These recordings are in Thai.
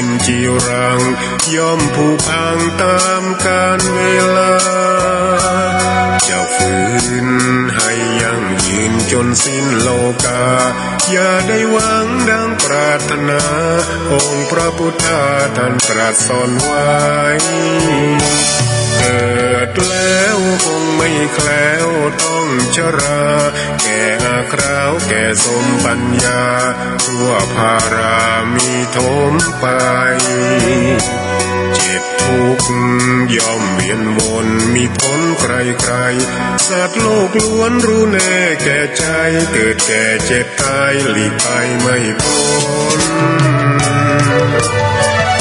นจีรังย่อมผูกพังตามกาลเวลาจะฝืนให้ยั่งยืนจนสิ้นโลกาอย่าได้หวังดังปรารถนาองค์พระพุทธาท่านตรัสสอนไว้เกิดแล้วคงไม่แคล้วต้องชราแก่อาคราวแก่สมปัญญาทั่วภารามีโถมไปเจ็บทุกข์ย่อมเวียนวนมีพ้นใครๆสัตว์โลกล้วนรู้แน่แก่ใจเกิดแก่เจ็บตายหลีกไปไม่พ้น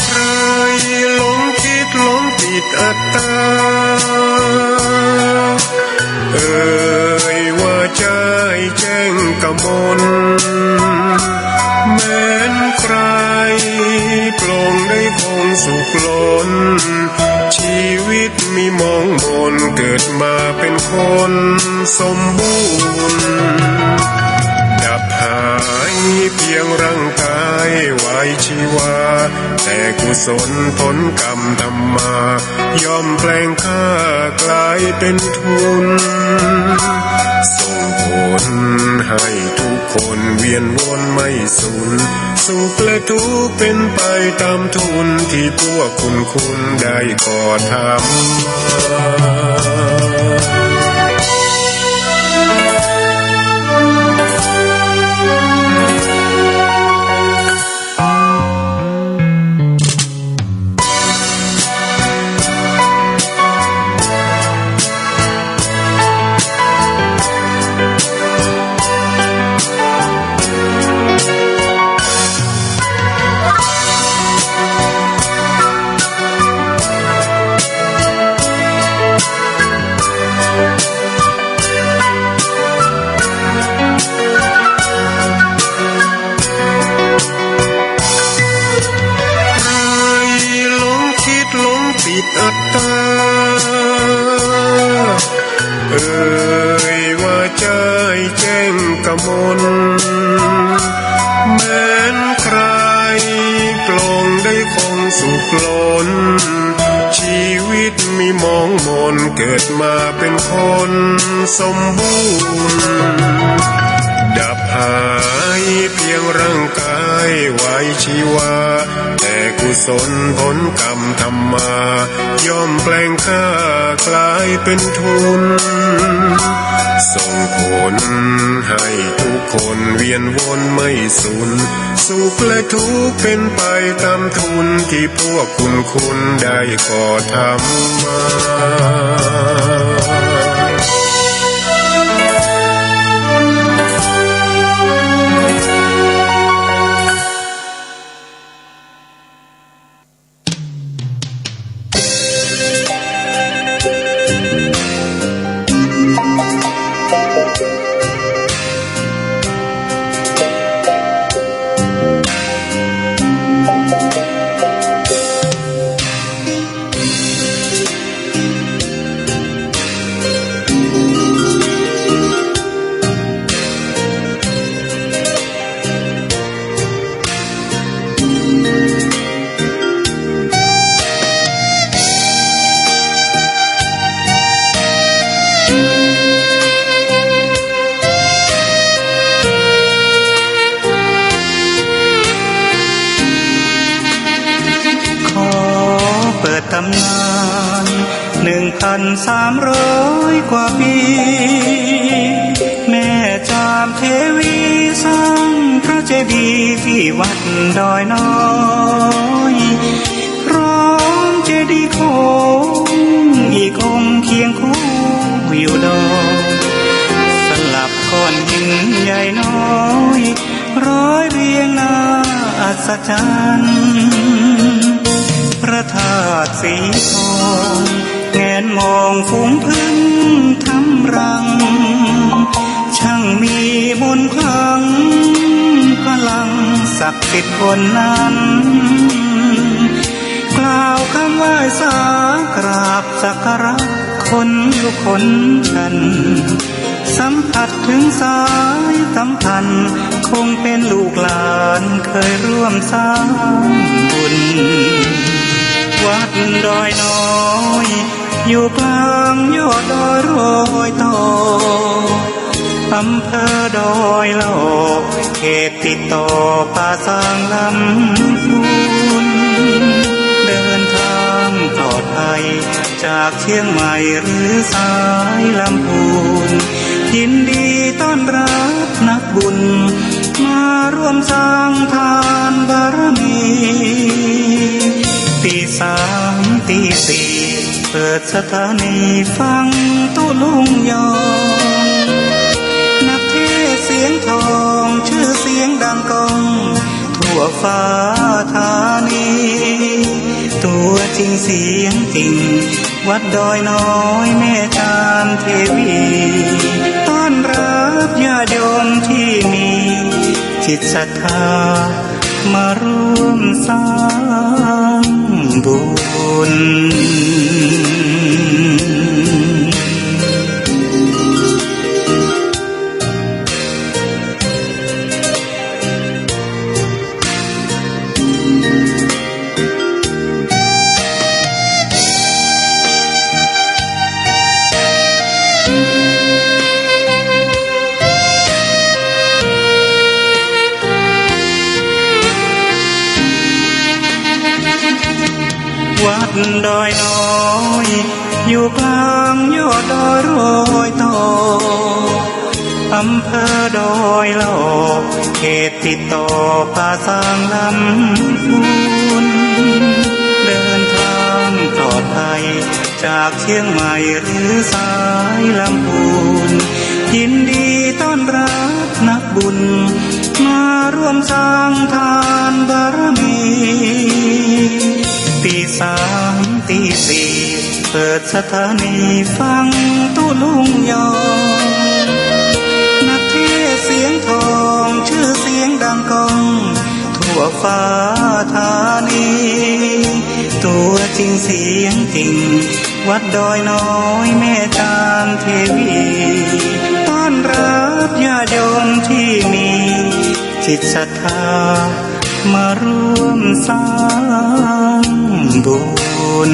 ใครหลงคิดหลงติดอัตตาว่าใจแจ้งกมลแม้นใครปลงได้คงสุขล้นชีวิตมีมองมนเกิดมาเป็นคนสมบูรณ์ดับหายเพียงร่างกายไว้ชีวาแต่กุศลผลกรรมทำมาย่อมแปลงค่ากลายเป็นทุนส่งผลให้ทุกคนเวียนวนไม่สูญสุขและทุกข์เป็นไปตามทุนที่พวกคุณได้ก่อทำอัตตาว่าใจแจ้งกมลแม้นใครปลงได้คงสุขล้นชีวิตมีมองมนเกิดมาเป็นคนสมบูรณ์ดับหายเพียงร่างกายไว้ชีวาแต่กุศลผลกรรมทำมาย่อมแปลงค่ากลายเป็นทุนส่งผลให้ทุกคนเวียนวนไม่สูญสุขและทุกข์เป็นไปตามทุนที่พวกคุณได้ก่อทำมาตำนาน1,300 กว่าปีแม่จามเทวีสร้างพระเจดีย์ที่วัดดอยน้อยพร้อมเจดีย์โค้งอีกองค์เคียงคู่อยู่ดอยสลับก้อนหินใหญ่น้อยร้อยเรียงน่าอัศจรรย์พระธาตุสีทองแงนมองฝูงพึ่งทำรังช่างมีมนต์ขลังพลังศักดิ์สิทธิ์บนนั้นกล่าวคำไหว้สากราบสักการะคนลุกคนชันสัมผัสถึงสายสัมพันธ์คงเป็นลูกหลานเคยร่วมสร้างบุญ ดอยน้อยอยู่กลางยอดดอยโรยต่ออำเภอดอยหล่อเขตติดต่อป่าสางลำพูนเดินทางปลอดภัยจากเชียงใหม่หรือสายลำพูนยินดีต้อนรับนักบุญมาร่วมสร้างทานบารมีตีสามตีสี่เปิดสถานีฟังตุลุงยองนักเทศเสียงทองชื่อเสียงดังก้องทั่วฟ้าธานีตัวจริงเสียงจริงวัดดอยน้อยแม่จามเทวีต้อนรับญาติโยมที่มีจิตศรัทธามาร่วมสร้างบุญวัดดอยน้อยอยู่กลางยอดดอยโรยต่ออำเภอดอยหล่อเขตติดต่อป่าสางลำพูนเดินทางปลอดภัยจากเชียงใหม่หรือสายลำพูนยินดีต้อนรับนักบุญมาร่วมสร้างทานบารมีตีสามตีสี่เปิดสถานีฟังตุลุงยองนักเทศเสียงทองชื่อเสียงดังก้องทั่วฟ้าธานีตัวจริงเสียงจริงวัดดอยน้อยแม่จามเทวีต้อนรับญาติโยมที่มีจิตศรัทธามาร่วมสร้างบุญ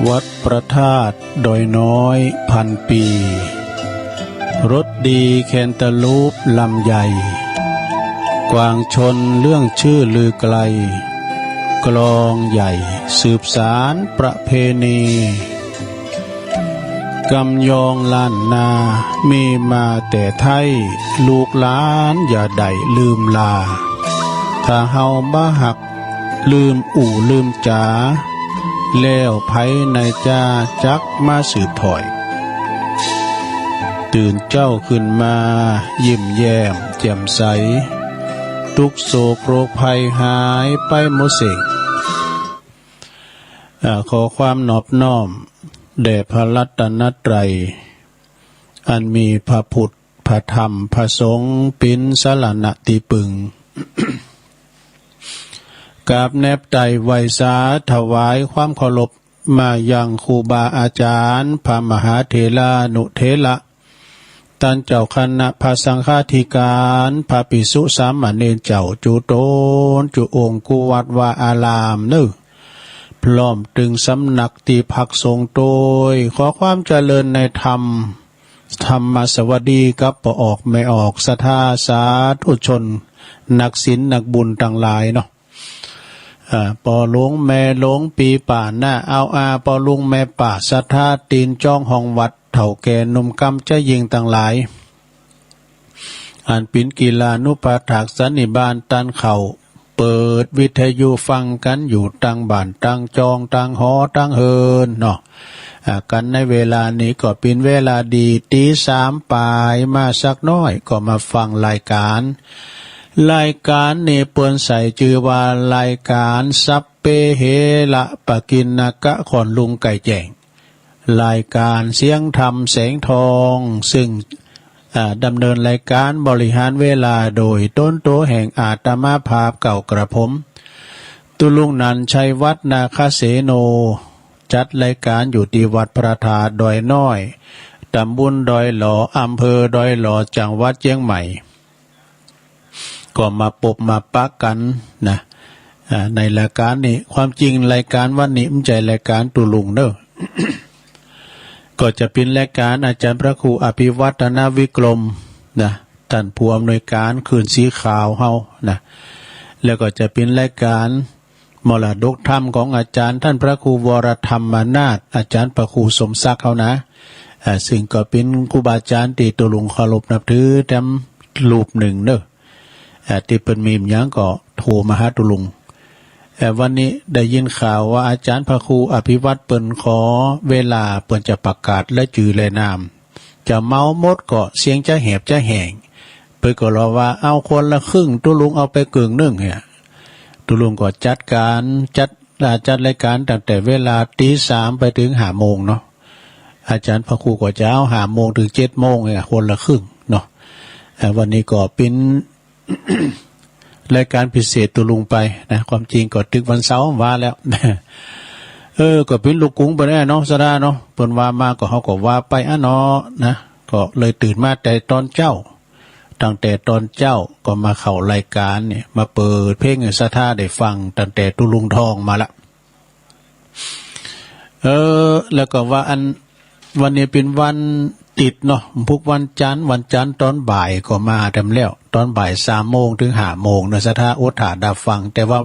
วัดพระธาตุดอยน้อยพันปีรถดีแคนตาลูปลำใหญ่กวางชนเรื่องชื่อลือไกลกลองใหญ่สืบสารประเพณีกำยองล้านนามีมาแต่ไทยลูกหลานอย่าได้ลืมลาถ้าเฮาบ้าหักลืมอู่ลืมจ๋าแล้วไผในจ้าจักมาสืบถอยตื่นเจ้าขึ้นมายิ้มแย้มแจ่มใสทุกโศกโรคภัยหายไปหมดสิ้นขอความนอบน้อมแด่พระรัตนตรัยอันมีพระพุทธพระธรรมพระสงฆ์เป็นสรณะที่พึ่ง กราบแนบใจไหวสาถวายความเคารพมายังครูบาอาจารย์พระมหาเถรานุเถระท่านเจ้าคณะพระสังฆาธิการพระภิกษุสามเณรเจ้าจุโตนจุองค์กุวัดวาอารามนึ พร้อมตึงสำนักตีพักทรงโดยขอความเจริญในธรรมมาสวัสดีกับปออกไม่ออกศรัทธาสาธุชนนักศีลนักบุญต่างหลายเนาะปอหลวงแม่หลวงปีป่าหน้าเอาปอลุงแม่ป่าศรัทธาตีนจ้องห้องวัดเถ่าแก่นมกำจะยิงต่างหลายปินกีฬานุปาถากสันนิบาลตันเข่าเปิดวิทยุฟังกันอยู่ตั้งบ้านตั้งจองตั้งหอตั้งเฮินเนาะกันในเวลานี้ก็เป็นเวลาดีตีสามปลายมาสักน้อยก็มาฟังรายการนี่เปิ้นใส่ชื่อว่ารายการซับเปเฮละปะกินนกะขอนลุงไก่แจ้งรายการเสียงธรรมแสงทองซึ่งดำเนินรายการบริหารเวลาโดยต้นโตแห่งอาตมาภาพเก่ากระผมตุลุงนันชัยวัฒนาคเสโนจัดรายการอยู่ที่วัดพระธาตุดอยน้อยตำบลดอยหล่ออำเภอดอยหล่อจังหวัดเชียงใหม่ก็มาปบมาปักกันนะในรายการนี้ความจริงรายการวันนี้มันใจรายการตุลุงเด้อ ก็จะเป็นรายการอาจารย์พระครูอภิวัฒนวิกรมนะท่านผู้อำนวยการคืนสีขาวเฮานะแล้วก็จะเป็นรายการมรดกธรรมของอาจารย์ท่านพระครูวรธรรมนาถอาจารย์พระครูสมศักดิ์เขานะซึ่งก็เป็นครูบาอาจารย์ที่ตุลุงเคารพนับถือแถมรูปหนึ่งเด้อที่เป็นมีมยังก็โทรมาหาตุลุงวันนี้ได้ยินข่าวว่าอาจารย์พระครูอภิวัตรเปิ่นขอเวลาเปิ่นจะประกาศและจื่อและนามจะเมาหมดก็เสียงจะแหบจะแหงเปิ่นก็รอว่าเอาคนละครึ่งตุลุงเอาไปกึ่งนึงเนี่ยตุลุงก็จัดรายการตั้งแต่เวลาตีสามไปถึง5 โมงเนาะอาจารย์พระครูก็จะเอา5 โมงถึง7 โมงเนี่ยคนละครึ่งเนาะวันนี้ก็เป็น รายการพิเศษตุลุงไปนะความจริงก็ถึงวันเสาร์ว่าแล้ว ก็เป็นลูกกุ้งไปแน่เนาะสดาเนาะเปิ้นว่ามาก็เขาก็ว่าไปเนาะนะก็เลยตื่นมาแต่ตอนเจ้าตั้งแต่ตอนเจ้าก็มาเข้ารายการเนี่ยมาเปิดเพลงให้ศรัทธาได้ฟังตั้งแต่ตุลุงทองมาละแล้วก็ว่าวันนี้เป็นวันติดเนาะพวกวันจันทร์ตอนบ่ายก็มาทำแล้วตอนบ่าย3 โมงถึง5 โมงนะศรัทธาอดถาดาฟังแต่ว่า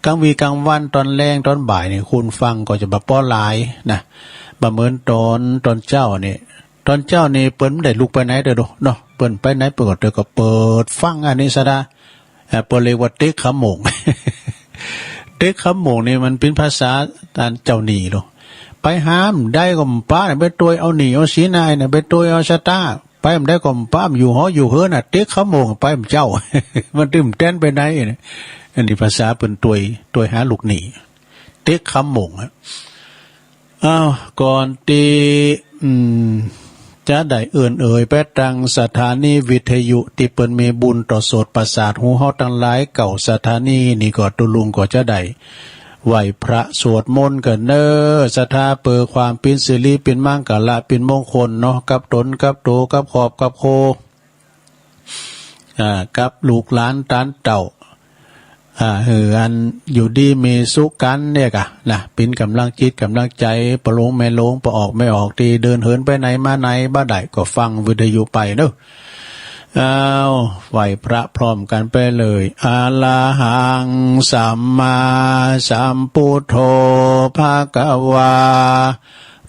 กลางวันตอนแรงตอนบ่ายเนี่ยคุณฟังก็จะแบบป้อหลายนะบ่เหมือนตอนเจ้านี่ตอนเจ้านี่เปิ้นไม่ได้ลุกไปไหนเด้อเนาะเปิ้นไปไหนเปิดก็เปิดฟังอันนี้ศรัทธาเปิ้นเรียกว่าเต็กขมง เต็กขมงนี่มันเป็นภาษาเจ้าหนี้เนาะไปห้ามได้ก็ป้าไปตัวเอาหนีเอาสีนายเนี่ยไปตัวเอาชะตาไปมันได้ก็ป้าอยู่หออยู่เฮือน่ะเต็กขโมงไปมันเจ้า มันตื่นเต้นไปไหนเนี่ยอันนี้ภาษาเป็นตัวหาลูกหนีเต็กขโมงก่อนตีจะได้เอ่ยไปตั้งสถานีวิทยุที่เปิ้นมีบุญต่อโสตประสาทหูเฮาทั้งหลายเก่าสถานีนี่ก็ตุลุงก็จะได้ไหวพระสวดมนต์กันเนศรัทธาเปิดความเป็นสิริเป็นมั่งกะละเป็นมงคลเนาะกับตนกับโตกับขอบกับโคกับลูกหลานตานเต่าอันอยู่ดีมีสุขกันเนี่ยกะนะเป็นกำลังจิตกำลังใจประลงไม่ลงประออกไม่ออกตีเดินเหินไปไหนมาไหนบ้าใดก็ฟังวิทยุไปเนอะไหวพระพร้อมกันไปเลยอะระหังสัมมาสัมพุทโธภะคะวา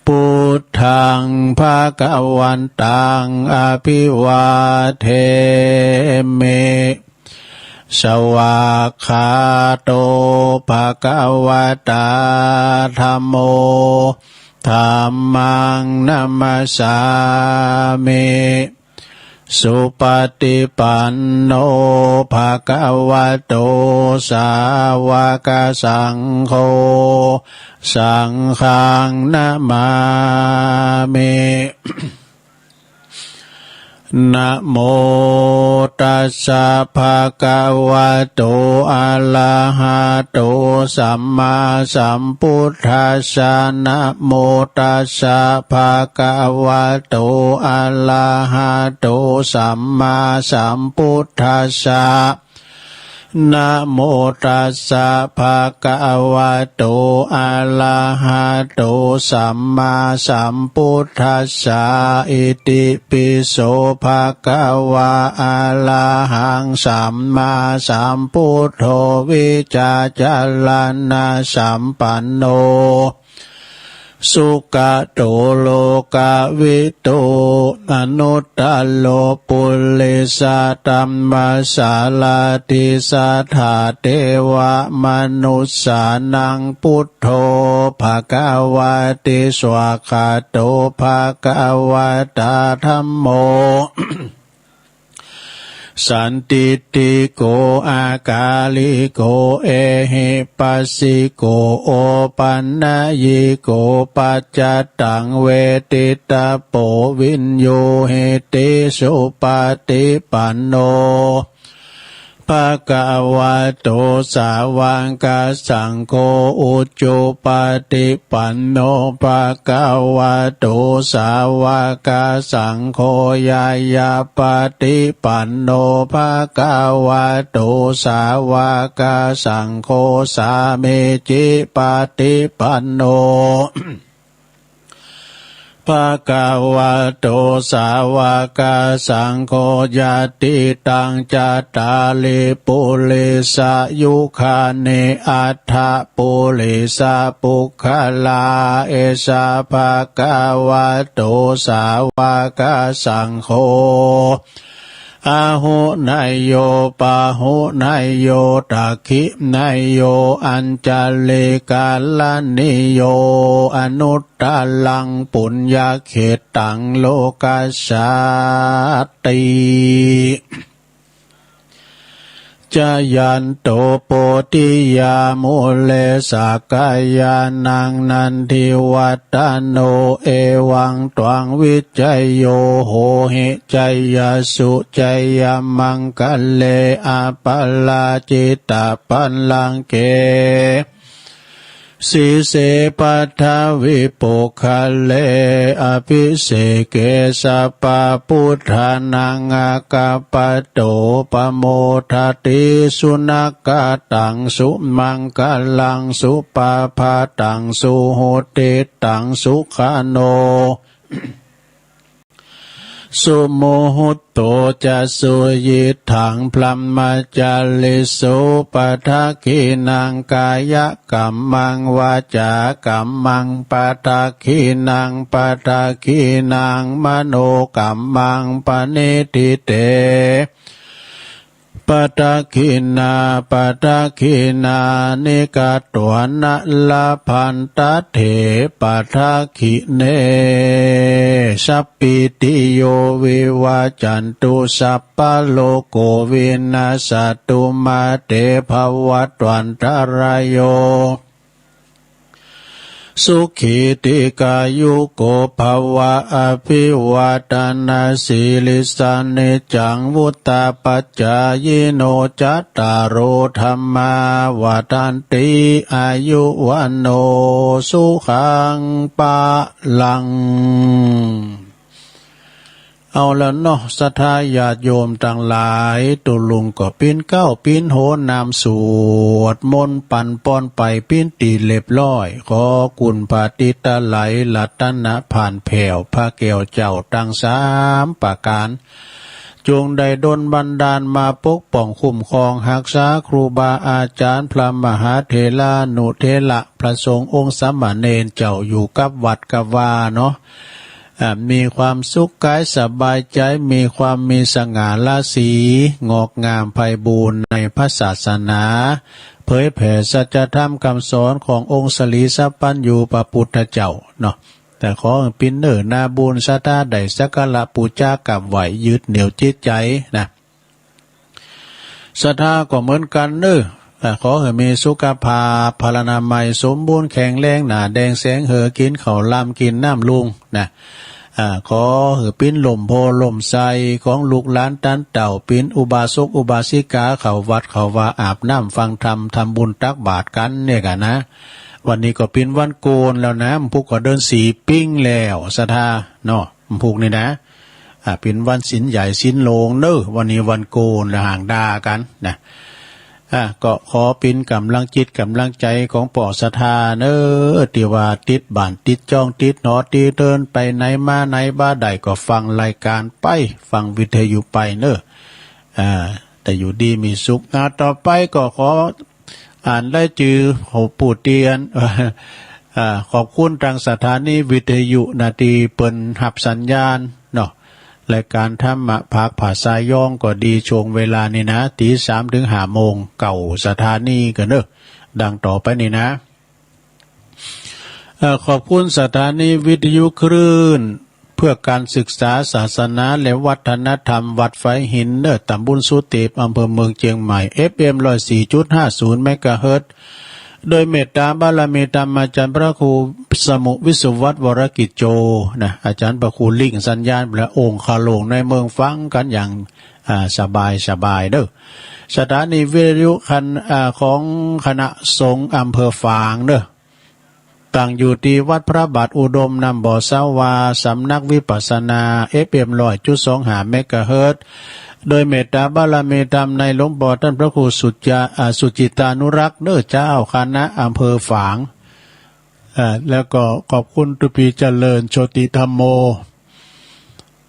พุทธังภะคะวันตังอภิวาเทมิสวากขาโตภะคะวะตาธัมโมธัมมังนัมมัสสามิสุปฏิปันโนภะคะวะโตสาวกสังโฆสังฆังนะมามิ นะโมตัสสะภะคะวะโตอะระหะโตสัมมาสัมพุทธัสสะนะโมตัสสะภะคะวะโตอะระหะโตสัมมาสัมพุทธัสสะ นะโมตัสสะภะคะวะโตอะระหะโตสัมมาสัมพุทธัสสะอิติปิโสภะคะวะอะระหังสัมมาสัมพุทโธวิจาจารณะสัมปันโนสุขโตโลกวิโตอนุตตโลปุริสตัมมาสาลาติสัทธาเทวมนุสสานังพุทโธภควาติสวากขาโตภควตาธัมโม สันติติโกอากาลิโกเอหิปัสสิโกโอปันนยิโกปัจจตังเวติตาโปวินโยเหติสุปฏิปันโนภะคะวะโตสาวกสังโฆอุจจุปฏิปันโนภะคะวะโตสาวกสังโฆยายาปฏิปันโนภะคะวะโตสาวกสังโฆสาเมจิปฏิปันโนภะคะวะโตสาวกสังโฆญาติตังจัตตาลิปุริสายุคาเนอัฏฐปุริสาปุคลาเอสาภะคะวะโตสาวกสังโฆอาหุนายโยปาหุนายโยตักขินายโยอัญจลิกาลนิโยอนุตตลังปุญญาเขตังโลกัสสติจายันโตโปติยามุเลสากายานังนันทิวัตโนเอวังตวังวิจัยโยโหหิจัยยสุจัยยมังคะเลอาปลาจิตาปันลังเกสีเสปัทวิปุคะเลอภิเสเกสปะพุทธานังอากาปโตปโมทติสุนักตังสุมังคลังสุปาภาตังสุโหติตังสุขโนสุโมหุตโตจะสุยิถังพลัมมาจาลิสุปะทะกินังกายกัมมังวาจากัมมังปะทะกินังปะทะกินังมโนกัมมังปณิทิเตปะทะกินาปะทะกินานิกาตวนะละพันตะเถปะทะกิเนสัพพิติโยวิวาจันตุสัพพะโลโกวินาศตุมาเตภวัตวันตรายโยสุขีติกายุโกภวะอภิวาทนาสีลิสานิจังวุตตาปัจจายโนจัตตารโอธรรมาวาทันติอายุวันโนสุขังปะลังเอาแล้วเนาะศรัทธาญาติโยมต่างหลายตุลุงก็ปิ้นเก้าปิ้นโหนามสวดมนต์ปั่นป้อนไปปิ้นตีเล็บร้อยขอกุณปาติตาไหลลัตนะผ่านแผ่วพระแก้วเจ้าตั้งสามประการจงได้ดลบันดาลมาปกป้องคุ้มครองรักษาครูบาอาจารย์พระมหาเถรานุเถระพระสงฆ์องค์สามเณรเจ้าอยู่กับวัดกับวาเนาะมีความสุขกายสบายใจมีความมีสง่าราศีงอกงามไพบูรณ์ในพระศาสนาเผยแผ่สัจธรรมคำสอนขององค์สลีสัพพัญญูพระพุทธเจ้าเนาะแต่ขอปินเนอนาบุญศรัทธาใดสักการะปูชากับไหวยึดเหนี่ยวจิตใจนะศรัทธาก็เหมือนกันเนอขอให้มีสุขภาพพลานามัยสมบูรณ์แข็งแรงหนาแดงแสงเหอกินข้าวลำกินน้ำลุงนะขอให้ปิ้นลมโพลมใสของลูกหลานตันเต่าปิ้นอุบาสกอุบาสิกาเข้าวัดเข้าวาอาบน้ำฟังธรรมทำบุญตักบาตรกันเนี่ยกันนะวันนี้ก็ปิ้นวันโกนแล้วนะพวกก็เดินสีปิ้งแล้วศรัทธาเนาะพวกนี่นะเป็นวันศีลใหญ่ศีลโลงเนอะวันนี้วันโกนแล้วห่างดากันนะ ก็ขอเป็นกำลังจิตกำลังใจของปอศรัทธาเนอที่ว่าติดบ้านติดจ้องติดหนอตีเดินไปไหนมาไหนบ้าใดก็ฟังรายการไปฟังวิทยุไปเนอแต่อยู่ดีมีสุขต่อไปก็ขออ่านได้จือโหปู่เตียนขอบคุณทางสถานีวิทยุนาทีเปิ่นหับสัญญาณเนาะรายการธรรมะภาคภาษาย่องก็ดีช่วงเวลานี่นะตี 3 ถึง 5 โมงเก่าสถานีกันเนอะดังต่อไปนี่นะขอบคุณสถานีวิทยุคลื่นเพื่อการศึกษาศาสนาและวัฒนธรรมวัดไฟหินเนอตำบลสุเตปอำเภอเมืองเชียงใหม่ FM 104.50 เมกะเฮิรตซ์โดยเมตตาบารมีธรรมอาจารย์พระครูสมุวิสุวัฒน์วรกิจโจนะอาจารย์พระครูลิงสัญญาณและองค์คาหลงในเมืองฟังกันอย่างสบายเด้อสถานีวิทยุของคณะสงฆ์อำเภอฝางเด้อตั้งอยู่ที่วัดพระบาทอุดมนำบ่อสาวาสำนักวิปัสสนา FM 100.25 เมกะเฮิรตซ์โดยเมตตาบารมีธรรมในหลวงพ่อท่านพระครูสุจิตานุรักษ์เนื้อเจ้าคณะอำเภอฝางแล้วก็ขอบคุณตุปีเจริญโชติธรรมโม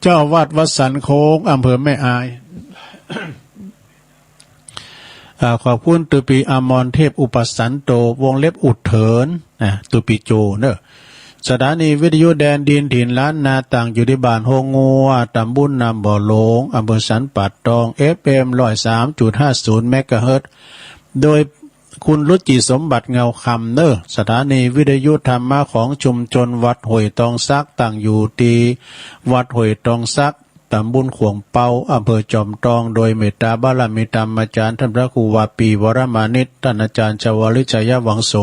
เจ้าวัดวัดสันโค้งอำเภอแม่อาย ขอบคุณตุปีอมรเทพอุปสันโตวงเล็บอุดเถินตุปีโจเนอะสถานีวิทยุแดนดินถิ่นล้านนาต่างอยู่ที่บ้านโฮงัวตำบลนำบ่อหลงอำเภอสันปัดตอง FM 103.50 เมกะเฮิรตซ์โดยคุณรุจิสมบัติเงาคำเนอสถานีวิทยุธรรมะของชุมชนวัดห้วยตองซักต่างอยู่ที่วัดห้วยตองซักตำบลขวงเปาอำเภอจอมตองโดยเมตตาบารมีธรรมอาจารย์ท่านพระครูวาปีวรมานิตท่านอาจารย์ชวลิชยวังโส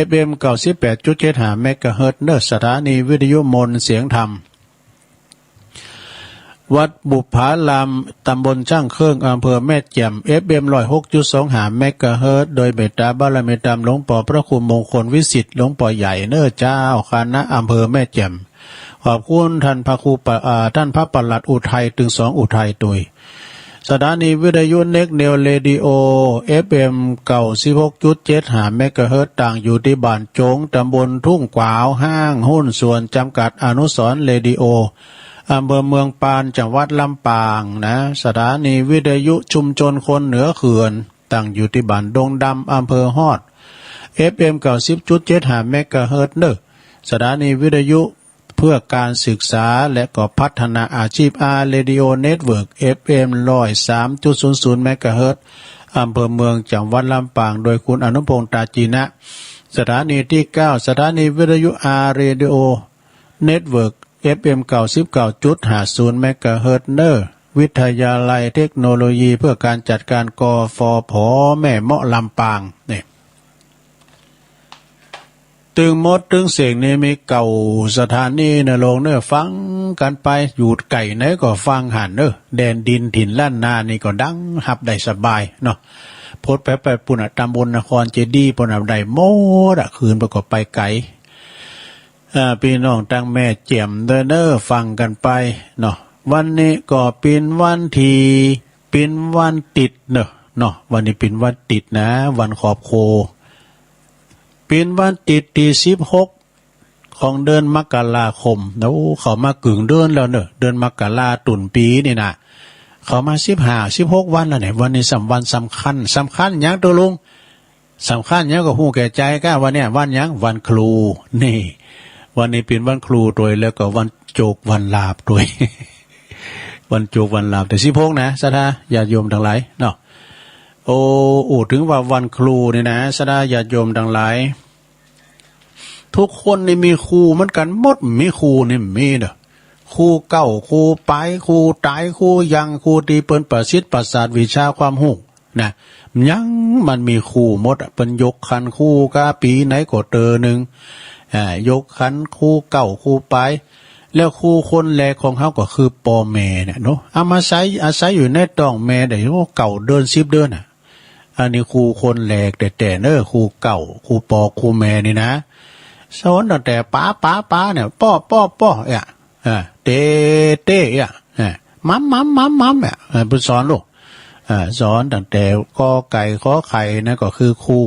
FM 98.75 เมกะเฮิรตซ์เนอสถานีวิทยุมนเสียงธรรมวัดบุพารามตำบลช่างเครื่องอำเภอแม่แจ่ม FM 106.25 เมกะเฮิรตซ์โดยเมตตาบารมีธรรมหลวงปู่พระคุณมงคลวิสิทธิ์หลวงปู่ใหญ่เนอเจ้าคณะอำเภอแม่แจ่มขอบคุณท่านพระครูท่านพระปลัดอุทัยถึง2อุทัยตุยสถานีวิทยุเน็กเนวเรดิโอ FM 96.75 เมกะเฮิรตซ์ต่างอยู่ที่บ้านโจงตำบลทุ่งกวาวห้างหุ้นส่วนจำกัดอนุสรณ์เรดิโออำเภอเมืองปานจังหวัดลำปางนะสถานีวิทยุชุมชนคนเหนือเขื่อนตั้งอยู่ที่บ้านดงดำอำเภอฮอด FM 90.75 เมกะเฮิรตซ์เนอสถานีวิทยุเพื่อการศึกษาและก็พัฒนาอาชีพเรดิโอเน็ตเวิร์ก FM 103.00 เมกะเฮิรตซ์อำเภอเมืองจังหวัดลำปางโดยคุณอนุพงษ์ตาจีนะสถานีที่9สถานีวิทยุเรดิโอเน็ตเวิร์ก FM 99.50 เมกะเฮิรตซ์เนอวิทยาลัยเทคโนโลยีเพื่อการจัดการกฟผแม่เมาะลำปางนี่ตึงมดตึงเสียงนี่มีเก่าสถานีนะลงเนอฟังกันไปอยู่ไก่ไหนก็ฟังหันเนอแดนดินถิ่นล้านนานี่ก็ดังหับได้สบายเนาะโพดไปปุ่นตำบลนครเจดีย์ปุ่นได้โมดคืนประกอบไปไก่พี่น้องตั้งแม่เจียมเด้อเนอฟังกันไปเนาะวันนี้ก็เป็นวันที่เป็นวันติดเนาะวันนี้เป็นวันติดนะวันขอบโคเป็นวันติดที่16ของเดือนมกราคมแล้วเขามากึ่งเดือนแล้วเนอะเดือนมกราตุ่นปีนี่นะเขามา16วันแล้วเนี่ยวันนี้วันสำคัญยังตัวลุงสำคัญยังก็หูแก่ใจก้าวันเนี้ยวันยังวันครูนี่วันนี้เป็นวันครูโดยแล้วก็วันโจกวันลาบโดย วันโจกวันลาบแต่16นะสาธุญาติโยมทั้งหลายเนาะโอ้ถึงว่าวันครูนี่นะสาธุญาติโยมทั้งหลายทุกคนนี่มีครูเหมือนกันหมดมีครูนี่มีเด้อครูเก่าครูไปครูตายครูยังครูตีเปิ้นประสิทธิ์ประสาทวิชาความรู้นะยังมันมีครูหมดเปิ้นยกคันครูกะปีไหนก็เตอนึงยกคันครูเก่าครูไปแล้วครูคนแรกของเฮาก็คือพ่อแม่เนี่ยเนาะอาศัยอยู่ในท้องแม่ได้เก่าเดิน10เดือนน่ะอันนี้ครูคนแรกแต่เนอครูเก่าครูปอครูแม่นี่นะสอนตั้งแต่ป้าเนี่ยป้อเตมัมเนี่ยเพิ่นสอนลูก สอนตั้งแต่กอไก่ขอไข่นะก็คือครู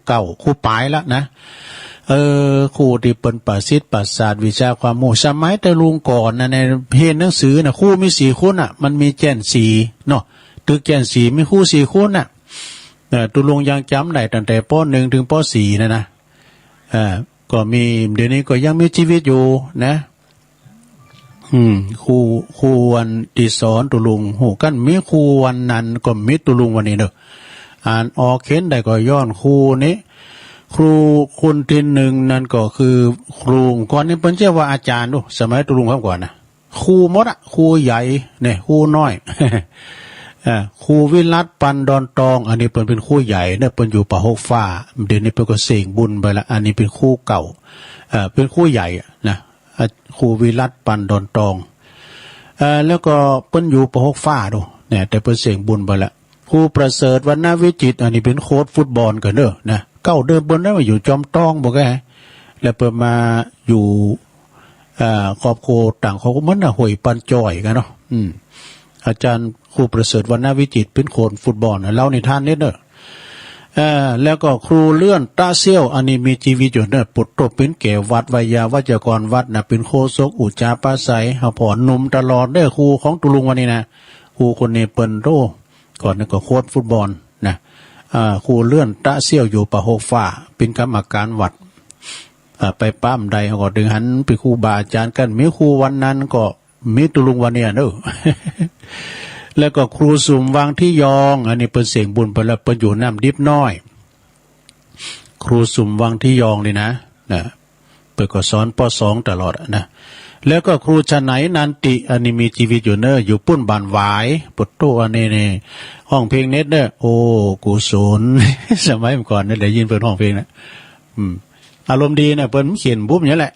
เก่าครูปลายแล้วนะครูที่เป็นประสิทธิ์ประสาทวิชาความรู้สมัยแต่ลุงก่อนนะในเห็นหนังสือนะครูมี4คนอ่ะมันมีแก่น4เนาะตึกแก่น4มีครู4คนน่ะตุลุงยังจำได้ตั้งแต่ป.1 ถึงป.4นะก็มีเดี๋ยวนี้ก็ยังมีชีวิตอยู่นะครูวันที่สอนตุลุงหูกันมีครูวันนั้นก็มีตุลุงวันนี้เด้ออ่านออกเขียนได้ก็ย้อนครูนี้ครูคนที่หนึ่งนั่นก็คือครูก่อนนี้เป็นเจ้าว่าอาจารย์ดูสมัยตุลุงครับก่อนนะครูมดครูใหญ่เนี่ยครูน้อย ครูวิรัตปันดอนตองอันนี้เป็นครูใหญ่เนี่ยเป็นอยู่ป่าหกฟ้าเดี๋ยวนี้เป็นก็เสกบุญไปละอันนี้เป็นครูเก่าเป็นครูใหญ่นะครูวิรัตปันดอนตองแล้วก็เป็นอยู่ป่าหกฟ้าดูเนี่ยแต่เป็นเสกบุญไปละครูประเสริฐวรรณวิจิตรอันนี้เป็นโค้ชฟุตบอลกันเด้อนะเก้าเดิมบนนั้นมาอยู่จอมตองบอกแกแล้วเปิดมาอยู่ครอบครัวต่างเขาก็เหมือนห่วยปันจ่อยกันเนาะอาจารย์ครูประเสริฐวรรณวิจิตรเป็นโค้ชฟุตบอลเล่าในท่านนี้เด้อแล้วก็ครูเลื่อนตาเซี่ยวอันนี้มีชีวิตอยู่เด้อปุตโตเป็นเกวัดวิยาวัจกรวัดนะเป็นโคศกอุจจาปาศัยเฮาผอนนมตลอดเด้อครูของตุลุงวันนี้นะครูคนนี้เปิ้นโตก่อนนั้นก็โค้ชฟุตบอลนะครูเลื่อนตาเซี่ยวอยู่ป่าหกฟ้าเป็นกรรมการวัดไปป้ามใดเขาก็ดึงหันไปครูบาอาจารย์กันมีครูวันนั้นก็มีตุลุงวันนี้เด้อ แล้วก็ครูสุ่มวางที่ยองอันนี้เป็นเสียงบุญไปแล้วเป็นอยู่น้ำดิบน้อยครูสุ่มวางที่ยองเลยนะเปิดก็สอนป.2 ตลอดนะแล้วก็ครูชนัยนันติอันนี้มีชีวิตอยู่เนออยู่ปุ้นบานหวายปุตโตอันนี้เนี่ยห้องเพลงเน็ตเนอโอ้กุศล สมัยก่อนเนี่ยได้ยินเปิดห้องเพลงนะอารมณ์ดีเนี่ยเปิดเขียนบุ๊บอย่างนี้แหละ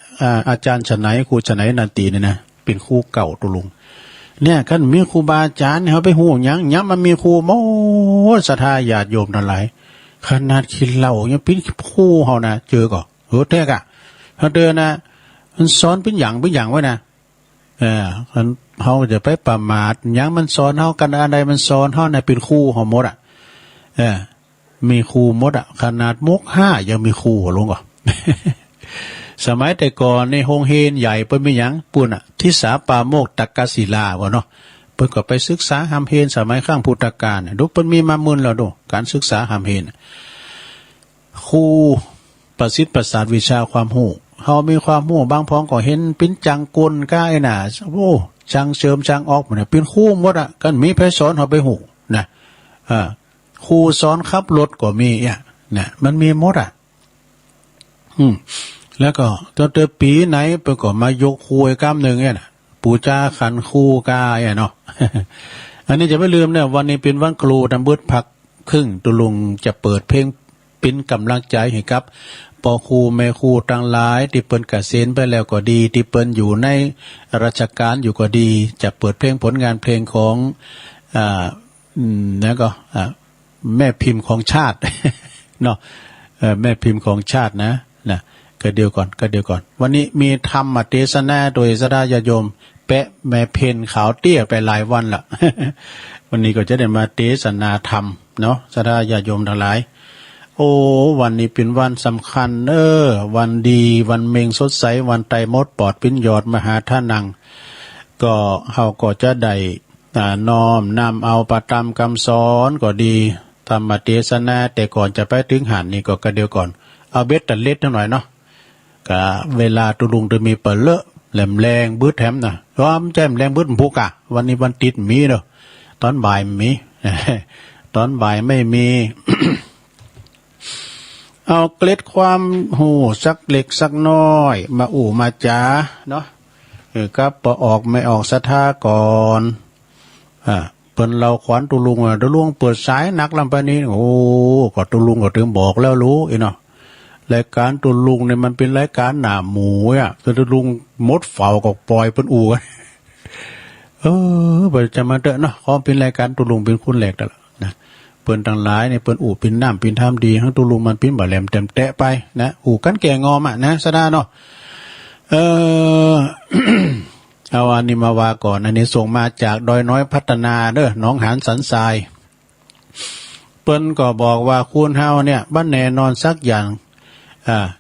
อาจารย์ชนัยครูชนัยนันติเนี่ยนะเป็นครูเก่าตุลุงเนี่ยกันมีครูบาอาจารย์เขาไปหูยังมันมีครูโมศรัทธาญาติโยมนั่นหลายขนาดกินเหล้ายังเป็นครูเขานะเจอก่อนแท้กะเขาเดินนะมันสอนเป็นอย่างไว้นะเขาจะไปประมาทยังมันสอนเขากันอะไรมันสอนเขาเนี่ยเป็นครูเขาหมดมีครูหมดขนาดมุก5ยังมีครูลงก่อน สมัยแต่ก่อนในโรงเรียนใหญ่เปิ้นมีหยังปุ่นทิสาปาโมกตักกศิลาวะเนาะเปิ้นก็ไปศึกษาหำเฮนสมัยข้างพุทธกาลดูเปิ้นมีมามุนแล้วดูการศึกษาหำเฮนครูประสิทธิ์ประสาทวิชาความรู้เฮามีความรู้บางพ้องก็เห็นเป็นจังกลก้ายน่ะโอ้จังเชิมจังออกเนี่ยเป็นครูหมดกันมีไผสอนเฮาไปฮู้นะครูสอนขับรถก็มีเนี่ยมันมีหมดแล้วก็ตั้งแต่ปีไหนไปก็มายกครูไอ้กำหนึ่งเนี่ยนะปู่จ้าขันครูกาเนาะ อันนี้จะไม่ลืมเนี่ยวันนี้เป็นวันครูทำบุญพักครึ่งตุลุงจะเปิดเพลงเป็นกำลังใจให้กับปอครูแม่ครูทั้งหลายที่เปิ้นเกษียณไปแล้วก็ดีที่เปิ้นอยู่ในราชการอยู่ก็ดีจะเปิดเพลงผลงานเพลงของแล้วก็แม่พิมพ์ของชาติ เนาะแม่พิมพ์ของชาตินะก็เดียวก่อนวันนี้มีธรรมเทศนาโดยสดาญาโยมแปะแม่เพนขาวเตี้ยไปหลายวันละ วันนี้ก็จะได้มาเทศนาธรรมเนาะสดาญาโยมทั้งหลายโอ้วันนี้เป็นวันสำคัญวันดีวันเมงสดใสวันไตรมดปอดปิ้นยอดมหาท่านังก็เฮาก็จะได้น้อมนำเอาประตามคำสอนก็ดีธรรมเทศนาแต่ก่อนจะไปถึงหันนี่ก็เดียวก่อนเอาเบ็ดตัดเล็ดหน่อยเนาะกะเวลาตุลุงจะมีเปิดเลอะแหลมแรงบื้อแถมนะร้อมแจ่มแรงบื้อผูกะวันนี้วันติดมีเนาะตอนบ่ายมี ตอนบ่ายไม่มี เอาเกล็ดความหูสักเล็กสักน้อยมามาจ้าเนาะครับพอออกไม่ออกศรัทธาก่อนเปิ้นเราขวัญตุลุงตุลุงเปิดสายนักลำปานี้โอ้ก็ตุลุงก็ถึงบอกแล้วรู้เนาะรายการตุลุงเนี่ยมันเป็นรายการหน้าหมูตุลุงมดเฝ้าก็ปล่อยเปิ้นอู่เปิดจะมาเตอะเนาะขอเป็นรายการตุลุงเป็นคุณแหลกแต่ละนะเปิ้นทั้งหลายเนี่ยเปิ้นอู่เป็นน้ำเป็นท่ามดีทั้งตุลุงมันเป็นบ่แหลมเต็มแตะไปนะอู่กันแก่งอมนะสดาเนาะเอาอันนี้มาว่าก่อนอันนี้ส่งมาจากดอยน้อยพัฒนาหนองหานสันทราย ปิ้นก็บอกว่าคุณเฮาเนี่ยบ้านแน่นอนสักอย่าง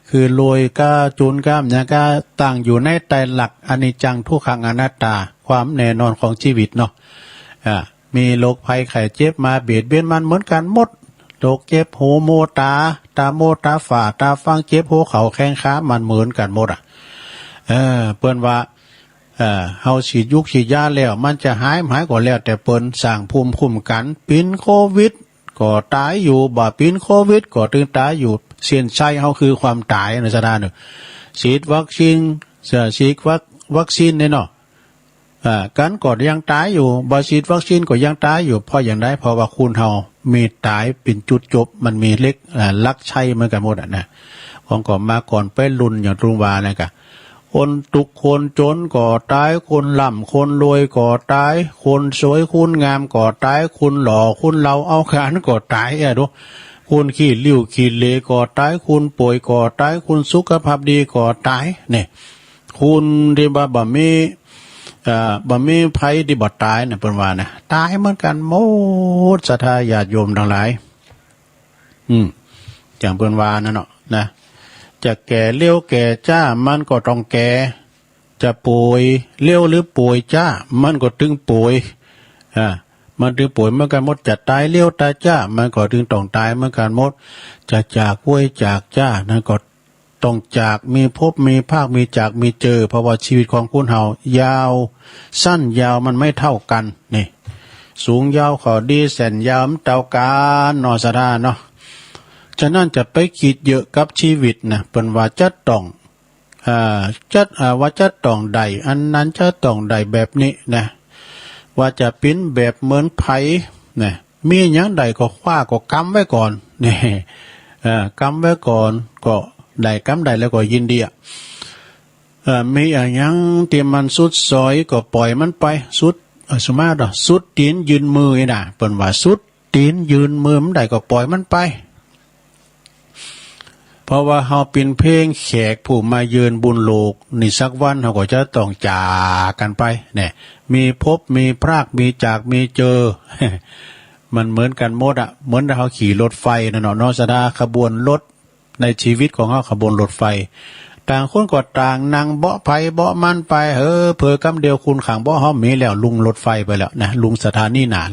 คือรวยก้าจุนก้ามเนี่ยก็ตั้งอยู่ในไตรหลักอนิจจังทุกขังอนัตตาความแน่นอนของชีวิตเนาะมีโรคภัยไข้เจ็บมาเบียดเบียนมันเหมือนกันหมดโรคเจ็บหูโมตาโมตาฝ่าตาฟังเจ็บหัวเข่าแข้งขามันเหมือนกันหมดเปิ้นว่าเฮาฉีดยุกฉีดยาแล้วมันจะหายก็แล้วแต่เปิ้นสร้างภูมิคุ้มกันเป็นโควิดก็ตายอยู่บ่เป็นโควิดก็ตื่นตายอยู่เส้นชัยเฮาคือความตายนะซะนะฉีดวัคซีนฉีดวัคซีนเนี่ยเนาะกันก็ยังตายอยู่บ่ฉีดวัคซีนก็ยังตายอยู่เพราะอย่างไรเพราะว่าคุณเฮามีตายเป็นจุดจบมันมีเล็กลักชัยเหมือนกันหมดนะของก่อนมาก่อนไปรุ่นอย่างตรงว่านะกะคนทุกคนจนก่อตายคนร่ำคนรวยก่อตายคนสวยคุณงามก่อตายคุณหล่อคุณเราเอาขานก่อตายดูคุณขี้ริ้วขี้เลก่อตายคุณป่วยก่อตายคุณสุขภาพดีก่อตายเนี่ยคุณที่บ่มีภัยที่บ่ตายน่ะเพิ่นว่านะตายเหมือนกันหมดศรัทธาญาติโยมทั้งหลายจังเพิ่นว่านั่นเนาะนะจะแก่เลี้ยวแก่จ้ามันก็ต้องแก่จะป่วยเลี้ยวหรือป่วยจ้ามันก็ถึงป่วยมันถึงป่วยเหมือนกันหมดจะตายเลี้ยวตายจ้ามันก็ถึงต้องตายเหมือนกันหมดจะจากป่วยจากจ้านั่นก็ต้องจากมีพบมีภาคมีจากมีเจอเพราะว่าชีวิตของคุณเฮายาวสั้นยาวมันไม่เท่ากันนี่สูงยาวขอดีแสนยาวมันเท่ากันนอสดาเนาะฉะนั้นจะไปคิดเยอะกับชีวิตนะเป็นว่าจะต้องว่าจะต้องใดอันนั้นจะต้องใดแบบนี้นะว่าจะเป็นแบบเหมือนไผ่นะมีอย่างใดก็คว้าก็กำไว้ก่อนนี่กำไว้ก่อนก็ได้กำได้แล้วก็ยินดีมีอย่างที่มันสุดซอยก็ปล่อยมันไปสุดสมมาตรสุดตีนยืนมือนี่นะเป็นว่าสุดตีนยืนมือมันได้ก็ปล่อยมันไปเพราะว่าเฮาเป็นเพลงแขกผู้มาเยือนบุญโลกนี่สักวันเฮาก็จะต้องจากกันไปเนี่ยมีพบมีพรากมีจากมีเจอ มันเหมือนกันหมดเหมือนเฮาขี่รถไฟนั่นเนาะเนาะสดาขบวนรถในชีวิตของเฮาขบวนรถไฟต่างคนก็ต่างนั่งเบาะไผเบาะมันไปเผอกำเดียวคุณขังเบาะเฮามีแล้วลุงรถไฟไปแล้วนะลุงสถานีหน้า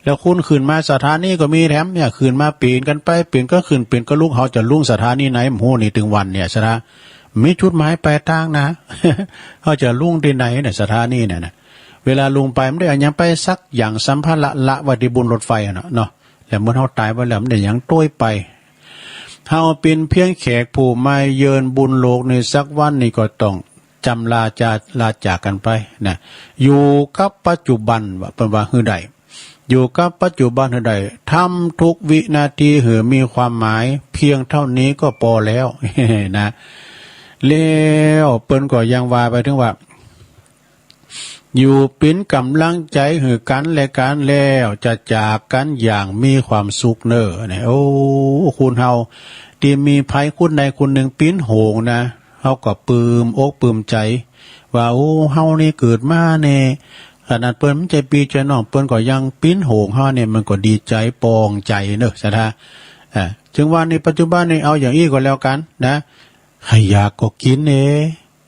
แล้วคุณขึ้นมาสถานีก็มีแถมเนี่ยขึ้นมาปีนกันไปปีนก็ขึ้นปีนก็ลุกเขาจะลุงสถานีไหนโหนี่ถึงวันเนี่ยสถามีจุดหมายปลายทางนะ เขาจะลุงที่ไหนเนี่ยสถานีเนี่ยนะเวลาลุงไปมันได้ยังไปสักอย่างสัมภาระละวัติบุญรถไฟเนาะแล้วเมื่อเขาตายไปแล้วมันได้ยังต้วยไปเฮาเป็นเพียงแขกผู้มาเยือนบุญโลกในสักวันนี่ก็ต้องจำลาจากกันไปนะอยู่กับปัจจุบันว่าเป็นว่าคือใดอยู่กับปัจจุบันใดทำทุกวินาทีมีความหมายเพียงเท่านี้ก็พอแล้ว นะแล้วเปิ้นก็ยังว่าไปถึงว่าอยู่เป็นกำลังใจให้กันและกันแล้วจะจากกันอย่างมีความสุขเนอเนี่ยโอ้คุณเฮาที่มีภัยคุณใดคุณหนึ่งปิ้นโหงนะเฮาก็ปลื้มอกปลื้มใจว่าโอ้เฮานี่เกิดมาเนี่ยขนาดเปิ้นมันใจปีใจน้องเปิ้นก็ยังปิ้นโหงเฮาเนี่ยมันก็ดีใจปองใจเนอะซะท่าจึงว่าในปัจจุบันนี่เอาอย่างอี้ก็แล้วกันนะให้อยากก็กิน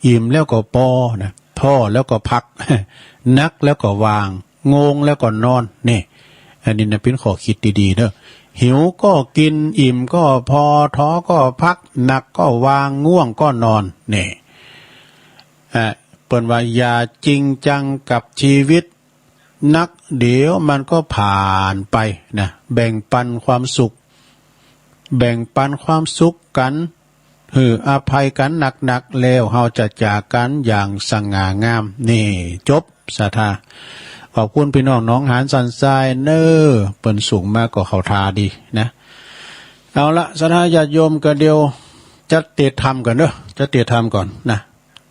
อิ่มแล้วก็ปอนะท่อแล้วก็พัก นักแล้วก็วางงงแล้วก็นอนนี่อันนี้นะเป็นข้อคิดดีๆเนอะหิวก็กินอิ่มก็พอท้อก็พักหนักก็วางง่วงก็นอนนี่เปิ้นว่าอย่าจริงจังกับชีวิตนักเดี๋ยวมันก็ผ่านไปนะแบ่งปันความสุขกันอภัยกันหนักๆแล้วเฮาจะจากกันอย่างสง่างามนี่จบสาธาขอบคุณพี่น้องน้องหานสันทรายเนอเปิ้นสูงมากก็เข้าทาดีนะเอาละสาธาญาติโยมก็เดียวจะเตะธรรมกันเด้อจะเตะธรรมก่อนนะ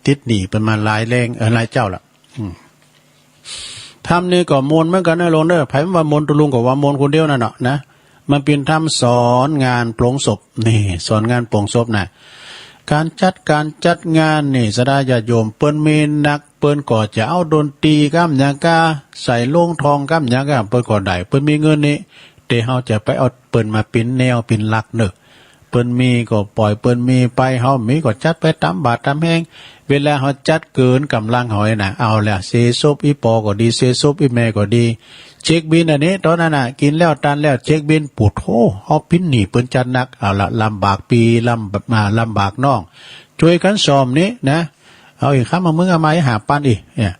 ติดหนีเป็นมาหลายแรงหลายเจ้าละธรรมนี่ก็มนเหมือนกันนะลงเด้อไผว่ามนตุลุงก็ว่ามนคนเดียวนั่นเนาะนะมันเป็นธรรมสอนงานโปร่งศพนี่สอนงานโปร่งศพน่ะการจัดงานนี่สดาญาติโยมเปิ้นมีนักเปิ้นก็จะเอาดนตรีกัมหยังกาใส่โล่งทองกัมหยังกาเปิ้นก็ได้เปิ้นมีเงินนี่ เตเฮาจะไปเอาเปิ้นมาเป็นแนวเป็นหลักเนอะเปิ้นมีก็ปล่อยเปิ้นมีไปเฮามีก็จัดไปตามบาทตามแห่งเวลาเฮาจัดเกินกำลังเฮาน่ะเอาแล้วเสซบอีปอก็ดีเสซบอีแม่ก็ดีเช็คบินอันนี้ตอนนั้นน่ะกินแล้วตันแล้วเช็คบินปวดโธเฮาพินหนีเปิ้นจัดหนักเอาละลำบากปีลำบากน้องช่วยกันซ่อมนี้นะเอาอีกครั้งมามึงเอาไม้หาปันอีกเนี่ย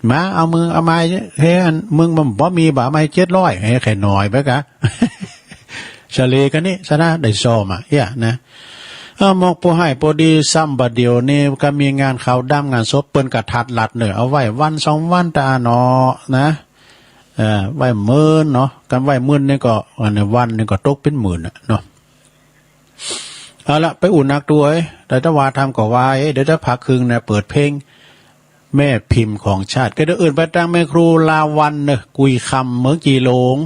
มาเอามือเอาไม้เฮ้ยมึงมันบ่มีบ่ไม้700ให้แค่น้อยไปกะ เฉลยกันนี่ซะนะได้ซ่อมอ่ะนะหมอกผู้ให้พอดีซ้ำบัดเดียวนี่ก็มีงานข่าวดำงานศพเปิ้นกระทัดลัดเนอะเอาไว้วัน2วันตาเนาะนะไว้10,000เนาะกันไว้10,000นี่ก็วันนึงก็ตกเป็น10,000น่ะเนาะเอาละไปอุ่นนักตัวแต่ถ้าว่าทำก็ว่าเดี๋ยวจะพักครึ่งนะเปิดเพลงแม่พิมพ์ของชาติก็เดี๋ยวอื่นไปตั้งแม่ครูลาวันเนอะกุยคำเมืองจีโลง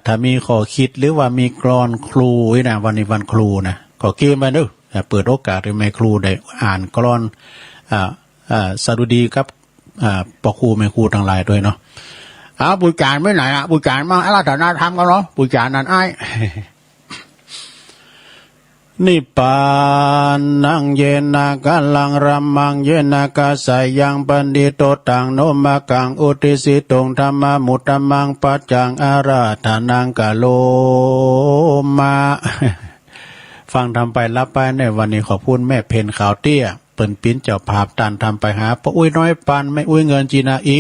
ถ้ามีข้อคิดหรือว่ามีกรอนครูนะวันนี้วันครูนะก็เกมไปเนอะเปิดโอกาสให้แม่ครูได้อ่านกรอนสดุดีกับปอครูแม่ครูทั้งหลายด้วยเนาะบุญจารไม่ไหนบุญจารมาอาราธนาธรรมกันเนาะบุญจารนั่นไอ้นิปานนังเยนากัลลังรัมมังเยนากาสายังปันดิโตตังโนมากังอุติสิตงธรรมมุตตมังปัจจังอาราธนังกะโลมาฟังทำไปรับไปในวันนี้ขอพูดแม่เพนขาวเตี้ยเปิ่นปิ้นเจ้าภาพตันทำไปหาปะอุ้ยน้อยปันไม่อุ้ยเงินจีนาอิ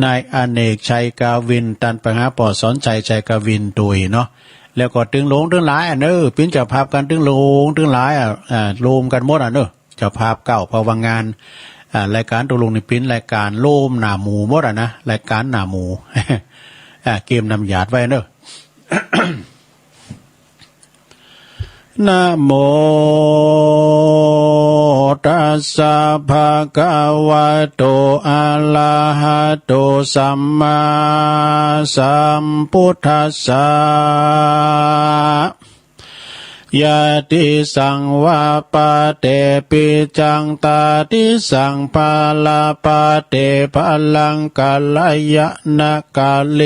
นายอเนกชัยกาวินตันไปหาปอสอนชัยกาวินตุยเนาะแล้วก็ตึงหลงตึงหลายเนอะปิ้นเจ้าภาพกันตึงหลงตึงหลายโลมกันหมดเนอะเจ้าภาพเก่าพอวางงานรายการตัวลงในปิ้นรายการโลมหน้าหมูหมดนะรายการหน้าหมู เกมนำหยาดไว้เนอะ นะโมตัสสะภะคะวะโตอะระหะโตสัมมาสัมพุทธัสสะยะติสังวาปะเตปิจังตาติสังภาลาปะเตภลังกัลยะนะกาเล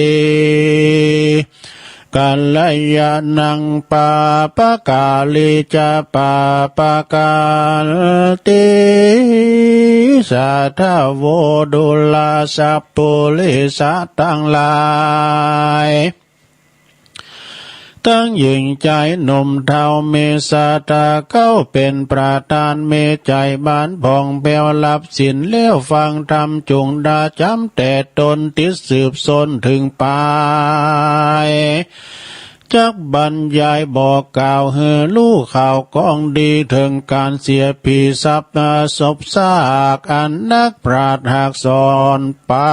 กัลยาณังปาปะกาลิจะปาปะกาลติสัทธโวดุลาสัพพุลิสัตตังหลายตั้งหญิงใจหนุ่มเทาเมสาตาเข้าเป็นประธานเมใจบ้านผ่องแผ้วหลับสินเลี้ยวฟังธรรมจงดาจำแต่ตนติดสืบสนถึงปลายจักบรรยายบอกกล่าวเฮือลูกข่าวกองดีถึงการเสียผีทรัพย์ศพซากอันนักปราชญ์หากสอนปา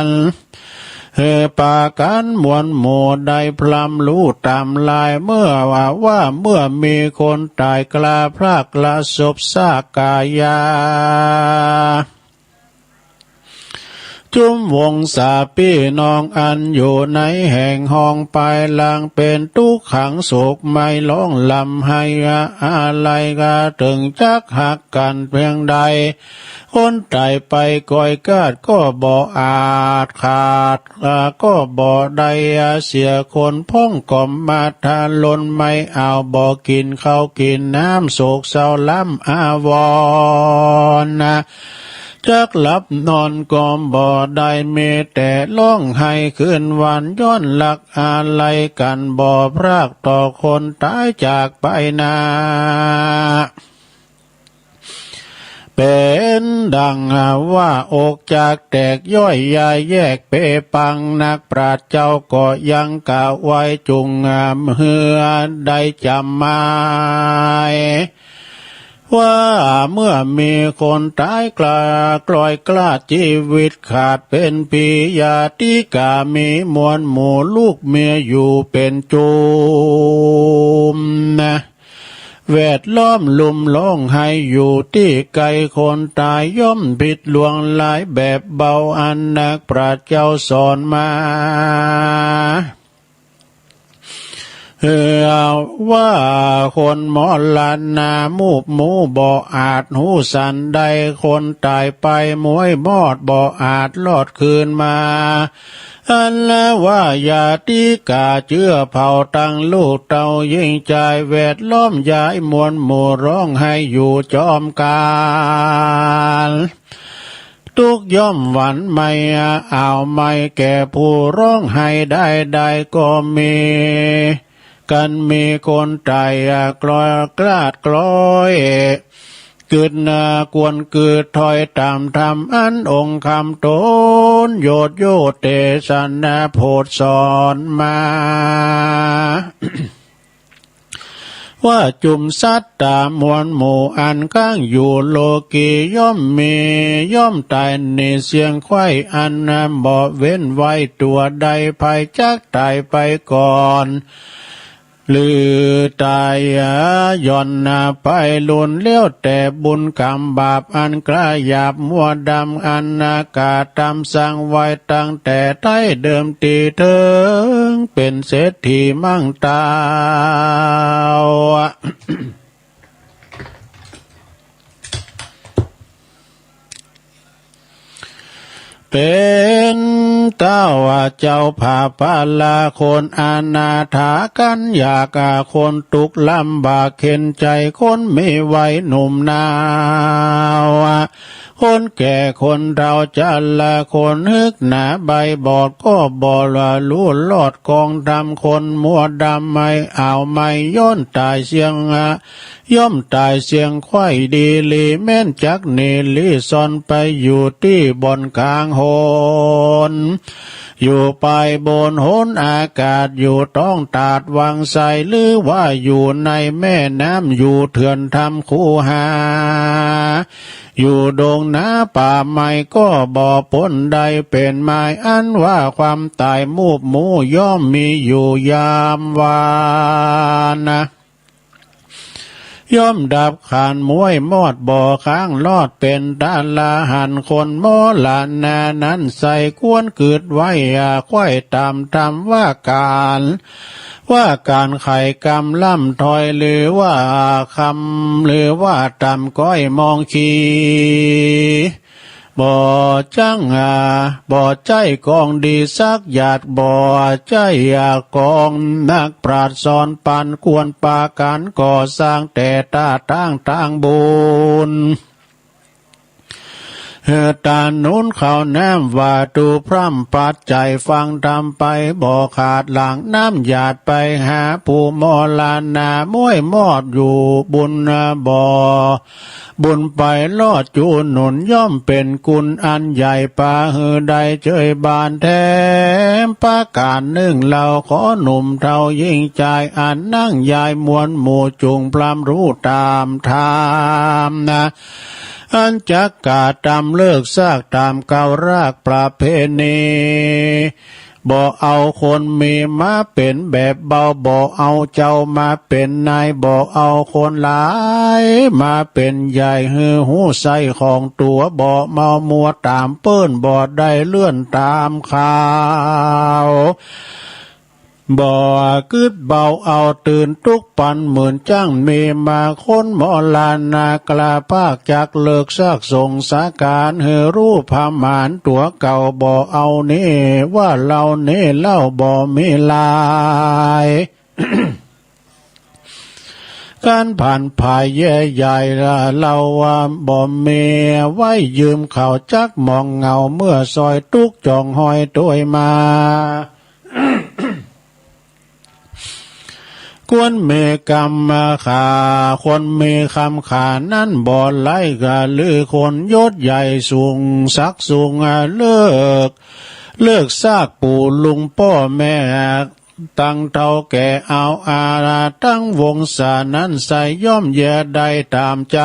นปากันมวลหมู่ใดพลัมรู้ตามลายเมื่อว่าเมื่อมีคนตายกลาพรากละศพซากกายาจุมวงสาพี่น้องอันอยู่ในแห่งห้องไปลางเป็นทุกขังโศกไม่ร้องลำให้อะไรก็ถึงจักหักกันเพียงใดคนตายไปก่อยกาดก็บ่อาจขาดก็บ่ได้เสียคนพ้องก่อมมาทานลนไม่เอาบ่กินข้าวกินน้ำโศกเศร้าล้ำอาวรณ์จักหลับนอนก็บ่ได้เมแต่ร้องไห้คืนวันย้อนหลักอะไรกันบ่พรากต่อคนตายจากไปนาเป็นดังว่าอกจากแตกย่อยยายแยกเปปังนักปราชญ์เจ้าก็ยังกล่าวไว้จุงเฮือได้จำหมายว่าเมื่อมีคนตายกลอยกล้าชีวิตขาดเป็นปิยาติกามีมวลหมู่ลูกเมียอยู่เป็นจุมนะแวดล้อมลุมล้องให้อยู่ที่ไกลคนตายย่อมผิดลวงหลายแบบเบาอันนักปราชญ์เจ้าสอนมาว่าคนหมอลันนามูบหมูบ่อาจหูสันใดคนตายไปมวยมอดบ่อาจลอดคืนมา อันละว่าอย่าตีกาเจือเผาตั้งลูกเต่ายิ่งใจแวดล้อมย้ายมวลหมู่ร้องให้อยู่จอมกาลทุกย่อมหวันไม่เอาไม่แก่ผู้ร้องให้ได้ก็มีกันมีคนใจกลอยกลาดกลอยเกิดกวนเกิดถอยตามธรรมอันองค์คำตนโยดโยเตสันโพธสอนมา ว่าจุมสัตตามวลหมู่อันข้างอยู่โลกีย่อมมีย่อมตายในเสียงไข้อันบ่เว้นไว้ตัวใดภายจักตายไปก่อนหรือตายย่อนไปลุนเลี้ยวแต่บุญกรรมบาปอันกระยาบมัวดำอันอากาศตำสั่งไว้ตั้งแต่ใต้เดิมทีเถิงเป็นเศรษฐีมั่งตา เป็นเต้าเจ้าผาปาลาคนอนาถากันอยากคนตุกลำบากเข็นใจคนไม่ไหวหนุ่มนาวคนแก่คนเราจะละคนฮึกหนาใบบอดก็บอละลู่ลอดกองดำคนมัวดำไม่เอาไม่ย้อนตายเสียงย่อมตายเสียงควายดีลีแม่นจักเนลีซอนไปอยู่ที่บนกลางโหนอยู่ไปบนโหนอากาศอยู่ต้องตาดวังใสหรือว่าอยู่ในแม่น้ำอยู่เถื่อนทำคูหาอยู่ดงนาป่าไม้ก็บ่อพ้นใดเป็นไม้อันว่าความตายมูบหมูย่อมมีอยู่ยามวานย่อมดับขานมวยมอดบ่อค้างลอดเป็นตาลาหันคนโมลานานั้นใส่กวนเกิดไว้ค่อยตามทำว่าการไข่กำล่ำถอยหรือว่าคำหรือว่าตำก้อยมองขีบ่จังบ่ใจกองดีสักหยาดบ่ใจกองนักปราชญ์สอนปันควรปาการก่อสร้างแต่ตาตั้งบุญตานุนเขาน้ำว่าตูพร่ำปัดใจฟังทำไปบ่ขาดหลังน้ำหยาดไปหาผู้มอลานามวยมอดอยู่บุญบ่บุญไปลอดจูหนุนย่อมเป็นกุลอันใหญ่ปาหือใดเจยบานแท้ประการหนึ่งเราขอหนุ่มเท่ายิ่งใจอันนั่งยายมวลหมู่จุงพรำรู้ตามธรรมอันจักกาตามเลิกซากตามเก่ารากประเพณีบ่เอาคนมีมาเป็นแบบเบาบ่เอาเจ้ามาเป็นนายบ่เอาคนหลายมาเป็นใหญ่หือหูใส่ของตัวบ่เมามัวตามเปิ้นบ่ได้เลื่อนตามข่าวบ่กึดเบาเอาตื่นทุกปันหมื่นจ้างมีมาคนหมอลานากลาภาคจากเลิกซากส่งสาการเฮรูปพามานตัวเก่าบ่เอาเน่ว่าเราเน่เล่าบ่มีลาย การผ่านภายแย่ใหญ่เราว่าบ่เมีไว้ยืมเขาจักมองเงาเมื่อซอยตุกจองหอยตัวมา กวนเมกรรมขาคนเมคำขานั้นบ่อไล่กะหรือคนยศใหญ่สูงสักสูงเลิกซากปู่ลุงพ่อแม่ตั้งเท่าแก่เอาอาราตั้งวงศานั้นใส่ย่อมแย่ได้ตามใจ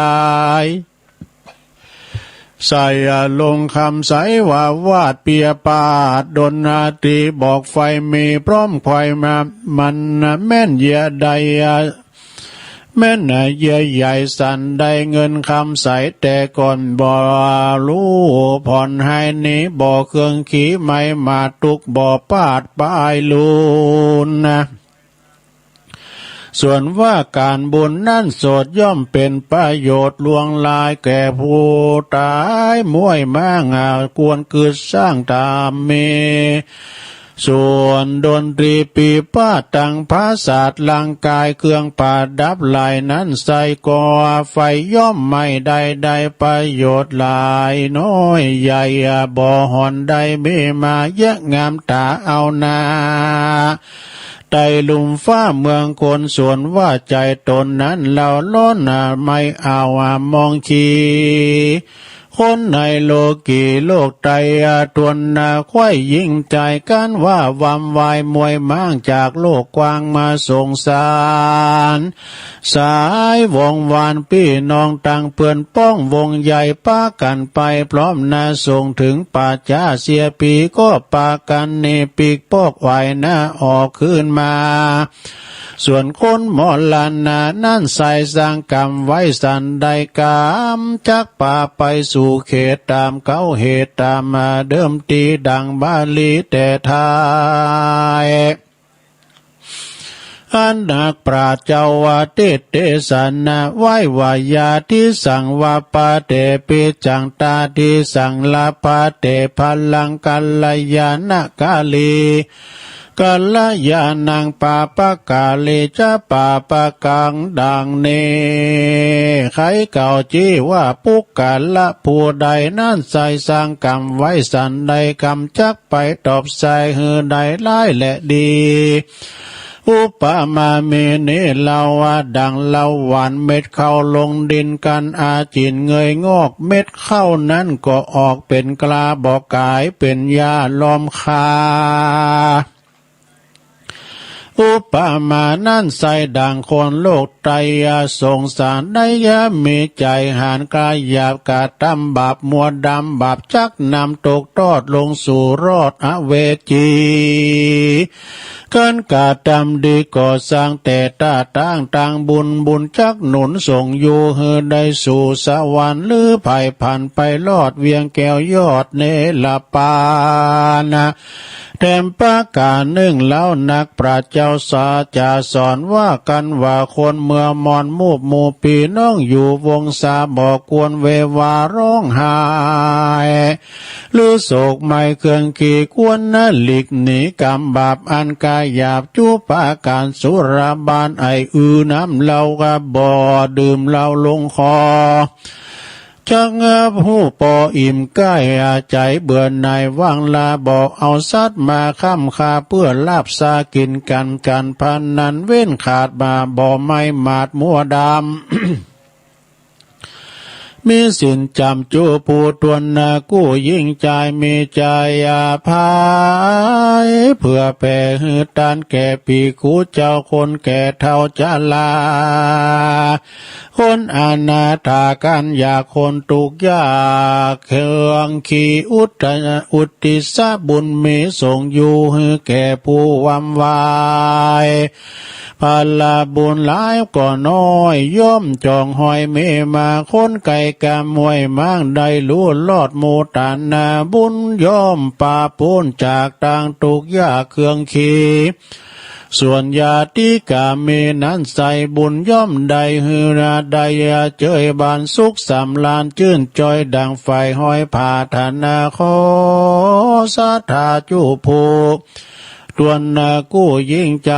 ใส่ลงคำใสว่าวาดเปียปาดดนนาตีบอกไฟมีพร้อมควายมามันแม่นเยใดแม่นเยใหญ่สันได้เงินคำใสแต่ก่อนบ่รู้ผ่อนให้นี้บ่เครื่องขี่ไม่มาตุกบ่ปาดปลายลูนนะ ส่วนว่าการบุญนั่นโสดย่อมเป็นประโยชน์ลวงลายแก่ผู้ตายมวยมางากวนเกิดสร้างตามเมส่วนดนตรีปีป้าตังภาษาลังกายเครื่องประดับลายนั้นใส่ก่อไฟย่อมไม่ได้ประโยชน์หลายน้อยใหญ่บ่หอนใดเมมาเยอะงามตาเอานาไต่ลุมฟ้าเมืองคนส่วนว่าใจตนนั้นเราล้นไม่เอามองชีคนในโลกีโลกไตรทวนควายยิ่งใจกันว่าวำวายมวยม้างจากโลกกว้างมาส่งสารสายวงวานพี่น้องต่างเปื่อนป้องวงใหญ่ป้ากันไปพร้อมนาส่งถึงป่าจ้าเสียปีก็ปากันเนปีกปอกไหวนาออกขึ้นมาส่วนคนหมอลานานั่นใส่สร้างกรรมไว้สันใดกรรมจักป่าไปสู่เขตตามเก้าเหตุตามมาเดิมตีดังบาลีแต่ทายอันนักปราชญ์เจ้าวาเตเตสันนาไหว้วายาที่สั่งว่าปาเตปิจังตาที่สั่งลาปาเตพลังกัลยาณกาลีกัลยาณังปาปะกาเลจะปาปะกังดังเนใครเก่าจี้ว่าปุกกาละผู้ใดนั่นใส่สร้างกรรมไว้สันใดกรรมจักไปตอบใส่หือใดร้ายและดีอุปมาเมเนลาวาดังลาหวานเม็ดเข้าลงดินกันอาจินเงยงอกเม็ดเข้านั้นก็ออกเป็นกลาบอกกายเป็นยาลอมคาอุปมานั่นใส่ดังคนโลกไตรสงสารได้ยามีใจหานกายหยาบกาตำบาปมัวดำบาปจักนำตกทอดลงสู่รอดอเวจีการกาตำดีก่อสร้างแต่ตาตั้งต่างบุญจักหนุนส่งอยู่เฮือได้สู่สวรรค์หรือไผ่ผ่านไปลอดเวียงแก้วยอดเนลปานะแถมประการหนึ่งแล้วนักปราชญ์เจ้าสาจะสอนว่ากันว่าคนเมื่อมอนมูบหมู่ปีน้องอยู่วงสาบอกกวนเววาร้องไห้หรือโศกไม่เครื่องขี่กวนนะหลีกหนีกรรมบาปอันกายหยาบจูปาการสุราบานไอน้ำเหล้ากะบ่อดื่มเหล้าลงคอจักผู้ปออิ่มใกล้ใจเบื่อหน่ายว่างลาบอกเอาสัตว์มาค้ำคาเพื่อลาบซากินกันพันนั้นเว้นขาดมาบ่ไม่หมาดมัวดำ มีสินจำจูปูตวนนากู้ยิ่งใจมีใจอาภายเพื่อแผ่หือตานแก่ปีกูเจ้าคนแก่เท่าจะลาคนอนาถากันอยากคนตุกยากเครื่องขีอุติสะบุญมีส่งอยู่หือแก่ผู้วำวายพาลาบุญหลายก็น้อยย่อมจองหอยเมมาคนไก่กามวยมั่งได้รู้ลอดโมตานาบุญย่อมป่าปูนจากต่างตุกยาเครื่องขีส่วนญาติกาเมนั้นใส่บุญย่อมได้ฮือนาได้เจยบานสุขสำลานชื่นจอยดังไฟห้อยผาธนาขอสาธาจุภูตวนนากู้ยิ่งใจ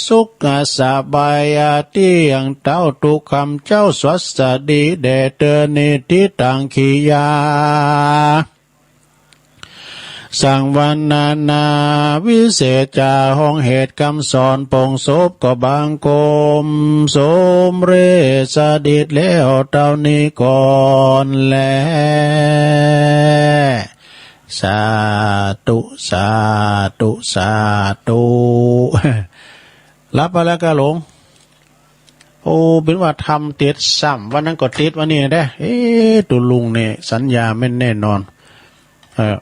สุขสบายเตียงเต้าตุคำเจ้าสวัสดีเดเตนิติตังขียาสังวันนาวิเศษจาห้องเหตุคำสอนปงศพก็บางกลมสมเรสดิดแล้วเท่านี้ก่อนแลสาธุสาธุสาธุรับไปแล้วก็หลงโอ้เป็นว่าทำติดซ้ำวันนั้นก็ติดวันนี้ได้ตุลุงเนี่ยสัญญาไม่แน่นอน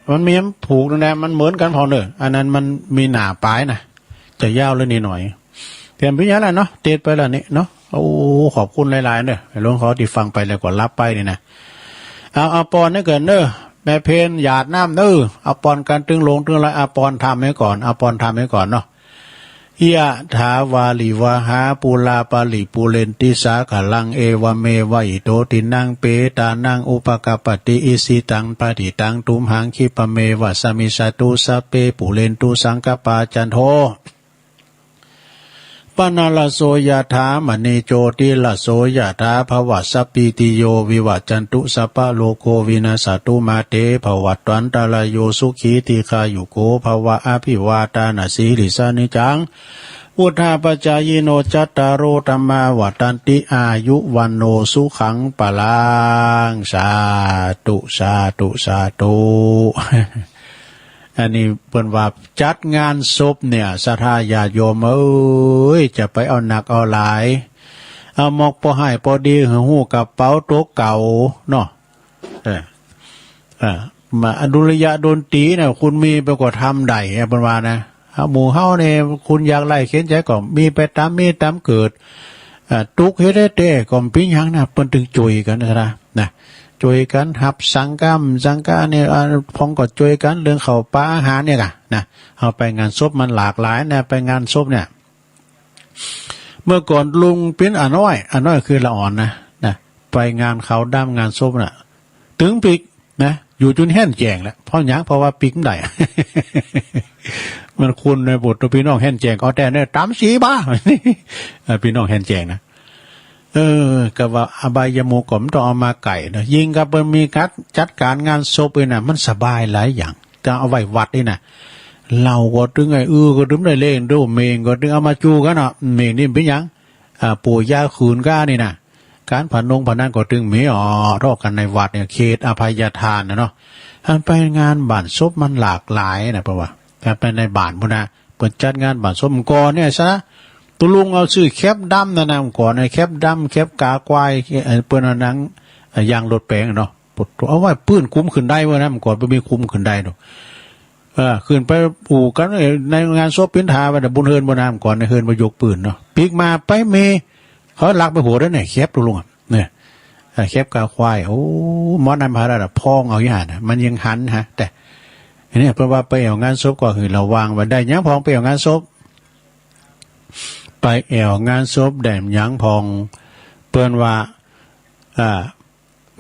มันมีผูกนะมันเหมือนกันพอเนอะอันนั้นมันมีหนาปลายนะจะยาวเลยนิดหน่อยเตรียมพิจารณาเนาะติดไปแล้วนี่เนาะโอ้ขอบคุณหลายๆเนอะหลวงขอที่ฟังไปเลยกว่ารับไปนี่นะเอาปอนให้เกินเนอะแม่เพนหยาดน้ำเอาปอนกันตึงลงตึงไรปอนทำให้ก่อนปอนทำให้ก่อนเนาะ ยะถาวาลิวหาปุลาปาลิปุเรนติสาขลังเอวเมวะอิโตตินังเปตานังอุปกปปติอิสิตังปฏิตังตุมหังคิปะเมวะสมิสตุสเปปุเรนตุสังกปาจันโทปนาลโสยถามณีโจติลโสยถาภวสัพพิติโยวิวัจจันตุสัพพะโลโกวินาศตุมาเตภวัตวันตรายโยสุขีติคายุโกภวะอภิวาตานาสีลิสานิจังพุทธาปจายโนจัตตารโอธัมมาวัฏันติอายุวันโนสุขังปะลังสาธุสาธุสาธุอันนี้เปิ้นว่าจัดงานศพเนี่ยศรัทธาญาติโยมจะไปเอาหนักเอาหลายเอาหมอกพอให้พอดีหูกระเป๋าโต๊ะเก่าเนาะมาอดุลยะดนตรีเนี่ยคุณมีไปกว่าทำได้เปิ้นว่านะหมู่เฮาเนี่ยคุณอยากไล่เข็นใจก็มีไปตามมีตามเกิดตุกเฮ็ดได้ก็ปิ้งหยังนะเปิ้นถึงจุยกันนะช่วยกันหับสังฆาเนี่ยพองก็ช่วยกันเรื่องข้าวปลาอาหารเนี่ยนะเอาไปงานศพมันหลากหลายนะไปงานศพเนี่ยเมื่อก่อนลุงเป็นอาน้อยคือละอ่อนนะไปงานเขาดำงานศพน่ะถึงปิกนะอยู่จนแห้งแจงแล้วเพราะหยังเพราะว่าปิกได้ มันคุณในบทตัวพี่น้องแห้งแจงเอาแต่เนี่ยตามสีบ้า พี่น้องแห้งแจงนะก็ว่าอบายมุขก็มันต้องเอามาไก่นะยิงกับมันมีการจัดการงานศพเลยนะมันสบายหลายอย่างจะเอาไว้วัดนี่นะเราก็ถึงไงก็ถึงได้เล่นดูเมงก็ถึงเอามาจูกันเนาะเมงนี่เป็นยังปู่ย่าคืนก้านี่นะการผ่านผ่านนั่นก็ถึงมีรอกันในวัดเนี่ยเขตอภัยทานนะเนาะท่านไปงานบ้านศพมันหลากหลายนะเพราะว่าการไปในบ้านพุ่นนะเปิดจัดงานบ้านศพก่อนเนี่ยซะตุลุงเอาซื้อแคบดำนะก่อนไอ้แคบดำแคบกาควายเปิ้นเอาหนังยางรถแปลงเนาะปลดเอาไว้ปืนคุ้มขึ้นได้เว้ยนะก่อนบ่มีคุ้มขึ้นได้ดอกขึ้นไปปลูกกันในงานศพปิ้นทาไว้บุญเฮินบ่น้ำก่อนในเฮินบ่ยกปืนเนาะปีกมาไปเมเขาลักไปหัวได้ไหนแคบตุลุงเนี่ยแคบกาควายโอ้หมอนำพาระดับพองเอาอย่างน่ะมันยังหันฮะแต่เนี่ยเพราะว่าไปเอางานศพก็คือเราวางไว้ได้ยังพองไปเอางานศพไปแอวงานศพแดมยังพองเปิ้นว่า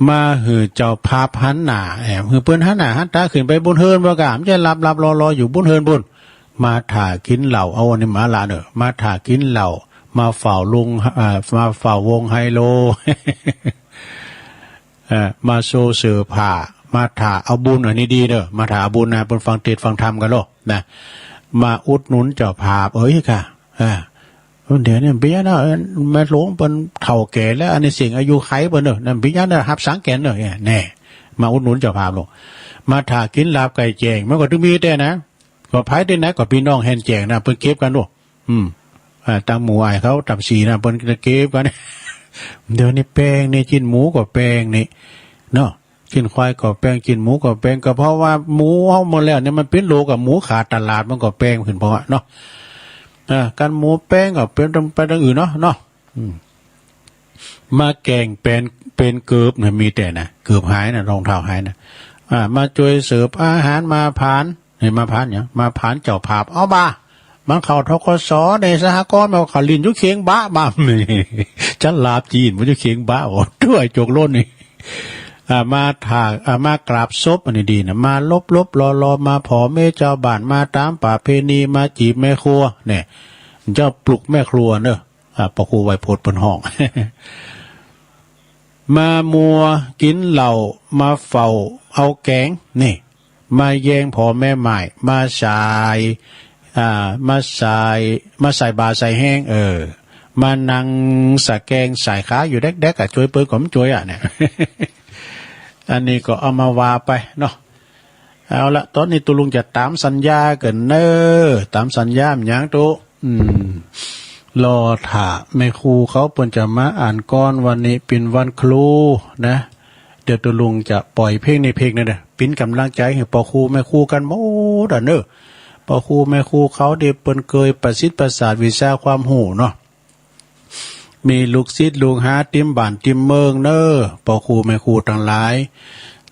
มาหือเจ้าภาพหันหน้าแอมหือเปิ้นหันหน้าหันตาขึ้นไปบนเฮินบ่กะมันจะหลับรออยู่บนเฮินบนมาถ่ากินเหล้าเอาอันนี้มาลาเด้อมาถ่ากินเหล้ามาเฝ้าลุงมาเฝ้าวงไฮโล มาโซเสือผ้ามาถ่าเอาบุญอันนี้ดีเด้อมาถ่าบุญนะเปิ้นฟังเทศน์ฟังธรรมกันโลนะมาอุดหนุนเจ้าภาพค่ะเดี๋ยวเนี่ยพี่นะแม่หลวงเป็นเฒ่าแก่แล้วอันนี้สิ่งอายุไขเปิ้นเด้อนั่นพี่นะหับสังแก่นเด้อแน่มาอุดหนุนเจ้าภาพลงมาถ่ากินลาบไก่แจงมันก็ถึงมีแต่นะก็ไผได้นะก็พี่น้องแห่นแจงนะเพิ่นเก็บกันโลตามหมู่อ้ายเขาตับสีนะเพิ่นเก็บกันเดี๋ยวนี้แป้งนี่จิ้นหมูก็แป้งนี่เนาะกินควายก็แป้งกินหมูก็แป้งก็เพราะว่าหมูเฮาหมดแล้วเนี่ยมันเป็นโลกับหมูขาดตลาดมันก็แป้งขึ้นเพราะเนาะการหมูแป้งก็เป็นไปทางอื่นเนาะมาแกงเป็นเกือบเนี่ยมีแต่นะเกือบหายนะรองเท้าหายนะมาช่วยเสิร์ฟอาหารมาผ่านเห็นมาผ่านเนี่ยมาผ่านเจ้าภาพเอาบ้ามันเข้าทกศในสหกรณ์มาเขาลินยุเคียงบ้าจันลาบจีนมันยุเคียงบ้าด้วยโจกล้นนี่มาถากมากราบศพอันนี้ดีนะมาลบรอมาผอแม่เจ้าบ้านมาตามป่าเพณีมาจีบแม่ครัวเนี่ยเจ้าปลุกแม่ครัวเนอะปะครูไวโพดบนห้อง มามัวกินเหล้ามาเฝ้าเอาแกงนี่มาแยงผอแม่ใหม่มาใส่มาใส่บาใส่แห้งมานั่งสะแกงใส่ขาอยู่แดกๆช่วยเปิ้นก็มันช่วยเนี่ย อันนี้ก็เอามาวาไปเนาะเอาละตอนนี้ตุลุงจะตามสัญญากันเนอตามสัญญาหยังตุรอถ่าแม่ครูเขาเพิ่นจะมาอ่านก่อนวันนี้เป็นวันครูนะเดี๋ยวตุลุงจะปล่อยเพลงในเพลงนั่นน่ะเป็นกำลังใจให้พ่อครูแม่ครูกันหมดเนอพ่อครูแม่ครูเขาเดี๋ยวเพิ่นเคยประสิทธิ์ประสาทวิชาความรู้เนาะมีลูกศิษย์ลูกหาติมบ้านติมเมืองเนอพ่อครูแม่ครูทั้งหลาย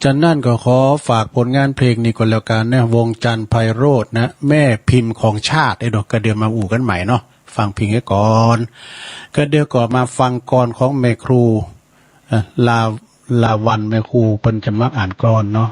จันนั่นก็ขอฝากผลงานเพลงนี้ก่อนแล้วกันนะวงจันทร์ไพโรจน์นะแม่พิมพ์ของชาติไอ้ดอกกระเดียวมาอู่กันใหม่เนาะฟังเพลงให้ก่อนก็เดี๋ยวก่อนมาฟังกรของแม่ครูลาวันแม่ครูเพิ่นจะมักอ่านกรเนาะ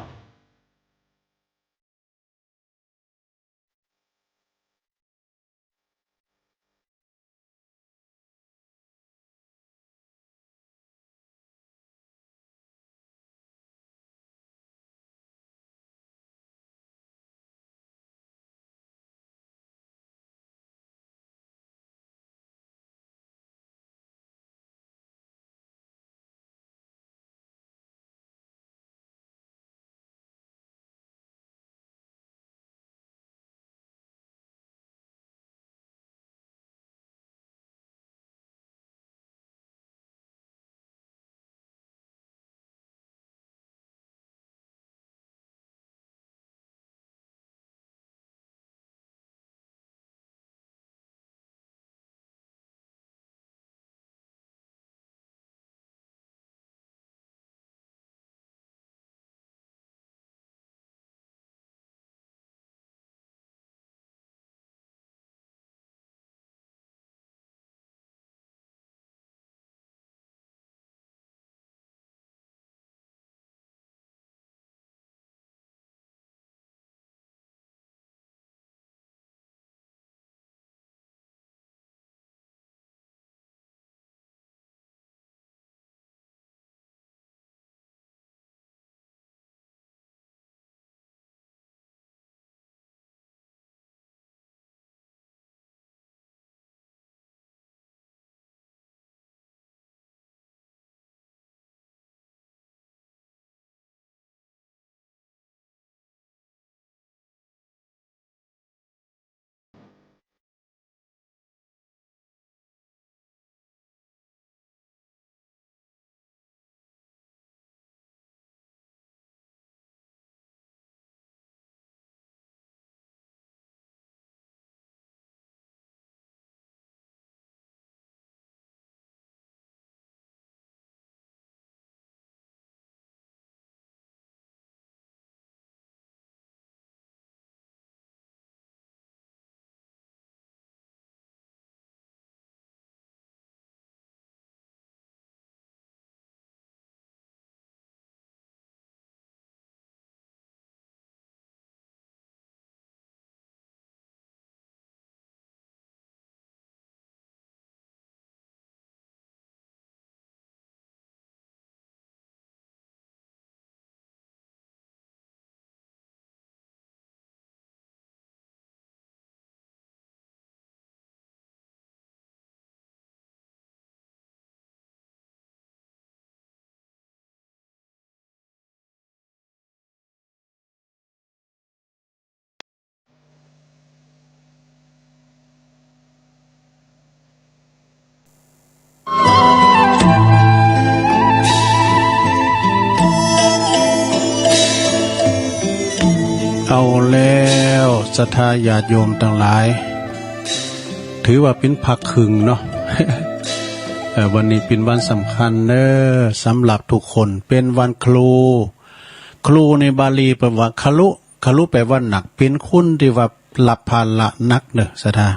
เอาแล้วศรัทธาญาติโยมทั้งหลาย ถือว่าเป็นผักขึงเนาะ วันนี้เป็นวันสำคัญเนอะสำหรับทุกคนเป็นวันครูครูในบาลีแปลว่าคลุแปลว่าหนักเป็นคุณที่ว่าหลับภาระนักเนอะศรัทธา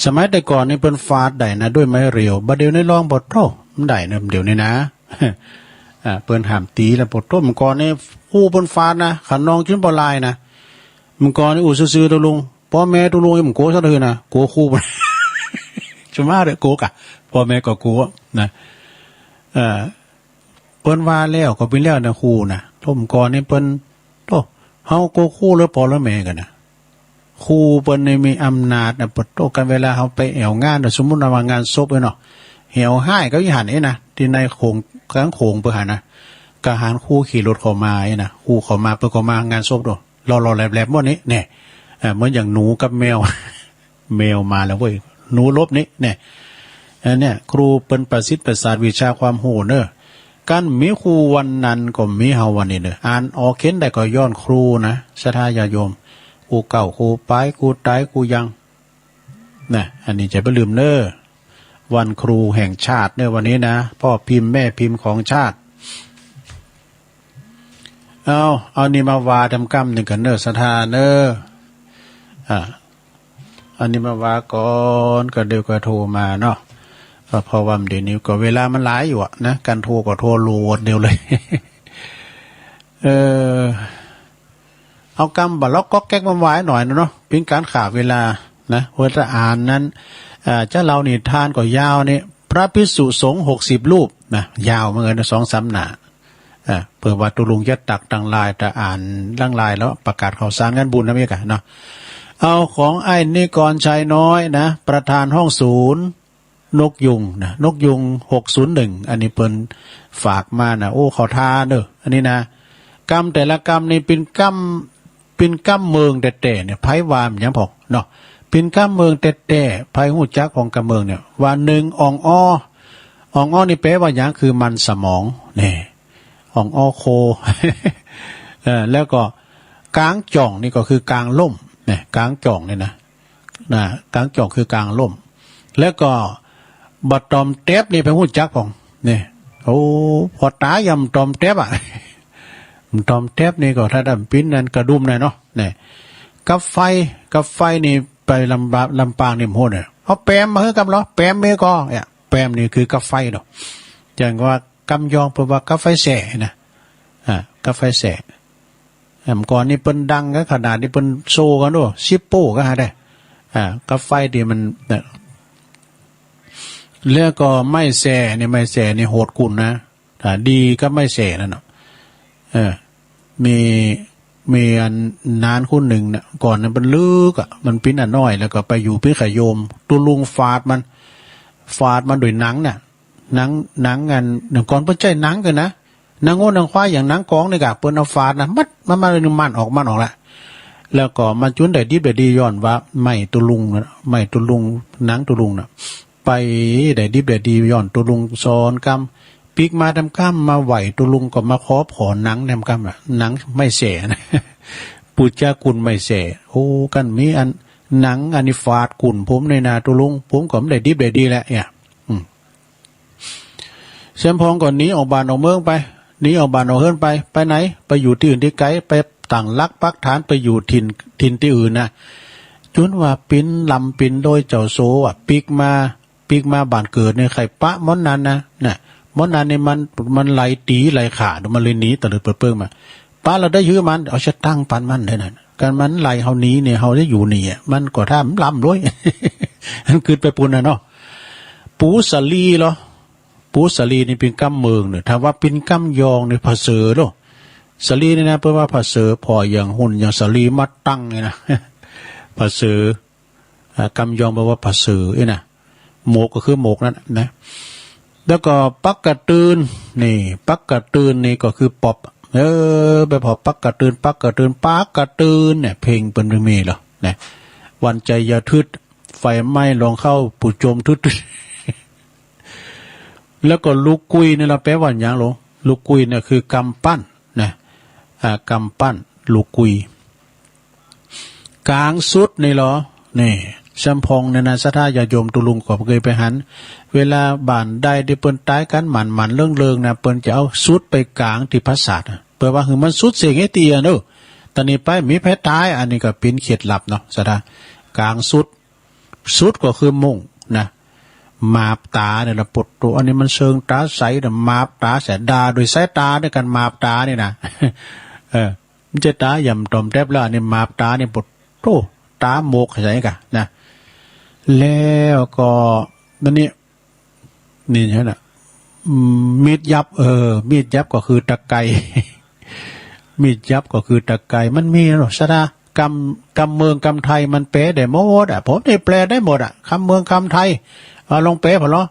สมัยแต่ก่อนนี่เป็นฟาดได้นะด้วยไม้เรียวบัดเดี๋ยวในลองบทโตมันได้เนอะเดี๋ยวนี้นะ เปิ้นหามตีแล้วบทโตมันก่อนนี่อู้เปิ้นฟาดนะขันนองจิ้นบ่ลายนะมันก่อนนี่อู้ซื่อๆตัวลุงพ่อแม่ตัวลุงมันโกซะเลยนะโกคู่ จะมาเด้อโกกะพ่อแม่ก็โกนะเปิ้นว่าแล้วก็เป็นแล้วนะครูนะท่มก่อนนี่เปิ้นโตเฮาโกคู่แล้วพ่อแล้วแม่กันนะครูเปิ้นนี่มีอำนาจนะปะโตกันเวลาเฮาไปแอวงานสมมุติว่างานศพเนาะเหี่ยวห้ายก็อีหันนะที่ในโขงกลางโขงเปิ้นหานะกะหารครูขี่รถเข้ามานะครูเข้ามาเปิ้นก็มางานศพโตรอๆแลบๆหมดนี้แน่เหมือนอย่างหนูกับแมว แมวมาแล้วเว้ยหนูลบนี้เนี่ยเนี่ยครูเป็นประสิทธิ์ประสาทวิชาความโหเนอะการมีครูวันนั้นก็มีเฮาวันนี้เนอะอ่านออกเข็นได้ก็ย้อนครูนะศรัทธาญาติโยมครูเก่าครูปลายครูตายครูยังนะอันนี้จะไม่ลืมเนอะวันครูแห่งชาติเนอะวันนี้นะพ่อพิมพ์แม่พิมพ์ของชาติ เอานี่มาวาทำกรรมหนึ่งกันเนอสถานเนออันนี้มาวาก่อนก็เดี๋ยวก็โทรมาเนาะเพราะว่าเดี๋ยวนี้ก็เวลามันหลายอยู่นะการโทรก็โทรโหลดเดียวเลย เอากรรมบัลล็อกก็แก๊กมาไว้หน่อยนะเนาะเป็นการขาดเวลานะเวลาอ่านนั้นเจ้าเรานี่ทานก็ยาวนี่พระภิกษุสงฆ์60 รูปนะยาวเหมือนกัน2-3 หน้าเผื่อว่าตุลุงจะตักตังลายแต่อ่านล่างลายแล้วประกาศข่าวสารงานบุญนะเมียกันเนาะเอาของไอ้นิกรชัยน้อยนะประธานห้องศูนย์นกยุงนะนกยุง601อันนี้เปิ้นฝากมานะโอ้ขอทานเด้ออันนี้นะกรรมแต่ละกรรมนี่เป็นกรรมเมืองแต่เนี่ยไผวามยังพอเนาะเป็นกรรมเมืองแต่ไผหูจักของกรรมเมืองเนี่ยว่า1อ่องอ้อนี่แปลว่าหยังคือมันสมองนี่อ่องอ้อโค แล้วก็กลางจ่องนี่ก็คือกลางล่มเนี่ยกลางจ่องนี่นะกลางจ่องคือกลางล่มแล้วก็บัดตอมเทปนี่ไปหูจักของนี่โอ้พอตายำตอมเทปอ่ะ ตอมเทปนี่ก็ถ้าดำปิ้นนั่นกระดุมเลยเนาะเนี่ยกับไฟนี่ไปลำปางนี่โหดเนี่ยเอาแปมมาให้กับเราแปมเมก็เนี่ยแปมนี่คือกับไฟเนาะอย่างว่ากำยองเพราะว่ากับไฟแสนะกับไฟแสก่อนนี่เปิ้นดังก็ขนาดนี้เปิ้นโซกันด้วยซิปโป้ก็หาได้กับไฟที่มันแล้วก็ไม่แสนี่โหดกุ่นนะดีก็ไม่แสนั่นเนาะมีอันนานคู่หนึ่งเนี่ยก่อนนั้นมันลึกมันปิ้นน้อยแล้วก็ไปอยู่พิขยมตุลุงฟาดมันด้วยหนังเนี่ยหนังกันหนึ่งก่อนเพิ่นใจหนังกันนะนางโง่นางควายอย่างหนังกองนี่กะเปิ้นเอาฟาดนะมัดมันเลยมันออกละแล้วก็มาจุนได้ดีย้อนว่าไม่ตุลุงหนังตุลุงน่ะไปได้ดีย้อนตุลุงสอนกรรมปีกมาทำกรรมมาไหวตุลุงก็มาขอหนังทำกรรมหนังไม่เสนะปุจจากุลไม่เสโอ้กันมีอันหนังอันนี้ฟาดกุลผมในนาตุลุงผมก็ไม่ได้ดีแหละเนี่ยเสียมพองก่อนนี้ออกบ้านออกเมืองไปนี้ออกบ้านออกเฮือนไปไหนไปอยู่ที่อื่นที่ไกลไปต่างลักปักฐานไปอยู่ถิ่นที่อื่นนะจนว่าปิ้นลำปิ้นโดยเจ้าโซปีกมาบ้านเกิดเนี่ยไข่ปะม้อนนั้นนะม้อนนั้นเนี่ยมันไหลตีไหลขาดมันเลยหนีตะลึดเปิ้งมาป้าเราได้ยื้อมันเอาชะตั้งปันมันได้นั่นการมันไหลเฮานี้เนี่ยเฮาได้อยู่นี่มันก็ท่ามันลำด้วย มันขึ้นไปปุ่นนะเนาะปูสลีเหรอปูสลีนี่เป็นกำเมืองเนี่ยถ้าว่าเป็นกำยองในภาษาเนาะสลีนี่นะเพราะว่าภาษาพออย่างหุ่นอย่างสลีมัดตั้งเนี่ยนะ ภาษากำยองแปลว่าภาษานะโมกก็คือโมกนั่นนะแล้วก็ปักกระตืนนี่ปักกระตืนนี่ก็คือปอบไปพอปักกระตืนเนี่ยเพลงเป็นเมีเหรอนะวันใจอย่าทึดไฟไหม้ลองเข้าปู่โจมทึด แล้วก็ลูกกุยนี่เราแปลว่าอย่างหรอลูกกุยเนี่ยคือกำปั้นนะกำปั้นลูกกุยกลางสุดนี่เหรอนี่ชัมพองในนาสถาญาโยมตุลุงก็เคยไปหันเวลาบ้านใดที่เปิ้นตายกันหมันเรื่องนะเปิ้นจะเอาสุดไปกลางที่พระศาสตร์เพื่อว่าคือมันสุดเสียงไอ้เตียเนอะตอนนี้ไปมีแพ้ตายอันนี้ก็เป็นเขตหลับเนาะสถากลางสุดก็คือมุ่งนะมาบตาเนี่ยนะปดตัวอันนี้มันเชิงตาใสแต่มาบตาแสดาโดยสายตาด้วยกันมาบตาเนี่ยนะมันจะตาย่ำตอมแทบแล้วอันนี้มาบตาเนี่ยปดโตตาโมกใช่กันนะแล้วก็นั่นนี่ใช่ไหมมีดยับมีดยับก็คือตะไคร้ มีดยับก็คือตะไคร้มันมีหรอสระกำเมืองกำไทยมันแปลได้หมดผมได้แปลได้หมดคำเมืองคำไทยลองแปลพอเหรอ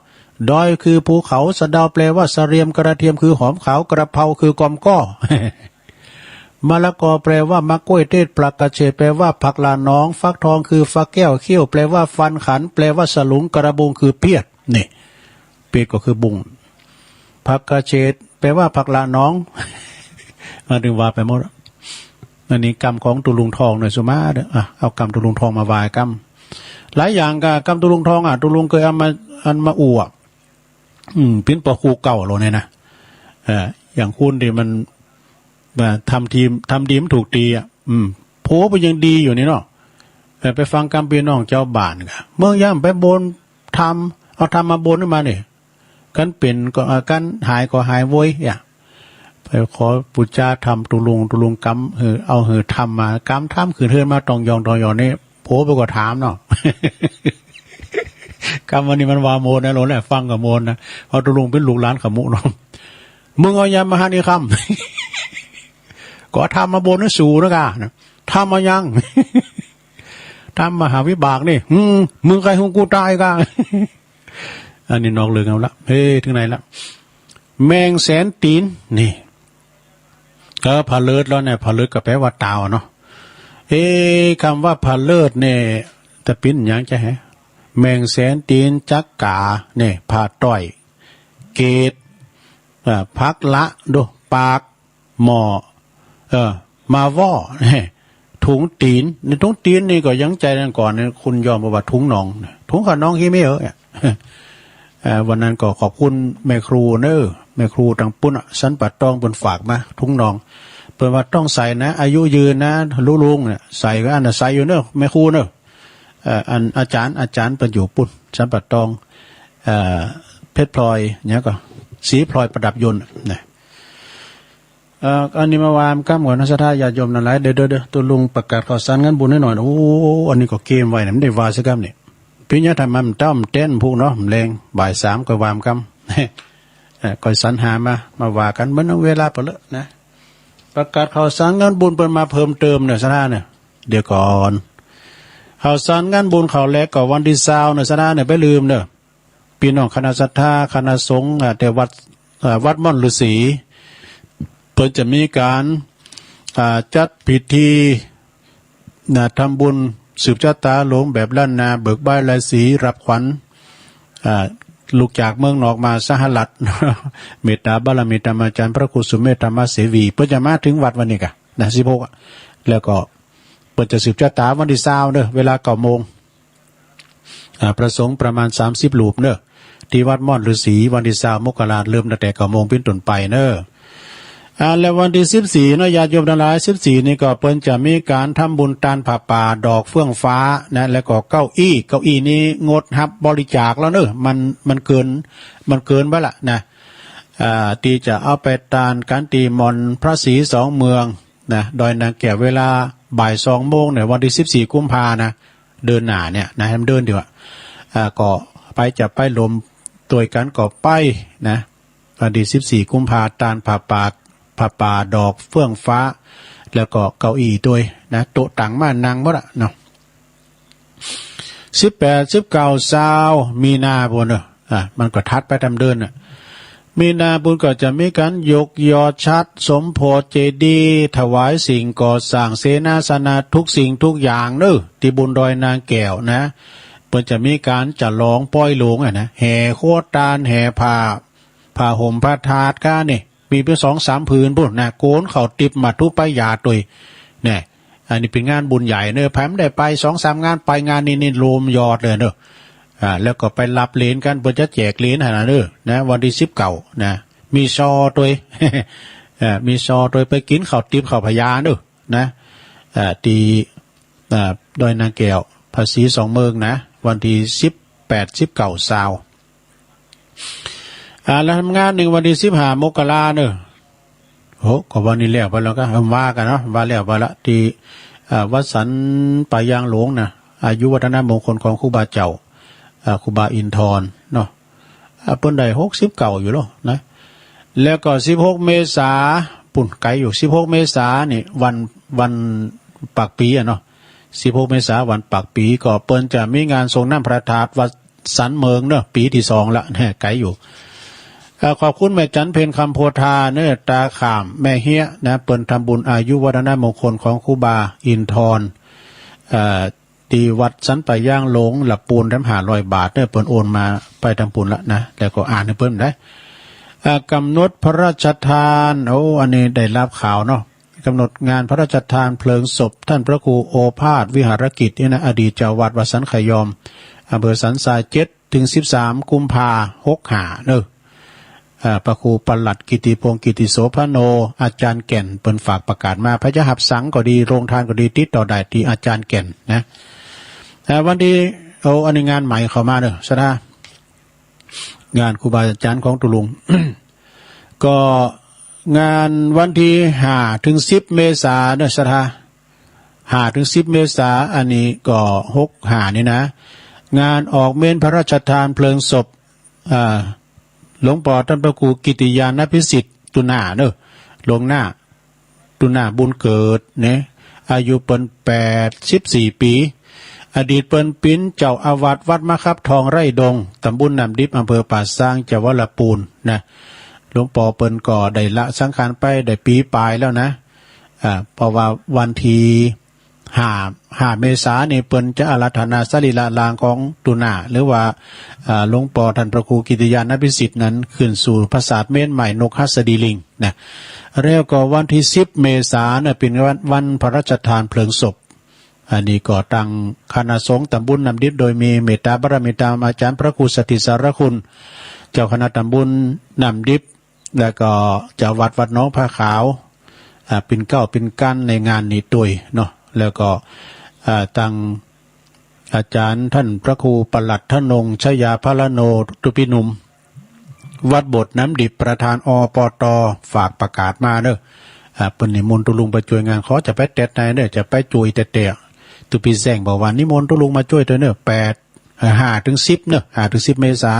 ดอยคือภูเขาสะเดาแปลว่าเสรียมกระเทียมคือหอมขาวกระเพราคือกอมก้อ มะละกอแปลว่ามะกล้วยเทศปลากระเฉดแปลว่าผักลาน้องฟักทองคือฟักแก้วเขี้ยวแปลว่าฟันขันแปลว่าสลุงกระบุงคือเพียดนี่เปียกก็คือบุงผักกระเฉดแปลว่าผักลาน้อง มาดึงว่าไปหมดอันนี้กรรมของตุลุงทองหน่อยสุมาเด้อเอากรรมตุลุงทองมาวายกรรมหลายอย่างกรรมตุลุงทองตุลุงเคยเอามาอวดปิ้นปอคูเก่าเราเนี่ยนะอย่างคุณที่มัน ทำดีมันถูกตีโผไปยังดีอยู่นี่เนาะแต่ไปฟังคำพี่น้องเจ้าบ้านกันเมื่อย่ำไปบนเอาทำมาบนขึ้นมาเนี่ยกันเป็นก็กันหายก็หายโว้ยไปขอปุจจาทำตุลุงกำเอาทำมากำทำขืนเทินมาตองยองนี่โผไปก็ถามเนาะ กำวันนี้มันวาโมนนะหลวงแหละฟังกับโมนนะเพราะตุลุงเป็นลูกหลานขมุเนาะมึงเอายามาหานี่คำ ก็ทำมาบนนั่นสูนะกะทำมายัง ทำมาหาวิบากนี่มึงใครหงกูตายกะ อันนี้นอกเรื่องเอาละเฮ้ยถึงไหนละแมงแสนตีนนี่ก็ผาเลิศแล้วเนี่ยผาเลิศก็แปลว่าตาวเนาะคำว่าผาเลิศเนี่ยแต่ปิ้นยังจะแฮะแมงแสนตีนจักกาเนี่ยผาต้อยเกตพักละดูปากหมอมาว่อเนี่ยถุงตีนในถุงตีนนี่ก็ยังใจนั่นก่อนเนี่ยคุณยอมบอกว่าถุงหนองถุงกับน้องที่ไม่เอะวันนั้นก็ขอบคุณแม่ครูเนอะแม่ครูตังปุ้นสันปัดตองบนฝากมาถุงหนองเปิดว่าต้องใส่นะอายุยืนนะลุงเนี่ยใส่ก็อันใส่อยู่เนอะแม่ครูเนอะอันอาจารย์เป็นอยู่ปุ้นสันปัดตองเพชรพลอยเนี่ยก็สีพลอยประดับยนต์นะอันนี้มาวามก้ามก่อนนะสัทธาญาติโยมนั่นแหละเด้อตัวลุงประกาศข่าวสารงานบุญให้หน่อยโอ้อันนี้ก็เกมไว้นะไม่ได้วาสักคำเนี่ยพี่เนี่ยทำมันต้อมเต้นพวกเนาะแรงบ่าย3ก็วามคำก็สรรหามาว่ากันเหมือนเวลาไปเลยนะประกาศข่าวสารงานบุญเปิดมาเพิ่มเติมเนี่ยสัทธาเนี่ยเดี๋ยวก่อนข่าวสารงานบุญข่าวแรกก็วันที่20เนี่ยสัทธาเนี่ยไปลืมเนอะพี่น้องคณะศรัทธาคณะสงฆ์แต่วัดม่อนฤาษีเพิ่นจะมีการจัดพิธีทำบุญสืบชะตาหลวงแบบล้านนาเบิกบานลายสีรับขวัญลูกจากเมืองนอกมาสหรัฐ เมตตาบารมีธรรมอาจารย์พระครูสุเมธธรรมเสวีเพิ่นจะมาถึงวัดวันนี้กะนะ16แล้วก็เพิ่นจะสืบชะตาวันที่20เด้อเวลา 9:00 นประสงค์ประมาณ30รูปเด้อที่วัดม่อนฤาษีวันที่20 มกราคมเริ่มตั้งแต่ 9:00 นเป็นต้นไปเด้อแล้ววันที่14เนาะญาติโยมทั้งหลาย14นี่ก็เพิ่นจะมีการทำบุญทานผ้าป่าดอกเฟื่องฟ้านะแล้วก็เก้าอี้นี้งดรับบริจาคแล้วเนอะมันเกินไปละนะที่จะเอาไปทานการตีมอนพระศรี2 เมืองนะโดยนางแก่เวลาบ่าย 2 โมงเนี่ยวันที่14 กุมภานะเดินหน้าเนี่ยนะให้มันเดินดีกว่าก็ไปลมตัวกันก็ไปนะวันที่14 กุมภาทานผ้าป่าดอกเฟื่องฟ้าแล้วก็เก้าอี้ด้วยนะโต๊ะต่างมานั่งหมดอะเนาะ18 19 20มีนาบุญมันก็ทัดไปทำเดินมีนาบุญก็จะมีการยกยอชัดสมโพธิเจดีย์ถวายสิ่งก่อสร้างเสนาสนะทุกสิ่งทุกอย่างเนอะที่บุญดอยนางแก้วนะเพิ่นจะมีการจัดร้องป้อยหลวงนะแห่โคตานแห่ผ้าห่มผ้าทาดก้านี่มีเพียง 2-3 ผืนพุ่นนะโกนเขาติบมาทุปยาตุยเนี่ยอันนี้เป็นงานบุญใหญ่เนอะแผมได้ไป 2-3 งานไปงานนี้รวมยอดเลยเนอะแล้วก็ไปรับเหรียญกันเพื่อจะแจกเหรียญนะเนอะนะวันที่19นะมีซอตุย มีซอตุยไปกินข้าวติบข้าวพญาเนอะนะตีโดยนางแก้วภาษี2 เมืองนะวันที่18 19 20แล้วทำงาน1วันที่15 มกราเนอะโหก็วันนี้แล้วไปแล้วก็ว่ากันเนาะว่าแล้วไปละที่วัดสันป่ายางหลวงนะอายุวัฒนมงคลของครูบาเจ้าครูบาอินทรเนาะเปิ้นได้69อยู่แล้วนะแล้วก็16 เมษาปุ่นไกลอยู่16 เมษานี่วันปากปีเนาะ16 เมษาวันปากปีก็เปิ้นจะมีงานทรงน้ำพระธาตุวัดสันเมืองเนาะปีที่2ละเนี่ยไกลอยู่ขอบคุณแม่จันเพ็ญคำโพธาเนื้อตาขามแม่เฮียนะเปิ้นทำบุญอายุวัฒนมงคลของครูบาอินทรตีวัดสันป่าย่างหลงหลับปูน500 บาทเนื้อเปิ้นโอนมาไปทำบุญละนะแล้วก็อ่านให้เปิ้นได้กำหนดพระราชทานอันนี้ได้รับข่าวเนาะกำหนดงานพระราชทานเพลิงศพท่านพระครูโอภาสวิหารกิจนี่นะอดีตเจ้าวัดวัดสันขยอมอำเภอสันทราย7 ถึง 13 กุมภาพันธ์ 65เนอะ พระครูปลัดกิติพงศ์กิติโสภโนอาจารย์แก่นเปิ่นฝากประกาศมาพระยาหับสังก็ดีโรงทานก็ดีติดต่อได้ที่อาจารย์แก่นนะวันที่อันนี้งานใหม่เข้ามาเนอะสนะงานครูบาอาจารย์ของตุลุง ก็งานวันที่5 ถึง 10 เมษายนเนอะสนะ5 ถึง 10 เมษายนอันนี้ก็65นี่นะงานออกเมนพระราชทานเพลิงศพหลวงพ่อท่านพระครูกิติยานพิสิทธิ์ตุนาเนอะหลวงหน้าตุนาบุญเกิดเนี่ยอายุเปิ้น84 ปีอดีตเปิ้นปิ้นเจ้าอาวาสวัดมะครับทองไร่ดงตำบลน้ำดิบอำเภอป่าซางจังหวัดลำพูนนะหลวงพ่อเปิ้นก็ได้ละสังขารไปได้ปีปลายแล้วนะเพราะว่าวันที่5 เมษายนนี่เปิ้นจะอาราธนาสรีระลางของตุนาหรือว่าหลวงพ่อท่านพระครูกิติยานพิสิทธิ์นั้นขึ้นสู่พระศาสตร์เมนใหม่นกหัสดีลิงนะแล้วก็วันที่10 เมษายนเป็นวันพระราชทานเพลิงศพอันนี้ก็ตั้งคณะสงฆ์ตำบลน้ำดิบโดยมีเมตตาบารมีตามอาจารย์พระครูสติสารคุณเจ้าคณะตำบลน้ำดิบแล้วก็เจ้าวัดน้องผ้าขาวเป็นเก้าเป็นกั้นในงานนี้ด้วยเนาะแล้วก็ตั้งอาจารย์ท่านพระครูปลัดทนงชยาพลโนตุปินุมวัดบทน้ำดิบประธานอปตฝากประกาศมาเนอะเปิ้นนิมนต์ตุลุงไปช่วยงานขอจะไปเต็ดในเนอะจะไปจุยเตะตุปีแซงบอกว่านิมนต์ตุลุงมาช่วยเถอะเนอะ5 ถึง 10เนอะ5 ถึง 10 เมษา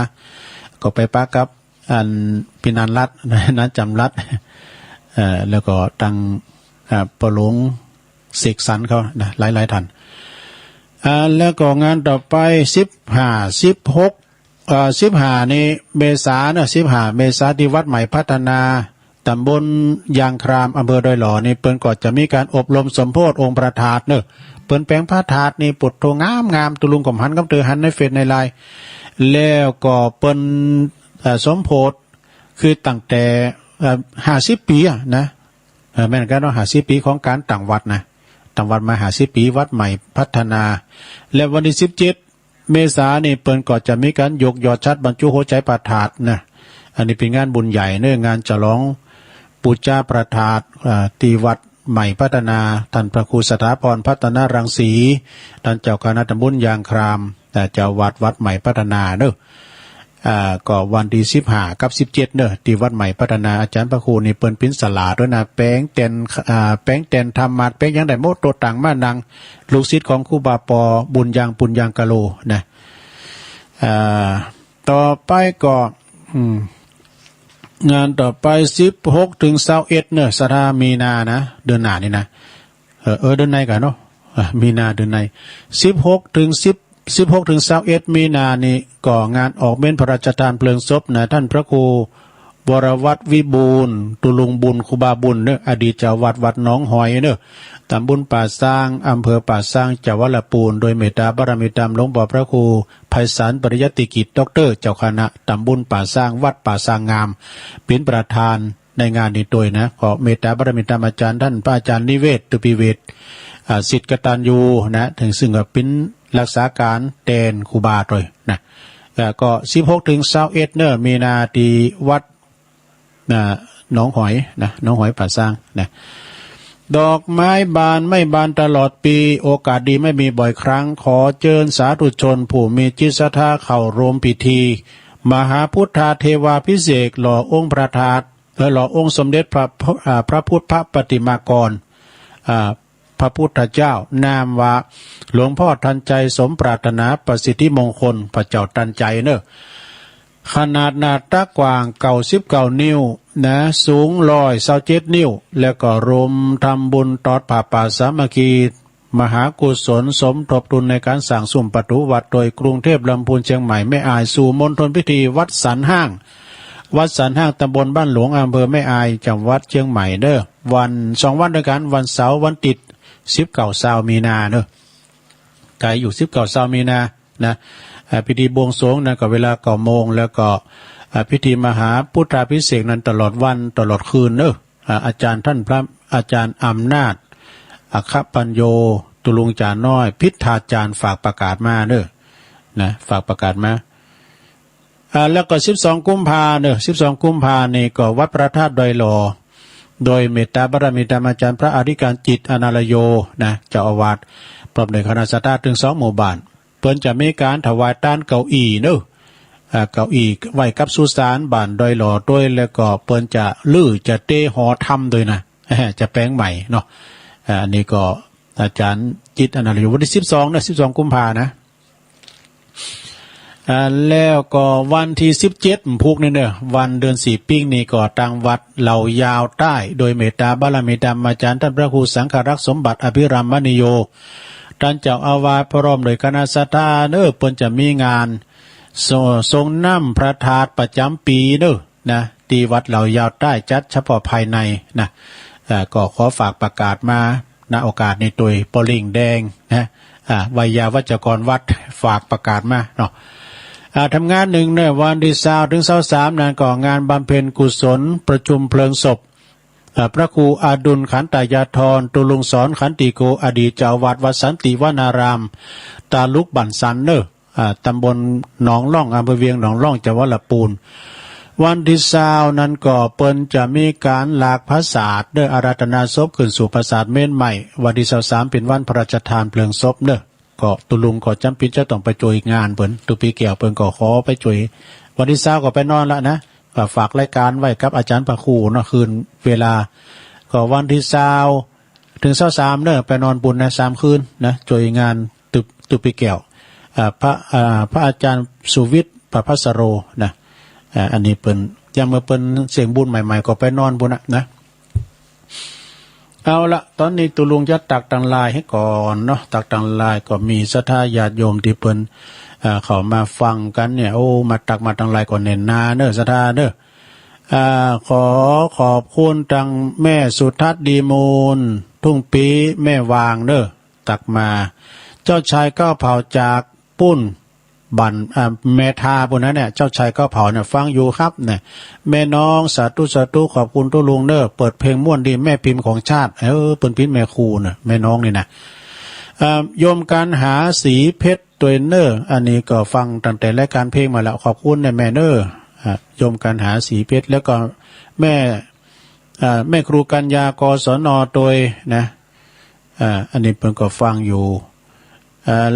ก็ไปปะกับอันพินันรัตนะจำรัตแล้วก็ตั้งปหลวงเสกสรรเขานะหลายท่านแล้วก็งานต่อไป15 16นี่เมษาเนอะ15 เมษาที่วัดใหม่พัฒนาตำบลยางครามอำเภอดอยหล่อนี่เปิ้นก็จะมีการอบรมสมโภชองค์พระธาตุเนอะเปิ้นแปลงพระธาตุนี่ปุดโทงามตุลุงกำหันกำเตือหันในเฟซในไลน์แล้วก็เปิ้นสมโภชคือตั้งแต่50 ปีนะแม่นกันว่า50 ปีของการตั้งวัดนะตั้งวัดมา50 ปีวัดใหม่พัฒนาและวันที่17 เมษายนนี่เปิ้นก็จะมีการยกยอดชัดบรรจุหัวใจพระธาตุนะอันนี้เป็นงานบุญใหญ่เนื่องงานฉลองปูชาพระธาตุที่วัดใหม่พัฒนาท่านพระครูสถาพรพัฒนารังสีท่านเจ้าคณะตำบลยางครามเจ้าวัดใหม่พัฒนาเนอะก็วันที่15 กับ 17เนอะที่วัดใหม่พัฒนาอาจารย์พระครูนี่เปิ้นพินสลาด้วยนะแป้งแตนทำมาแป้งยังได้โมดโตต่างมานังลูกศิษย์ของครูบาปอบุญยังปุญยังกะโลนะต่อไปก็งานต่อไป16 ถึง 21เนอะสถามีนานะเดือนหน้านี่นะเดือนในกันเนาะมีนาเดือนใน16 ถึง 21 มีนานี่ก็งานออกเม้นพระราชทานเพลิงศพนะท่านพระครูวรวัฒน์วิบูลย์ตุลุงบุญครูบาบุญเนอะอดีตเจ้าวัดหนองหอยเนอะตำบลป่าซางอำเภอป่าซางจังหวัดลำพูนโดยเมตตาบารมีธรรมหลวงพ่อพระครูไพศาลปริยัติกิจด็อกเตอร์เจ้าคณะตำบลป่าซางวัดป่าซางงามเป็นประธานในงานนี้โดยนะขอเมตตาบารมีธรรมอาจารย์ท่านพระอาจารย์นิเวศตุปิเวศศิษย์กตัญญูนะถึงซึ่งก็เป็นรักษาการแทนครูบาด้วยนะก็16 ถึง 21เนอะมีนาที่วัดหนองหอยนะหนองหอยป่าซางนะดอกไม้บานไม่บานตลอดปีโอกาสดีไม่มีบ่อยครั้งขอเชิญสาธุชนผู้มีจิตศรัทธาเข้าร่วมพิธีมหาพุทธาเทวาภิเษกหล่อองค์พระธาตุหล่อองค์สมเด็จพระพุทธปฏิมากรพระพุทธเจ้านามว่าหลวงพ่อทันใจสมปรารถนาประสิทธิมงคลพระเจ้าทันใจเนอะขนาดหน้าตักกว้าง99 นิ้วนะสูง127 นิ้วแล้วก็รวมทำบุญตอดผ่าป่าสามัคคีมหากุศลสมทบทุนในการสร้างสุ่มประตูวัดโดยกรุงเทพลำพูนเชียงใหม่แม่อายสู่มณฑลพิธีวัดสันห้างตำบลบ้านหลวงอำเภอแม่อายจังหวัดเชียงใหม่เด้อ2 วันด้วยกันวันเสาร์วันติด19 มีนาเนอะไกลอยู่19 มีนานะพิธีบวงสรวงนะก็เวลา9 โมงแล้วก็พิธีมหาพุทธาภิเษกนั้นตลอดวันตลอดคืนเนอะอาจารย์ท่านพระอาจารย์อำนาจอัคคปัญโยตุลุงจาน้อยพิธาจารย์ฝากประกาศมาเนอะนะฝากประกาศมา แล้วก็12กุมภาเนอะ12กุมภานี่ก็วัดพระธาตุดอยหล่อโดยเมตตาบารมีธรรมอาจารย์พระอธิการจิตอนาลโยนะเจ้าอาวาสพร้อมด้วยคณะสัตยาถึง2หมู่บ้านเพิ่นจะมีการถวายต้านเก้าอี้เนอะเก้าอี้ไว้กับสุสานบ้านดอยหล่อด้วยแล้วก็เปิ้นจะลื้อจะเตหอทำด้วยนะจะแปลงใหม่เนาะอันนี้ก็อาจารย์จิตอนาลโยวันที่12นะ12กุมภานะแล้วก็วันที่17พุกนี่เนอะวันเดือน4ปิ้งนี่ก็ทางวัดเหล่ายาวใต้โดยเมตตาบารมีธรรมอาจารย์ท่านพระครูสังฆรักษ์สมบัติอภิรามนิโยท่านเจ้าอาวาสพร้อมโดยคณะสัตยาเนอะเปิ้นจะมีงานทรงน้ำพระธาตุประจำปีเนอะนะที่วัดเหล่ายาวใต้จัดเฉพาะภายในนะก็ขอฝากประกาศมาณโอกาสในตัวปลิงแดงนะวิยาวัจกรวัดฝากประกาศมาเนาะทำงานหนึ่งเนี่ยวันที่20ถึง23นั้นก็งานบำเพ็ญกุศลประชุมเพลิงศพพระครูอาดุลขันตายาธรตุลุงสอนขันติโกอดีตเจ้าวัดวัดสันติวนารามตาลุกบั่นสันเนอตำบลหนองล่องอำเภอเวียงหนองล่องจังหวัดลำพูนวันที่20นั้นก็เปิ้นจะมีการหลากพระศาสตร์ด้วยอาราธนาศพขึ้นสู่พระศาสตร์เม่นใหม่วันที่23เป็นวันพระราชทานเพลิงศพเนอะก็ตุลุงก็จำเป็นจะต้องไปช่วยงานเปิ้นตุปีเกี่ยวเปิ้นก็ขอไปช่วยวันที่20ก็ไปนอนละนะฝากรายการไว้กับอาจารย์พระครูเนาะคืนเวลาก็วันที่20ถึง23เนอะไปนอนบุญนะ3คืนนะช่วยงานตุปีเกี่ยวพระอาจารย์สุวิทย์ประภัสโรนะอันนี้เปิ้นยังมาเปิ้นเสียงบุญใหม่ๆก็ไปนอนบุญนะเอาละตอนนี้ตุลุงจะตักตังลายให้ก่อนเนาะตักตังลายก็มีศรัทธาญาติโยมที่เปิ้นเขามาฟังกันเนี่ยโอ้มาตักมาตังลายก่อนเน้นนาเนอะศรัทธาเนอะขอขอบคุณตังแม่สุทัศน์ดีมูลทุ่งปีแม่วางเนอะตักมาเจ้าชายก้าวเผาจากปุ้นบันแม่ทาปุ่นนั้นเนี่ยเจ้าชายก้าวเผาเนี่ยฟังอยู่ครับเนี่ยแม่น้องสาธุสาธุขอบคุณตุลุงเนอะเปิดเพลงม่วนดีแม่พิมพ์ของชาติเปิดพิมพ์แม่ครูเนี่ยแม่น้องนี่นะโยมการหาสีเพชรตัวเนอร์อันนี้ก็ฟังตั้งแต่รายการเพลงมาแล้วขอบคุณในแม่เนอร์โยมการหาสีเพชรแล้วก็แม่ครูกัญญากศนตัวนะอันนี้เพิ่นก็ฟังอยู่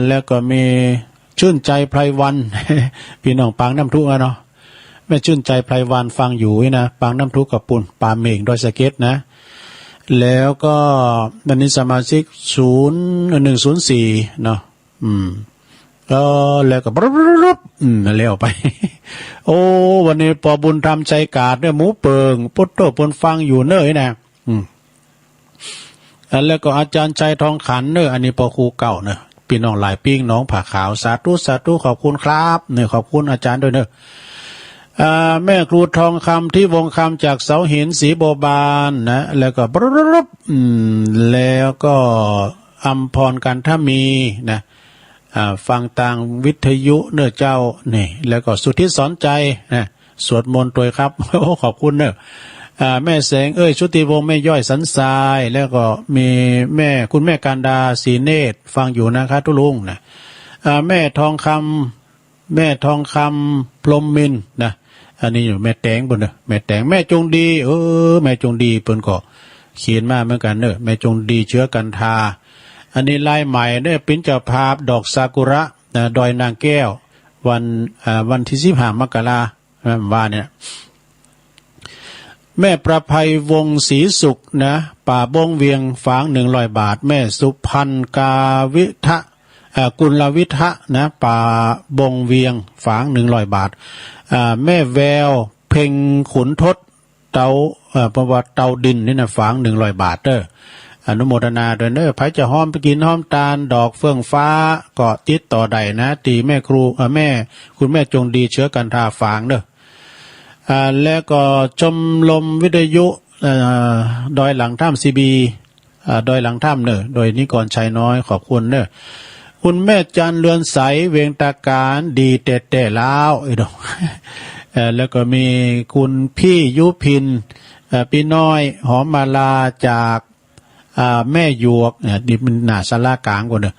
แล้วก็มีชื่นใจไพรวัน พี่น้องปางน้ำทุกเนาะแม่ชื่นใจไพรวันฟังอยู่นะปางน้ำทุกกับปุ่นปาเมงดอยสะเก็ดนะแล้วก็วันนี้สมาชิก0104เนาะแล้วก็แล้วไป โอ้วันนี้ปอบุญธรรมใจกาดเนี่ยหมูเปิงพุทโธปนฟังอยู่เนยนะแล้วก็อาจารย์ใจทองขันเนอะอันนี้ปอครูเก่าเนอะพี่น้องหลายปิ้งน้องผ่าขาวสาธุสาธุขอบคุณครับเนี่ยขอบคุณอาจารย์ด้วยเนอะแม่ครูทองคำที่วงคำจากเสาหินสีโบบานนะแล้วก็แล้วก็อัมพรกันถ้ามีนะฟังต่างวิทยุเนอะเจ้านี่แล้วก็สุทธิสอนใจนะสวดมนต์ตัวครับโอ้ขอบคุณเนอะแม่แสงชุติวงศ์แม่ย่อยสันทรายแล้วก็มีคุณแม่การดาศรีเนตรฟังอยู่นะครับทุลุงนะแม่ทองคำพรหมมินนะอันนี้อยู่แม่แตงบนเนอะแม่แตงแม่จงดีแม่จงดีเปิ้นก็เขียนมาเหมือนกันเนอะแม่จงดีเชื้อกันทาอันนี้ลายใหม่เนี่ยปิ้นเจ้าภาพดอกซากุระดอยนางแก้ววันที่15 มกราคมว่าเนี่ยแม่ประภัยวงศรีสุขนะป่าบงเวียงฝาง100 บาทแม่สุพันกาวิทะกุลวิทะนะป่าบงเวียงฝาง100 บาทแม่แววเพ่งขุนทศเตาประวัติเตาดินนี่นะฝาง100 บาทเด้ออนุโมทนาด้วยเด้อไผจะหอมไปกินหอมตาลดอกเฟื่องฟ้าก็ติดต่อได้นะตีแม่ครูคุณแม่จงดีเชื้อกันทาฝางเด้อแล้วก็ชมลมวิทยุดอยหลังถ้ำซีบีดอยหลังถ้ำเนอะโดยนิกรชัยน้อยขอบคุณเนอะคุณแม่จันเรือนใสเวียงตาการดีแต่แล้วดอกแล้วก็มีคุณพี่ยุพินพี่น้อยหอมมาลาจากแม่หยวกดิมันหน้าศาลากลางก่อนเนอะ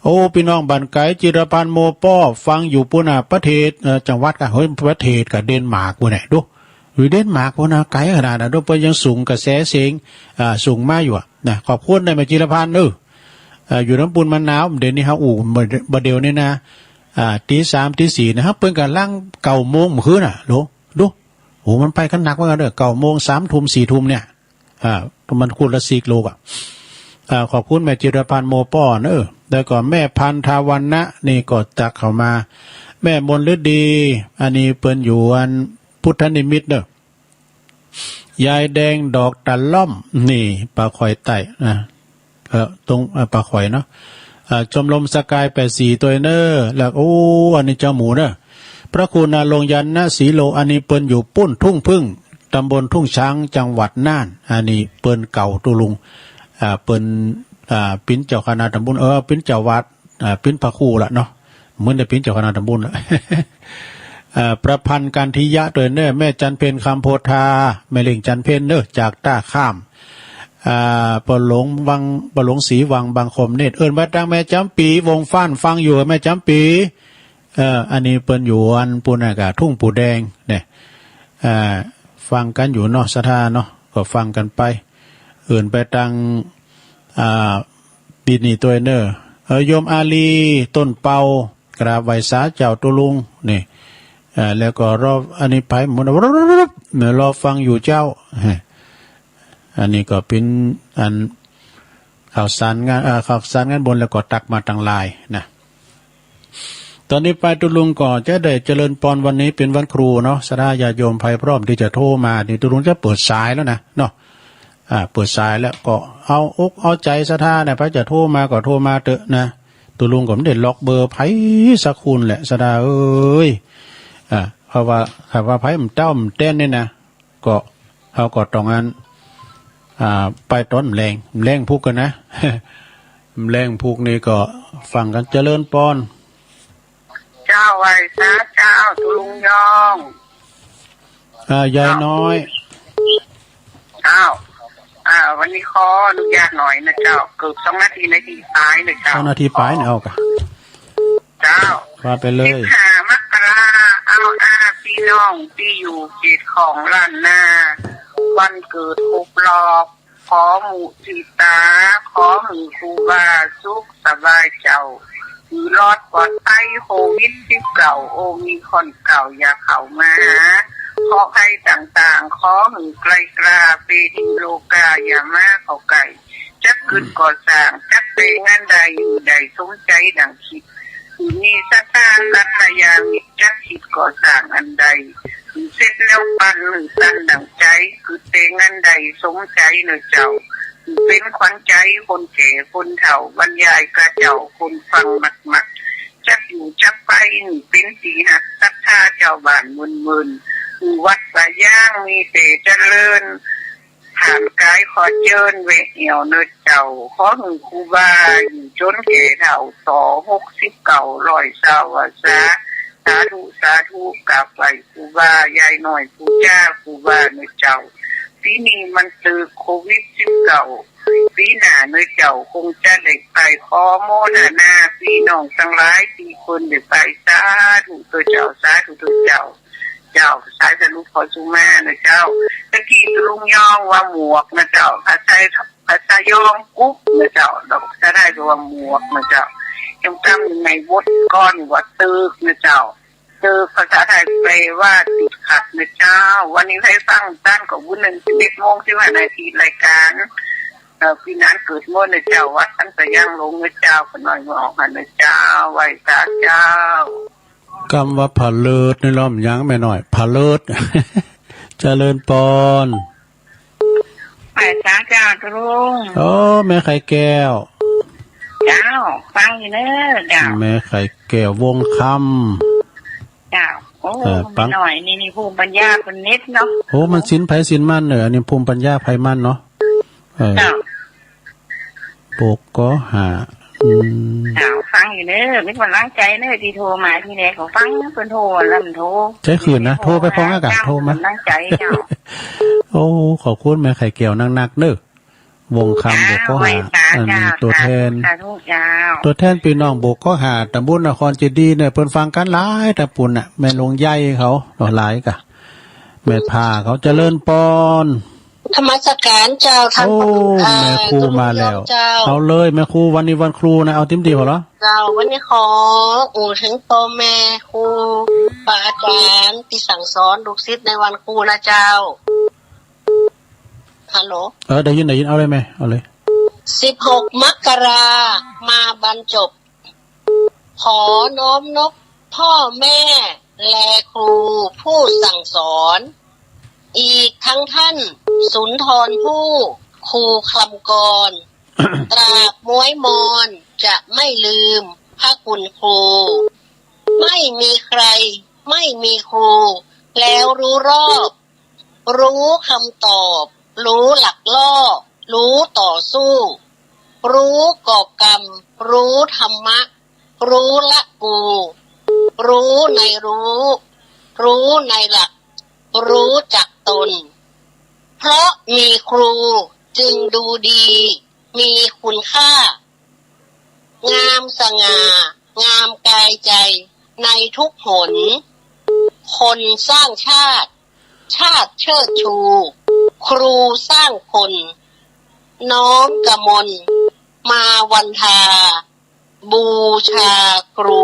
โอ้พี่น้องบันไกจิรพันธ์โมป้อฟังอยู่ปุ่นน่ะประเทศจังหวัดกะเฮ้ยประเทศกะเดนมาร์กปุ่นไหนดูอยู่เดนมาร์กปุ่นน่ะไกลขนาดนั้นดูเพิ่นยังสูงกระแสเสียงสูงมาอยู่นะขอบคุณได้มาจิรพันธ์อยู่น้ำปุ่นมะนาวเดี๋ยวนี้ฮะบ่เดียวนี่นะตีสามตีสี่นะครับเพิ่นกันล่าง9 โมงเมื่อคืนน่ะดูโอ้มันไปกันหนักว่ากันเด้อ9 โมง3 ทุ่ม4 ทุ่มเนี่ยมันคูณละ4 กิโลขอบคุณแม่จิรพันธ์โมป้อแล้วก็แม่พันธาวันนะนี่ก็ตักเข้ามาแม่มนฤดีอันนี้เปิ้นอยู่อันพุทธนิมิตยายแดงดอกตะล่อมนี่ปลาข่อยไต่ตรงปลาข่อยเนาะชมรมสกาย84ตัวแล้วโอ้อันนี้เจ้าหมูพระคุณลงยันนะศรีโลอันนี้เปิ้นอยู่ปุ้นทุ่งพึ่งตำบลทุ่งช้างจังหวัดน่านอันนี้เปิ้นเก่าตุลุงเปิ้นปิ้นเจ้าคณะตำบลปิ้นเจ้าวัดปิ้นพระครูละเนาะเหมือนได้ปิ้นเจ้าคณะตำบลละ ประพันธ์กันทิยะตัวแม่จันเพนคำโพธาแม่เล่งจันเพนจากต้าข้ามปหลงศรีวังบางคมเนตรบัดดังแม่จำปีวงฟ้านฟังอยู่แม่จำปีอันนี้เปิ้นอยู่อันปูนากาทุ่งปูแดงเนี่ยฟังกันอยู่เนาะสถาเนาะก็ฟังกันไปไปตังปีนี้ตัวโยมอาลีต้นเปากราบไหว้สาเจ้าตุลุงนี่แล้วก็รออันนี้ไปหมดรอฟังอยู่เจ้าอันนี้ก็เป็นอันข่าวสารงานบนแล้วก็ตักมาตังลายนะตอนนี้ไปตุลุงก่อนจะได้เจริญพรวันนี้เป็นวันครูเนาะสดาญาโยมภัยพร้อมที่จะโทรมานี่ตุลุงจะเปิดสายแล้วนะเนาะเปิดสายแล้วก็เอาอกเอาใจสถาเนี่ยพระจะโทรมาก็โทรมาเถอะนะตุลุงก็ไม่ได้ล็อกเบอร์ไผสักคุณแหละสดาเอ้ยเพราะว่าไผมันเต้ามันเต้นนี่นะก็เขาก็ต้องงั้นไปต้นแรงพุกกันนะ แรงพุกนี่ก็ฟังกันเจริญพรเจ้าไหวซะเจ้าตุลุงยองยายน้อยเจ้าวันนี้ขออนุญาตหน่อยนะเจ้าเกือบ2 นาทีปลายนะเจ้า2 นาทีปลายเนี่ยเอากะเจ้าว่าไปเลย15 มกราพี่น้องที่อยู่เขตของล้านนาวันเกิด6 รอบขอหมู่ทิตาขอหึงครูบาสุขสบายเจ้าคือรอดปลอดภัยโควิด19โอมีคนเก่าอย่าเข้ามาขอให้ต่างๆขอหึงไกลกราเปดิโลกาอย่ามาเข้าไก่จักขึ้นก่อสร้างจักเป็นงานใดอยู่ใดสมใจดังคิดคือมีสถานกัลยามิตรจักคิดก่อสร้างอันใดคือเสร็จแล้วปันหรือสั้นดังใจคือเป็นงานใดสมใจเนอเจ้าคือเป็นขวัญใจคนแก่คนเฒ่าบรรยายกระเจ้าคนฟังมักจักอยู่จักไปเป็นสีหักศรัทธาเจ้าบ้านมึนคือวัดสายย่างมีเตเจริญผ่านกายขอเจิญเวเหี่ยวเนอเจ้าขอหึงครูบาอยู่จนแก่เฒ่า269 ร้อยสาวาสาสาธุกับไหวครูบายายหน่อยครูจ้าครูบาเนอเจ้าปีนี้มันเจอโควิด19ปีหน้าเนอเจ้าคงจะได้ไปขอโมทนาพี่น้องทั้งหลายที่คนได้ไปสาธุตัวเจ้าสาธุตัวเจ้าสายสรุปขอสุมานะเจ้าตะกี้ลุงยองว่าหมวกนะเจ้าภาษายองกุ๊บนะเจ้าเราจะได้ว่าหมวกนะเจ้ายังจำในบทก้อนว่าตึกนะเจ้าตึกภาษาไทยแปลว่าติดขัดนะเจ้าวันนี้ให้ฟังด้านของวุ้น11 โมง15 นาทีรายการพี่นั้นเกิดเมื่อนะเจ้าวัดท่านจะย่างลงนะเจ้าขน่อยมาออกหันนะเจ้าไหวตาเจ้ากำว่าผาเลิศในล้อมยังไม่หน่อยผาเลิศ เจริญปอนไปจ้าเจ้าตุลุงโอ้แม่ไข่แก้วเจ้าฟังอยู่เนอะเจ้าแม่ไข่แก้ววงคำเจ้าโอ้หน่อยนี่ภูมิปัญญาคนนิดเนาะโอ้มันสินไผสินมั่นอันนี้ภูมิปัญญาไผมั่นเนาะเจ้าปกก็หาฟังอยู่เนอะไม่ควรล้างใจเนอะที่โทรมาทีแรกเขาฟังเพิ่นโทรแล้วมันโทรใช่คืนนะโทรไปพ้องอากาศโทรมาล้างใจเจ้าโอ้ขอบคุณแม่ไข่แก้วนักเนอะ วงคำบกก็หาอันนี้ตัวแทน สาธุเจ้า ตัวแทนพี่น้องบกก็หาตำบลนครเจดีย์เนี่ยเพิ่นฟังกันหลายแต่ปุ่นน่ะแม่ลงใหญ่เขาหลายกะแม่พาเขาเจริญปอน ธรรมสการเจ้าท่าน โอ้แม่ครูมาแล้ว เจ้า เอาเลยแม่ครูวันนี้วันครูนะเอาทิมดีพอเหรอ เจ้าวันนี้ขอถึงพ่อแม่ครูปาอาจารย์ที่สั่งสอนลูกศิษย์ในวันครูนะเจ้าฮัลโหล ได้ยินเอาเลยไหมเอาเลย 16 มกรามาบรรจบขอน้อมนบพ่อแม่และครูผู้สั่งสอนอีกทั้งท่านสุนทรผู้ครูคำกร ตราบม้วยมอนจะไม่ลืมพระคุณครูไม่มีใครไม่มีครูแล้วรู้รอบรู้คำตอบรู้หลักล่อรู้ต่อสู้ รู้ก่อกรรมรู้ธรรมะรู้ละกูรู้ในรู้ในหลักรู้จักตนเพราะมีครูจึงดูดีมีคุณค่างามสง่างามกายใจในทุกหนคนสร้างชาติชาติเชิดชูครูสร้างคนน้อมกมลมาวันทาบูชาครู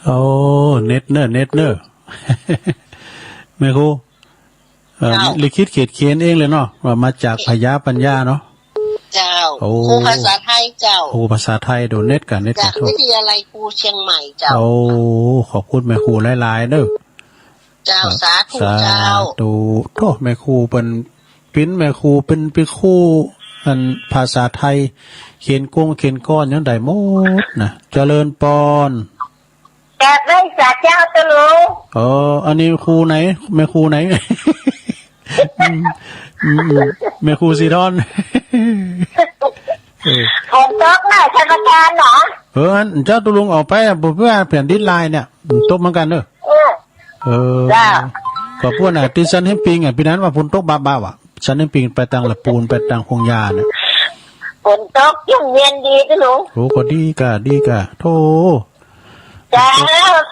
โอ้เน็ตเนอร์ แม่ครูลิขิตเขียนเองเลยเนาะว่ามาจากพยาปัญญาเนาะเจ้าครูภาษาไทยเจ้าครูภาษาไทยโดนเน็ตกันจากวิทยาลัยครูเชียงใหม่เจ้าโอ้ขอบคุณแม่ครูหลายๆเด้อเจ้าสาธุเจ้าดูโตแม่ครูเป็นปิ้นแม่ครูเป็นครูอันภาษาไทยเขียนก้อนยังได้หมดนะเจริญปอนแกได้จากเจ้าตะลุงอันนี้ครูไหนแม่ครูไหน แม่ครูสีทอนผมตกหน่อยธนาคารเหรอเจ้าตุลุงออกไปเพื่อแผ่นดินลายเนี่ยตกเหมือนกันเนอะก็พวกน่ะที่ซันเฮมปิงพี่นั้นว่าฝนตกบ้าๆว่ะซันเฮมปิงไปทางละปูนไปทางคงยาเนี่ยฝนตกยุ่งเย็นดีตะลุงโอ้ก็ดีกะโธ่จ้า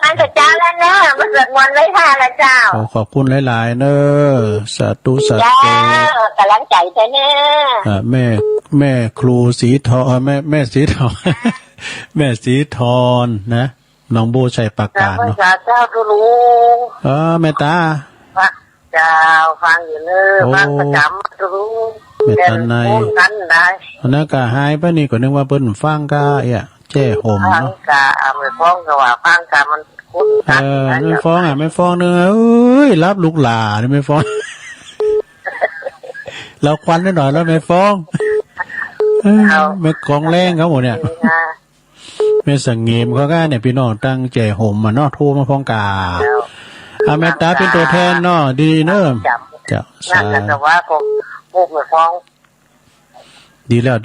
ท่านเจ้าแล้วเนอะมาสวดมนต์ไว้ท่าละเจ้าขอบคุณหลายๆเนอะสาธุกำลังใจเธอเนอะแม่ครูสีทองแม่สีทอง แม่สีทอนนะน้องโบชัยประกาศเนาะเจ้าตุลุงแม่ตาเจ้าฟังอยู่เลยฟังประจำตุลุงแม่ตาในนั่นก็หายไปนี่ก็นึกว่าเปิ้นฟังกะแจ้ห่มเนาะกะไม่ฟ้องก็ว่าฟังกะมันคุ้นไม่ฟ้องไม่ฟ้องเนอะรับลูกหลานไม่ฟ้อง เราควันนิดหน่อยแล้วไม่ฟ้องไม่กองแรงเขาหมดเนี่ยไม่สังเงมเขาก็เนี่ยพี่น้องตั้งแจ้ห่มมาเนาะโทรมาฟ้องกาแม่ตาเป็นตัวแทนเนาะดีเนอะจะนั่นแต่ว่าผมไม่ฟ้องดีแล้ว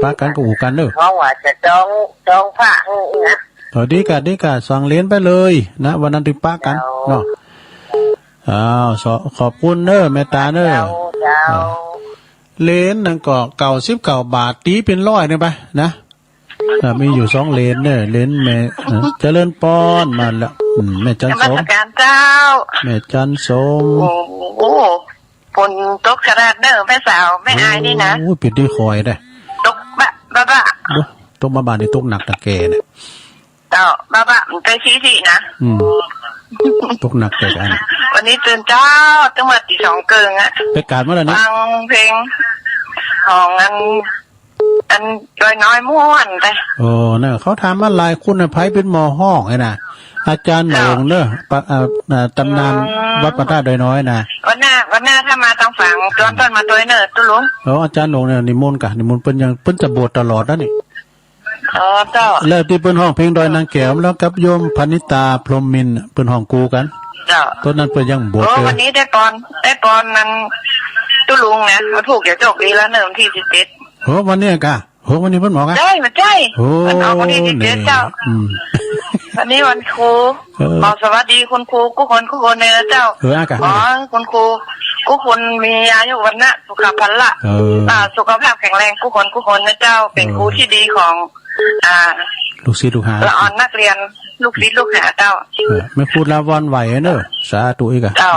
ป้ากันก็อู่กันเนอะเพราะว่าจะจองพระนะดีกะสั่งเลี้ยนไปเลยนะวันนั้นถึงป้ากันเนาะขอบคุณเนอะแม่ตาเนอะเลนนั่นก็99 บาทตีเป็น100เนี่ยไปนะมีอยู่2เลนเนี่ยเลนแม่เจริญปอนมาแล้วแม่จันสมแม่จันสมโอ้ฝนตกขนาดเนอะแม่สาวแม่อายนี่นะโอ้ปิดดีคอยได้ตกบ้าตกมาบ้านนี่ตกหนักตะแกเนี่ยบ้ามันไปชี้นะตกหนักแต่กันวันนี้ตื่นเจ้าตั้งแต่ตี 2เกิงอะไปการเมื่อไหร่นี้ฟังเพลงของอันน้อยม่วนไปเนี่ยเขาถามว่าลายคุณภัยเป็นหมอห้องไงนะอาจารย์หลงเนอะตำนานวัดพระธาตุดอยน้อยนะวันหน้าถ้ามาทางฝั่งต้นมาตัวเนอตุลุงอาจารย์หลงเนี่ยนิมนต์เปิ้นยังเปิ้นจะบวชตลอดนะนี่เจ้าแล้วที่เปิ้นห้องเพลงดอยนางแก้วแล้วกับโยมพนิตาพรหมมินเปิ้นห้องกูกันต้นนั้นเปิ้นยังบวชวันนี้ได้ปอนนั้นตุลุงนะมาถูกอย่าจกดีแล้วเนอะวันที่17วันนี้กะวันนี้เพิ่นบอกอ่ะใช่มันใช่มันออกวันที่17เจ้าวันนี้วันครูขอสวัสดีคุณครูทุกคนเลยนะเจ้าอากาศคุณครู กูคนมีอายุวันนะสุขภาพละสุขภาพแข็งแรงกูคนนะเจ้าเป็นครูที่ดีของลูกศิษย์ลูกหาละอ่อนนักเรียนลูกศิษย์ลูกหาเจ้าไม่พูดละวันไหวเนอะสาธุอีกอะเจ้า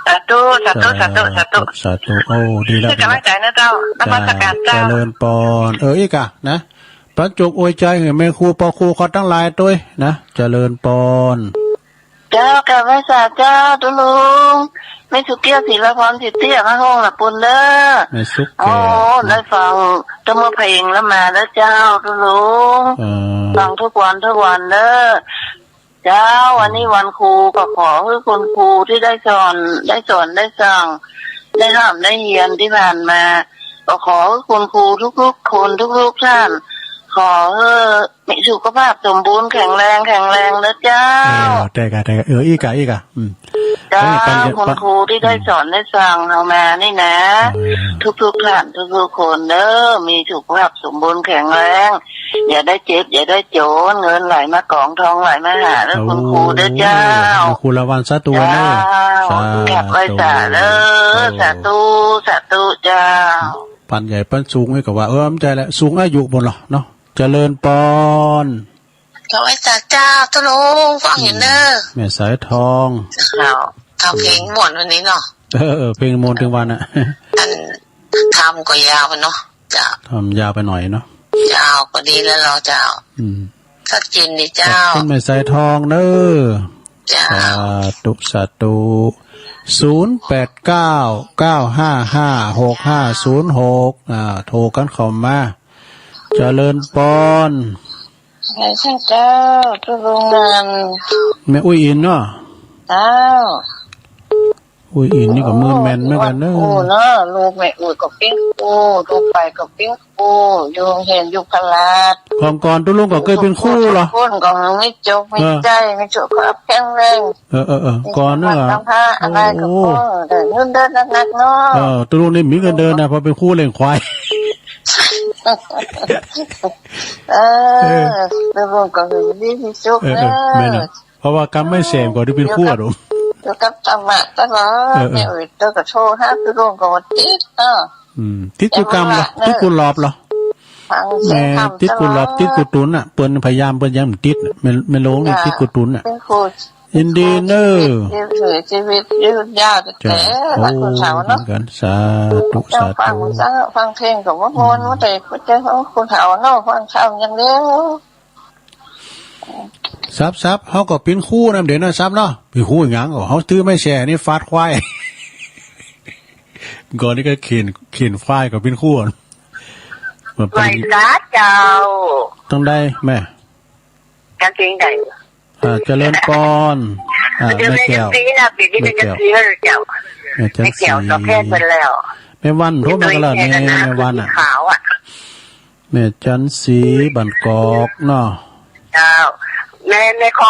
สาธุโอ้ดีแล้วจะไม่ใจนะเจ้านมัสการเจ้าเจริญปอนอีกอะนะประจุอวยใจให้แม่ครูปอครูเขาตั้งหลายตัวนะเจริญปอนเจ้ากับแม่สาเจ้าตุลุงไม่สุเกี้ยศิลพรสิเตี้ยพระห้องหลับปุ่นเด้อไม่สุกโอ้ได้ฟังตัวเพลงแล้วมาแล้วเจ้าตุลุงฟังทุกวันเด้อเจ้าวันนี้วันครูก็ขอให้คุณครูที่ได้สอนได้สั่งได้ทำได้เรียนที่ผ่านมาก็ขอให้คุณครูทุกคนทุกท่านขอมีสุขภาพสมบูรณ์แข็งแรงนะเจ้าแต่อีกอะเจ้าคุณครูที่ได้สอนได้สั่งเรามานี่นะทุกท่านทุกคนเด้อมีสุขภาพสมบูรณ์แข็งแรงอย่าได้เจ็บอย่าได้โจรเงินไหลมากองทองไหลมาหาแล้วคุณครูเด้อเจ้าครูละวันซะตัวเด้อแคบไว้สาเด้อสาธุเจ้าปันใหญ่ปันสูงให้กับว่ามันใจแหละสูงอายุบนหรอเนาะเจริญปอนเขาไว้จากเจ้าตุลุงฟังอย่างเด้อแม่สายทองเอาเพลงหมดวันนี้เนาะเพลงมนถึงวันอ่ะทำก็ยาวไปเนาะเจ้าทำยาวไปหน่อยเนาะเจ้าก็ดีแล้วเราเจ้าสักจินดิเจ้าคุณแม่สายทองเด้อเจ้าสาธุ0899555656โทรกันเข้ามาเจริญปอนใช่เจ้าตุลุงนั่นแม่อุ้ยอินเนาะเจ้าอุ้ยอินนี่ก็มือแมนเหมือนกันเนอะเนาะลูกแม่อุ้ยก็ปิ้งปูลูกไปก็ปิ้งปูอยู่เห็นอยู่พลาดของก่อนตุลุงก็เคยเป็นคู่เหรอคนก็ไม่จบไม่ใจไม่จบครับแข็งแรงก่อนเนอะอะไรก็แต่เดินหนักเนาะตุลุงนี่มีเงินเดินนะเพราะเป็นคู่เลี้ยงควายแล้วผมก็คือดีที่สุดนะเพราะว่ากรรมไม่เสมก่อนที่เป็นคู่อ่ะดูแล้วก็ธรรมะตลอดเนี่ยตัวก็โชว์ฮะตัวก็ติดติดกุกรรมเหรอติดกุหลาบเหรอแม่ติดกุหลาบติดกุตุนอ่ะเปิ้นพยายามเปิ้นยังติดไม่ลงนี่ติดกุตุนอ่ะยินดีเนอชีวิตยืดยาวแต่รักคนสาวเนาะกันสาธุฟังเพลงกับว่ามนว่าแต่เจ้าคนสาวเนาะฟังสาวอย่างเดียวซับเขาก็เป็นคู่นะเดี๋ยวนะซับเนาะเป็นคู่อย่างก็เขาตื้อไม่แชร์นี่ฟาดควายก่อนนี่ก็เขียนควายกับเป็นคู่ไหวซาเจ้าต้องได้แม่การจริงได้เจริญปอนไม่แก้วไม่แก้วไม่แก้วต่อแค่ไปแล้วแม่วันโทรมาแล้วแม่วันอ่ะขาวอ่ะแม่จันสีบันกอกเนาะเจ้าแม่ข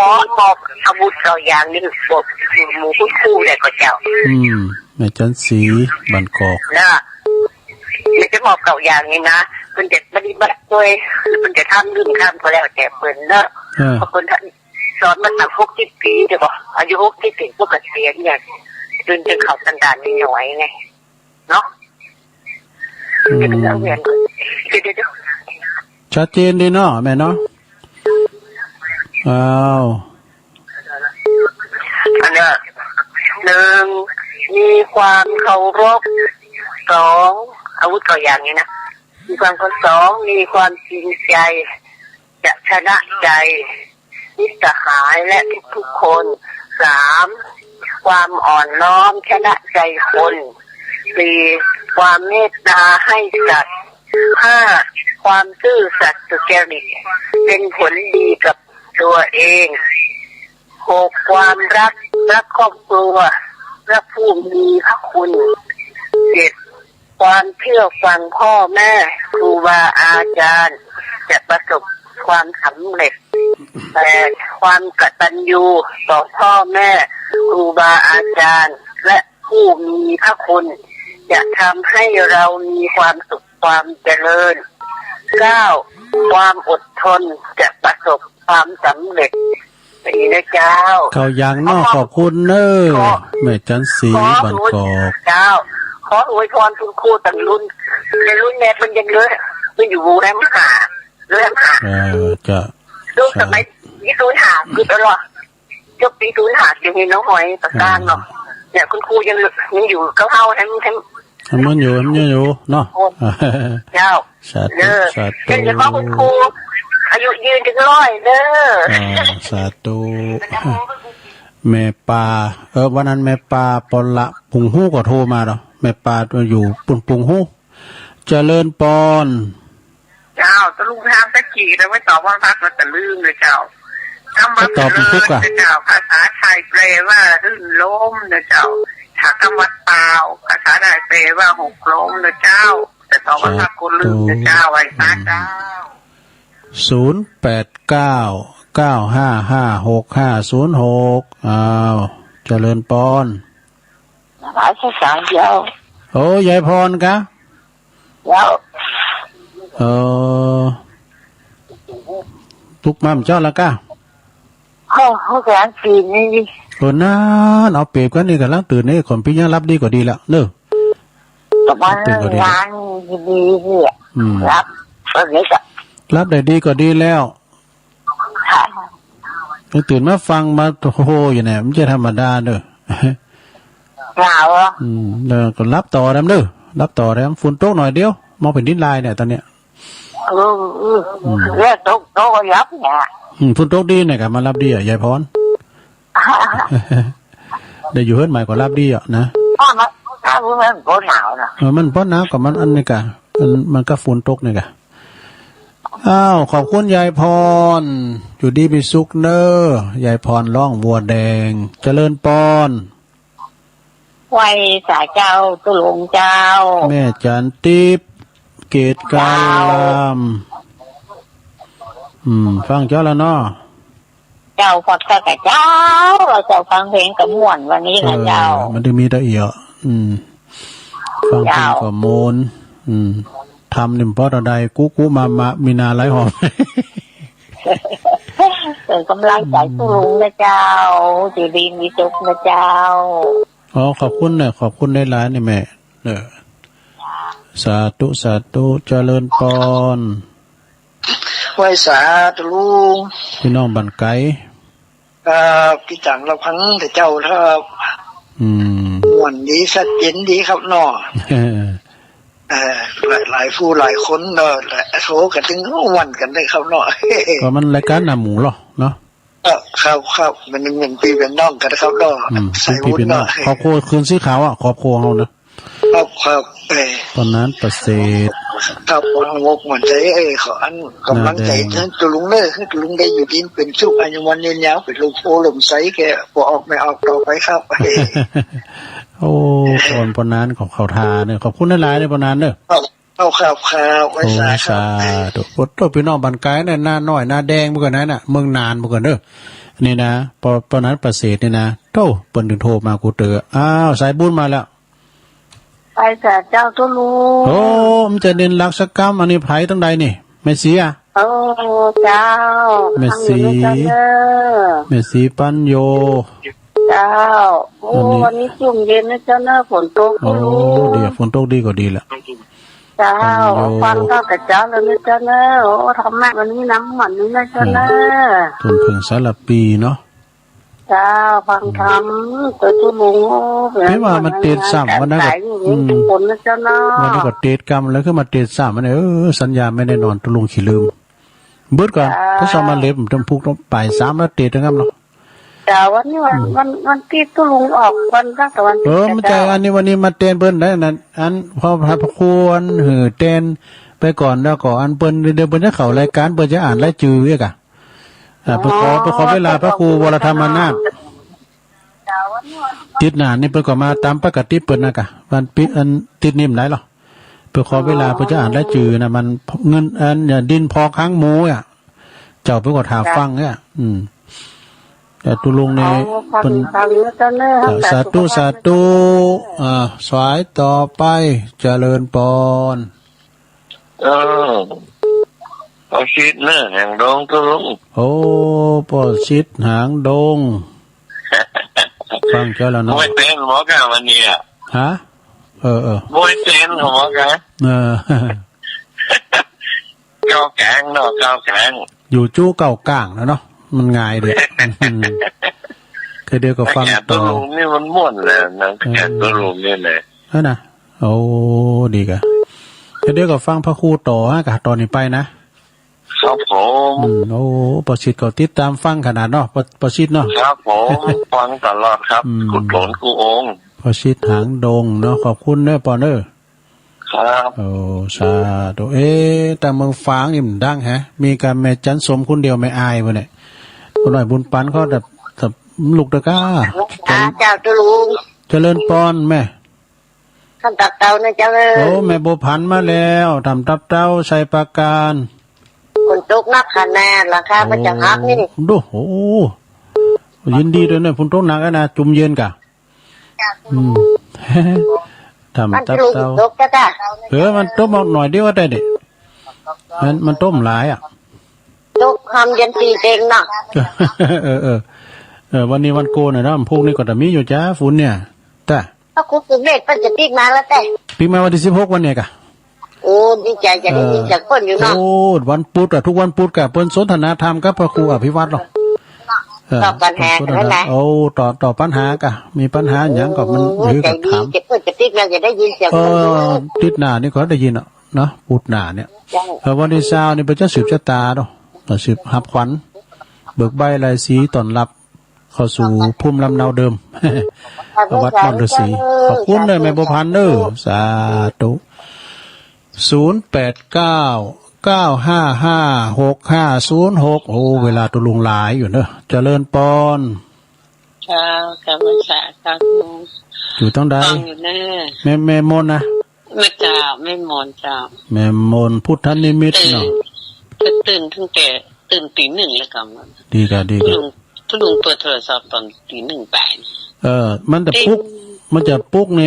อบอกอาวุธเราอย่างนี้บอกหมูคู่เลยก็เจ้าแม่จันสีบันกอกนะไม่จะบอกเก่าอย่างนี้นะคุณจะปฏิบัติด้วยคุณจะทำลืมคำก็แล้วแต่เปิดเนอะเพราะคุณท่านสอนมาตั้ง60 ปีเดี๋ยวบอกอายุ60 ปีพวกเกษียณเนี่ยจนเขาสันดานนิดหน่อยไงเนาะเดี๋ยวเรียนชัดเจนดีเนาะแม่เนาะอันนี้1มีความเคารพ2อาวุธตัวอย่างนี้นะมีความข้อ2มีความจริงใจจะชนะใจมิตรหายและทุกคน3ความอ่อนน้อมชนะใจคน4ความเมตตาให้สัตว์5ความซื่อสัตย์สุจริตเป็นผลดีกับตัวเอง6ความรักครอบครัวรักผู้มีพระคุณ7ความเชื่อฟังพ่อแม่ครูบาอาจารย์จะประสบความสำเร็จ8ความกตัญญูต่อพ่อแม่ครูบาอาจารย์และผู้มีพระคุณจะทำให้เรามีความสุขความเจริญ9ความอดทนจะประสบความสำเร็จ ดีนะเจ้า เขายังนอกขอบคุณเนอแม่จันสีบันกอก เจ้าขออวยพรคุณครูตั้งรุ่นในรุ่นแม่เป็นยังเลยมันอยู่แรมหาจะ ดูสมัยปี05คือตลอดจบปี05จะมีน้องหอยประการเนาะเนี่ยคุณครูยังอยู่ก็เข้าทั้งมันอยู่เนาะเจ้าเด้อเป็นเฉพาะคุณครูอายุยืนถึง100เด้อสาธุแม่ปลาวันนั้นแม่ปลาปนละปุงหู้ก็โทรมาเนาะแม่ปลาตัวอยู่ปุงหู้เจริญปอนเจ้าตะลุงทางตะกี้แล้วไม่ตอบว่าพักมันจะลืมเลยเจ้าคำว่าตอบทุกข์อ่ะเจ้าภาษาไทยแปลว่าลื่นล้มนะเจ้าถ้าคำว่าเปล่าภาษาไทยแปลว่าหกล้มนะเจ้าแต่ตอบว่าพักคนลืมนะเจ้าไอ้ตาเจ้า0899555656อ้าวเจริญปอนหลายภาษาเดียวโอ้ยายพรกะแล้วทุกมั่มเจ้าละกะเขาแสนปีนี่คนนั้นเอาเปรียบกันนี่กันแล้วตื่นนี่คนพี่ยังรับดีกว่าดีละเนอะแต่ว่างานดีเนี่ยรับอะไรก็รับได้ดีก็ดีแล้วตื่นมาฟังมาโหอยู่เนี่ยมันจะธรรมดาเนอะเหงาเนอะก็รับต่อแล้วเนอะรับต่อแล้วฝุ่นโต๊ะหน่อยเดียวมองเป็นดินลายเนี่ยตอนเนี้ยเรียกโต๊ะก็รับเนี่ยฝุ่นโต๊ะดีเนี่ยกับมารับดีอ่ะยายพรเดี๋ยวอยู่เฮือนใหม่ก็รับดีอ่ะนะมันก็หนาวนะมันเพราะหนาวกับมันอันนี้กะมันก็ฝุ่นโต๊ะเนี่ยกะอ้าวขอบคุณยายพรอยู่ดีมีสุขเนอยายพรร้องวัวแดงเจริญปอนไว้สาเจ้าตุลงเจ้าแม่จันทิพย์เกตกาลามฟังเจ้าแล้วเนาะเจ้าพอดกับเจ้าเราจะฟังเพลงกับม่วนวันนี้นะเจ้ามันจะมีตะเอียฟังเพลงกับโมนทำนิ่มเพราะใดกูมามีนาไหลหอมเป็นกำลังใจตุลุงนะเจ้าจีดีมีจุกนะเจ้าขอบคุณเนี่ยขอบคุณได้หลายนี่แม่เนี่ยสาธุเจริญปอนไว้สาธุลุงพี่น้องบันไกพี่จังเราพังแต่เจ้าครับวันนี้สัดเย็นดีครับเนาะหลายผู้หลายคนเนาะโทรกันถึงวันกันได้ครับเนาะก็มันรายการหน้าหมูหรอเนาะครับมันเหมือนปีเป็นน้องกันครับเนาะใส่ปีเป็นน้องครอบครัวคืนสีขาวอ่ะครอบครัวเขานะครับตอนนั้นประเสริฐครับงกเหมือนใจขออันกำลังใจท่านตุลุงเนอร์ตุลุงได้อยู่ดินเป็นชุกอายุวันยืนยาวเป็นลูกโอลมใสแกพอออกไม่ออกต่อไปครับโอ้คนปนนั้นของเขาทาเนี่ยขอบคุณหลายๆในปนนั้นเนอะครับไว้สาธุพุทธพี่น้องบันไกเนี่ยหน้าน้อยหน้าแดงเมื่อก่อนนั้นน่ะเมืองนานเมื่อก่อนเนอะนี่นะปนนั้นประเสริฐนี่นะโธ่เปิ่นถึงโทรมากูเตออ้าวสายบุญมาแล้วไปแต่เจ้าตุลุงโอ้มันจะเด่นลักษกรรมอันนี้ไผ่ตั้งใดนี่แม่สีอ่ะโอ้เจ้าแม่สีปัญโยเจ้าโอ้วันนี้จุ่มเย็นนะเจ้าเนอะฝนตกโอ้ดีฝนตกดีก็ดีแหละเจ้าฟังก็กับเจ้าแล้วนะเจ้าเนอะโอ้ทำแม่วันนี้น้ำมันนี่นะเจ้าเนอะทุนเพิ่งสารปีเนาะเจ้าฟังทำตัวตุลุงไม่ว่ามันเตะซ้ำวันนั้นก็คนนะเจ้าเนอะวันนี้ก็เตะกรรมแล้วก็มาเตะซ้ำมันเนี่ยสัญญาไม่ได้นอนตุลุงขี้ลืมเบิดก่อนถ้าสอบมาเล็บจำพุกต้องไป3แล้วเตะทั้งนั้นเนาะแต่วันนี้วันที่ตุลุงออกวันตั้งแต่วันไม่ใช่อันนี้วันนี้มาเตะเปิ้นได้นั่นอันพอพระควรเตะไปก่อนแล้วก็อันเปิ้นเดี๋ยวเปิ้นจะเข้ารายการเปิ้นจะอ่านรายชื่อเรียกอ่ะไปขอเวลาพระครูวรธรรมนาถติดหนานี่เปิ้นก็มาตามปกติเปิ้นนะกะวันปิอันติดนิ่มไหนหรอไปขอเวลาเปิ้นจะอ่านรายชื่อนะมันเงินอันอย่าดินพอค้างหมูอ่ะเจ้าไปกดหาฟังเนี่ยแต่ตุลุงเนี่ยเป็นสาธุสายต่อไปเจริญปอน ก็คิดเนื้อแห่งดงตุลุง โอ้ปอชิดหางดง ฟังเจ้าแล้วเนาะ มวยเต้นหมอกะวันนี้อ่ะ ฮะเออมวยเต้นของหมอกะ เก้าแกงเนาะเก้าแกง อยู่จู้เก่ากลางแล้วเนาะมันง่ายเดียวเคยเดียวก็ฟัง แกะ ต่ ตุ อ ลุงนี่มันม่วนเลยนะแกะตุลุงนี่เลย นะโอ้ดีกะเคยเดียวก็ฟังพระครูต่อฮะกะตอนนี้ไปนะครับ ผม โอ้ปอชิดก็ติดตามฟังขนาดเนาะปอชิดเนาะ ครับผมฟังตลอดครับกุดหลนกูองค์ พอชิดหางดงเนาะขอบคุณเด้อปอเนอร์ ครับ โอ้สาธุแต่เมืองฟางนี่มันดังฮะมีการแม่จันสมคนเดียวไม่อายบ่เนี่ยคนหน่อยบุญปันเขาแบบลูกตะก้า เจ้าตุลุง เจริญปอนแม่ ท่านตักเตานะเจ้าเลย โอ้แม่โบพันมาแล้วทำตับเต้าใส่ปราการ คนตกนักคะแนนราคามันจะฮักนี่ ดูโอ้ยินดีด้วยเนี่ยพุ่นต้นหนักนะจุ่มเย็นกะทำ มัน ตับ ตุลุง เต้า ตกจ้า มันต้มเอาหน่อยเดียวก็ได้ดิมันต้มหลายอ่ะ ตกทำยันตีเต็งเนาะ วันนี้วันโกนนะพวกนี้ก็จะมีอยู่จ้าฝุ่นเนี่ยแต่ ถ้าคุกถึงเด็ดมันจะติ๊กมาแล้วแต่ ปีมาวันที่16วันเนี่ยกะ โอ้ดีใจจะได้ยินจากคนอยู่เนาะ โอ้วันพุธอะทุกวันพุธกะเปิ้นสนทนาธรรมกับพระครูอภิวัตรหรอก ตอบปัญหาแล้วนะ โอ้ต่อปัญหากะมีปัญหาอย่างก็มันถือ ใจ กับ ดี ถาม จะเปิดจะติ๊กมาจะได้ยินเสียงคนอยู่ ติดหน้านี่ก็ได้ยินเนาะพุธหน้าเนี่ยวันที่20นี่เป็นเจ้าสืบชะตาเนาะสืบหับขวัญเบิกใบลายสีตอนรับเข้าสู่ภูมิลำเนาเดิม วัดบ้านฤาษีขอบคุณเลยแม่บัวพันธ์เด้อสาธุ0899555656โอ้เวลาตุลุงหลายอยู่เนอะเจริญปอน เจ้ากำลังสาครับลุง อยู่ต้องได้ ฟังอยู่แน่ แม่มนนะ ไม่เจ้าไม่มอนเจ้า แม่มนพุทธนิมิตเนาะ ตื่นตั้งแต่ตื่นตี 1แล้วกัน ดีกะ ทุลุงเปิดโทรศัพท์ตอนตี 1ไป มันจะปลุกใน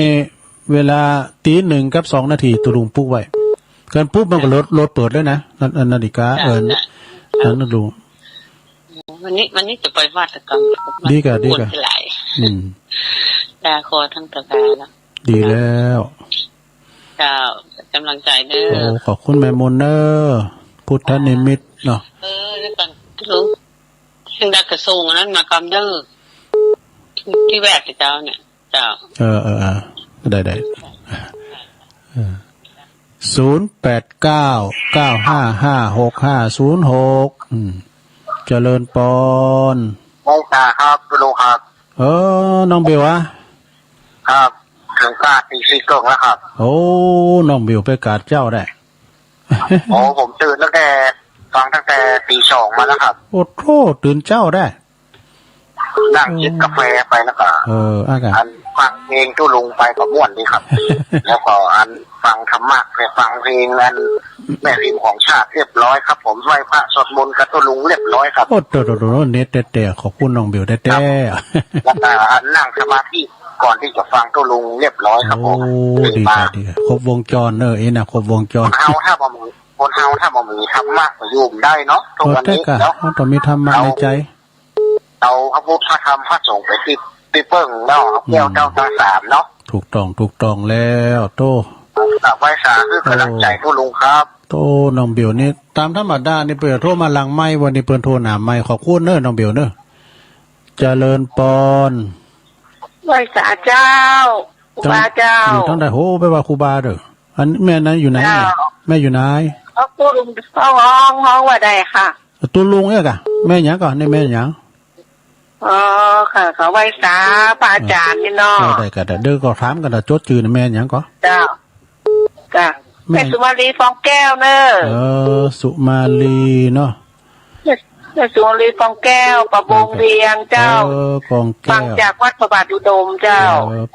เวลาตี1กับ2นาทีตุลุงปลุกไว้การปุ๊บมันก็ลดเปิดเลยนะนาฬิกานั่นลุง วันนี้จะไปวัดกัน ดีกะ ตาคอทั้งตะกาแล้ว ดีแล้ว เจ้ากำลังใจเด้อ โอ้ขอบคุณแม่มนเนอร์พุทธนิมิตเนาะ แล้วกันทุลุงซึ่งได้กระทรวงนั้นมากำเด้อที่แวดเจ้าเนี่ยเจ้าได้0899555656เจริญปอน โอ้ครับตุลุงครับ น้องเบลวะ ครับถึงกาตี4 กงแล้วครับ โอ้น้องเบลไปกาดเจ้าได้ โอ้ผมตื่นตั้งแต่ฟังตั้งแต่ตี 2มาแล้วครับ โอ้โหตื่นเจ้าได้ นั่งจิบกาแฟไปแล้วก็ อากาศ อันฟังเพลงตุลุงไปก็ม่วนดีครับ แล้วก็อันฟังธรรมะไปฟังเพลงอันแม่พิมพ์ของชาติเรียบร้อยครับ ผมไหว้พระสวดมนต์กับตุลุงเรียบร้อยครับ โอ้โดเน็ตแต่ขอบคุณน้องเบลแต่ แล้วก็นั่งสมาธิก่อนที่จะฟังตุลุงเรียบร้อยครับผม โอ้ดีครบวงจรนะครบวงจร คนเฮาถ้าบ่มีธรรมะก็อยู่ได้เนาะทุกวันนี้แล้ว ต้องมีธรรมะในใจ เอาพระพุทธพระธรรมพระสงฆ์ไปติดเปิ้งเนาะแก้วเจ้าตาสามเนาะถูกต้องแล้วโต ไว้สาคือกำลังใจตุลุงครับ โตน้องเบลนี่ตามธรรมดานี่เปิดโทรมาหลังไม้วันนี้เปิดโทรหน้าไม้ขอบคุณน้องเบลเจริญปอน ไหว้สาเจ้าครูบาเจ้า อยู่ทั้งใดโหไปว่าครูบาเด้ออันแม่นั้นอยู่ไหนแม่อยู่ไหน เขาตุลุงห้องว่าได้ค่ะ ตุลุงเนี่ยกะแม่หยังก่อนในแม่หยัง อ๋อค่ะเขาไหว้สาพระอาจารย์นี่เนาะ ได้ก็ได้เด้อก็ถามกันจดจื่อแม่หยังก่อน เจ้าแม่สุมาลีฟองแก้วเนอะ สุมาลีเนาะ แม่สุมาลีฟองแก้วป่าบงเวียงเจ้าก องแก้ว ฟังจากวัดพระบาทอุดมเจ้า